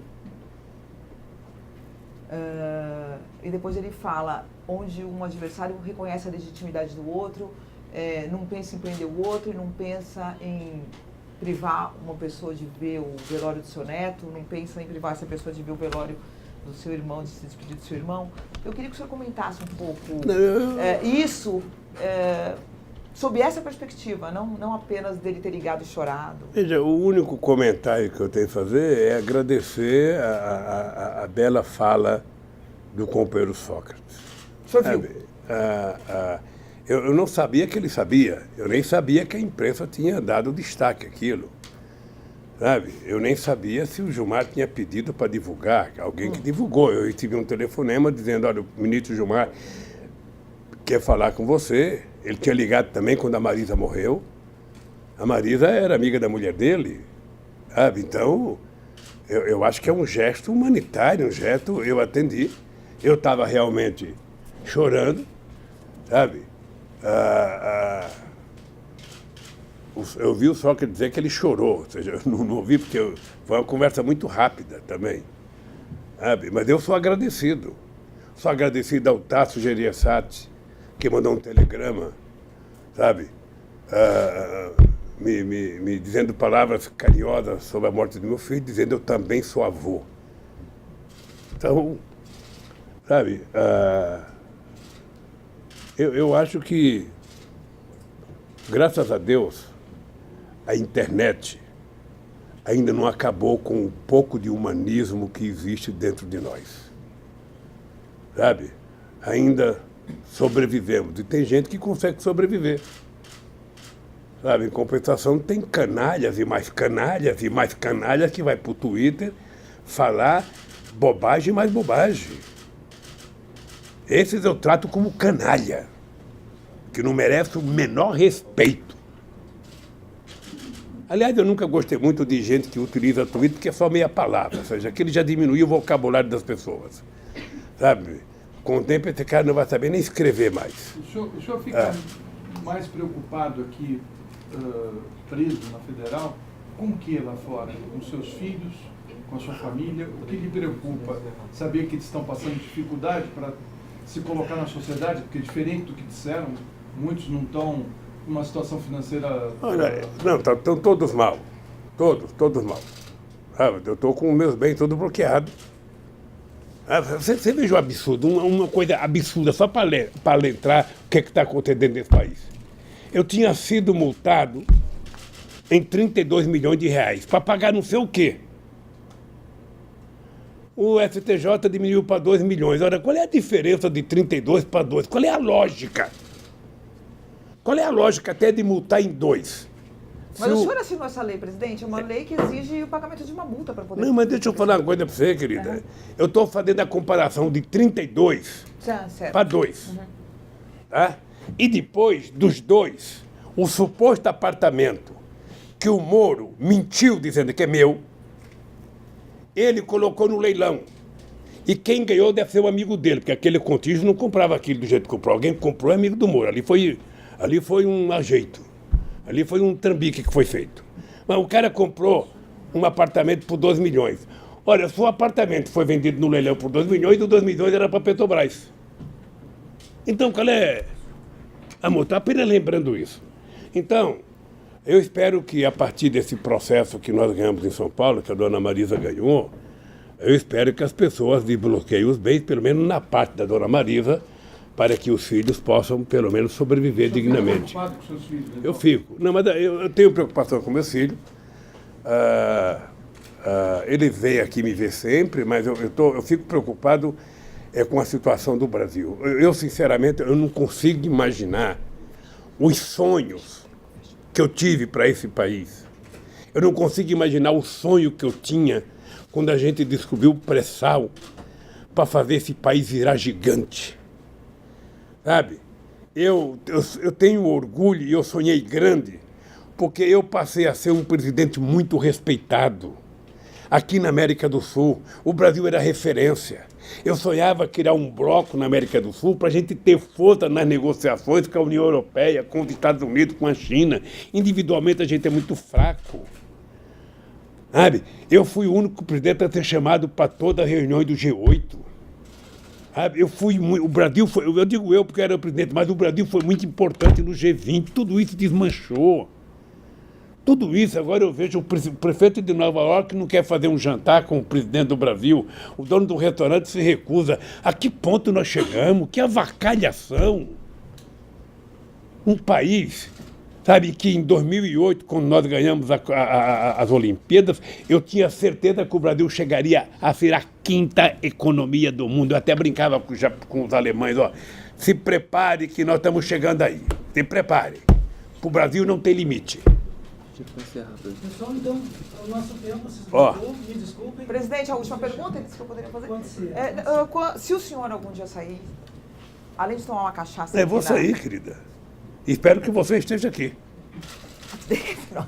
E depois ele fala, onde um adversário reconhece a legitimidade do outro, não pensa em prender o outro e não pensa em privar uma pessoa de ver o velório do seu neto, não pensa em privar essa pessoa de ver o velório do seu irmão, de se despedir do seu irmão. Eu queria que o senhor comentasse um pouco isso sob essa perspectiva, não apenas dele ter ligado e chorado. Veja, o único comentário que eu tenho a fazer é agradecer a bela fala do companheiro Sócrates. O senhor viu? Eu não sabia que ele sabia, eu nem sabia que a imprensa tinha dado destaque àquilo. Sabe? Eu nem sabia se o Gilmar tinha pedido para divulgar, alguém que divulgou. Eu recebi um telefonema dizendo, olha, o ministro Gilmar quer falar com você. Ele tinha ligado também quando a Marisa morreu. A Marisa era amiga da mulher dele, sabe? Então, eu acho que é um gesto humanitário, um gesto, eu atendi. Eu estava realmente chorando, sabe? Eu vi o Sócrates dizer que ele chorou, ou seja, eu não ouvi porque foi uma conversa muito rápida também, sabe? Mas eu sou agradecido ao Tasso Gereissati, que mandou um telegrama, sabe? Me dizendo palavras carinhosas sobre a morte do meu filho, dizendo eu também sou avô. Então, sabe, eu acho que, graças a Deus, a internet ainda não acabou com um pouco de humanismo que existe dentro de nós. Sabe? Ainda sobrevivemos. E tem gente que consegue sobreviver. Sabe? Em compensação, tem canalhas e mais canalhas e mais canalhas que vai para o Twitter falar bobagem e mais bobagem. Esses eu trato como canalha, que não merece o menor respeito. Aliás, eu nunca gostei muito de gente que utiliza Twitter porque é só meia palavra, ou seja, aquele já diminuiu o vocabulário das pessoas, sabe? Com o tempo esse cara não vai saber nem escrever mais. O senhor fica mais preocupado aqui, preso na Federal, com o que lá fora? Com seus filhos, com a sua família? O que lhe preocupa? Saber que eles estão passando dificuldade para se colocar na sociedade? Porque diferente do que disseram, muitos não estão numa situação financeira... Não, estão todos mal. Todos mal. Eu estou com os meus bens todos bloqueados. Você veja o absurdo, uma coisa absurda, só para lembrar o que está acontecendo nesse país. Eu tinha sido multado em 32 milhões de reais para pagar não sei o quê. O STJ diminuiu para 2 milhões. Ora, qual é a diferença de 32 para 2? Qual é a lógica? Qual é a lógica até de multar em 2? Mas o senhor assinou essa lei, presidente? É uma lei que exige o pagamento de uma multa para poder... Não, mas deixa eu falar uma coisa para você, querida. Eu estou fazendo a comparação de 32 para 2. Tá? E depois dos 2, o suposto apartamento que o Moro mentiu dizendo que é meu, ele colocou no leilão. E quem ganhou deve ser o amigo dele, porque aquele contígio não comprava aquilo do jeito que comprou. Alguém que comprou é amigo do Moro. Ali foi um ajeito. Ali foi um trambique que foi feito. Mas o cara comprou um apartamento por 2 milhões. Olha, se o apartamento foi vendido no leilão por 2 milhões, o 2 milhões era para Petrobras. Então, qual é... Amor, está apenas lembrando isso. Então, eu espero que a partir desse processo que nós ganhamos em São Paulo, que a dona Marisa ganhou, eu espero que as pessoas desbloqueiem os bens, pelo menos na parte da dona Marisa, para que os filhos possam, pelo menos, sobreviver dignamente. Preocupado com seus filhos, então? Eu fico. Não, mas eu tenho preocupação com meus filhos. Eles vêm aqui me ver sempre, mas eu fico preocupado com a situação do Brasil. Eu, sinceramente, eu não consigo imaginar os sonhos que eu tive para esse país. Eu não consigo imaginar o sonho que eu tinha quando a gente descobriu o pré-sal para fazer esse país virar gigante. Sabe, eu tenho orgulho e eu sonhei grande, porque eu passei a ser um presidente muito respeitado. Aqui na América do Sul, o Brasil era referência. Eu sonhava criar um bloco na América do Sul para a gente ter força nas negociações com a União Europeia, com os Estados Unidos, com a China. Individualmente a gente é muito fraco. Sabe, eu fui o único presidente a ser chamado para todas as reuniões do G8. O Brasil foi, eu digo eu porque eu era o presidente, mas o Brasil foi muito importante no G20, tudo isso desmanchou. Tudo isso, agora eu vejo o prefeito de Nova York não quer fazer um jantar com o presidente do Brasil, o dono do restaurante se recusa. A que ponto nós chegamos? Que avacalhação! Um país, sabe, que em 2008, quando nós ganhamos as Olimpíadas, eu tinha certeza que o Brasil chegaria a ser a 5ª economia do mundo. Eu até brincava com os alemães, ó, se prepare que nós estamos chegando aí. Se prepare. O Brasil não tem limite. Pessoal, então, o nosso tempo se esgotou, me desculpem. Presidente, a última pergunta que eu poderia fazer? Se o senhor algum dia sair, além de tomar uma cachaça... Eu vou sair, querida. Espero que você esteja aqui. Não.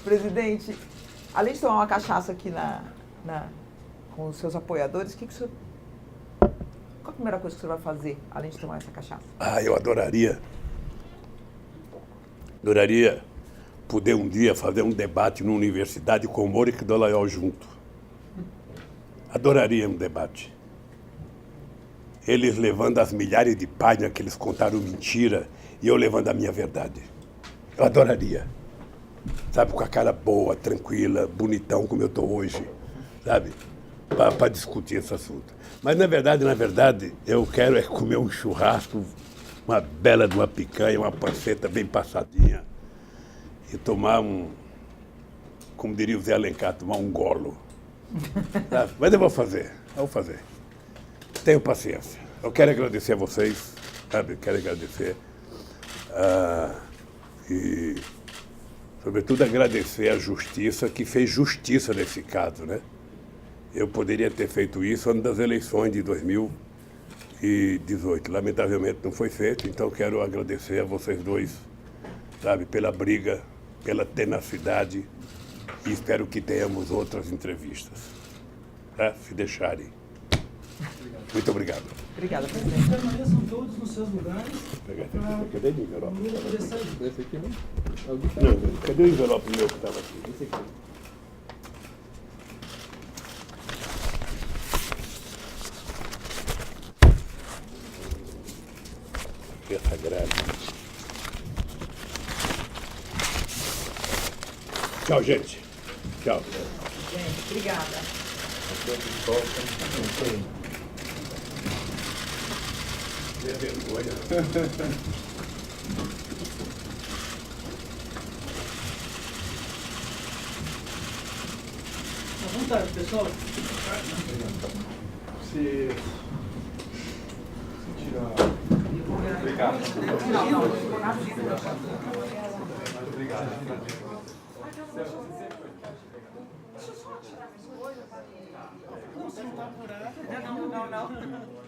Presidente, além de tomar uma cachaça aqui com os seus apoiadores, qual a primeira coisa que você vai fazer, além de tomar essa cachaça? Eu adoraria poder um dia fazer um debate numa universidade com o Moro e com o Dallagnol junto. Adoraria um debate. Eles levando as milhares de páginas que eles contaram mentira e eu levando a minha verdade. Eu adoraria. Sabe, com a cara boa, tranquila, bonitão como eu estou hoje, sabe? Para discutir esse assunto. Mas, na verdade, eu quero comer um churrasco, uma bela de uma picanha, uma panceta bem passadinha e tomar como diria o Zé Alencar, tomar um golo. Sabe? Mas eu vou fazer. Tenho paciência. Eu quero agradecer a vocês, sabe? Eu quero agradecer. E, sobretudo, agradecer à Justiça, que fez justiça nesse caso, né? Eu poderia ter feito isso antes das eleições de 2018. Lamentavelmente não foi feito, então quero agradecer a vocês dois, sabe, pela briga pela tenacidade e espero que tenhamos outras entrevistas. Tá? Se deixarem. Muito obrigado. Obrigada, presidente. Permaneçam todos nos seus lugares. Cadê o envelope? Lula poder sair. Esse aqui não? Não, cadê o envelope meu que estava aqui? Esse aqui. Essa grade. Tchau, gente. Tchau. Gente, obrigada. À vontade, pessoal. Se tirar. Obrigado. Não, você não está apurado. Não.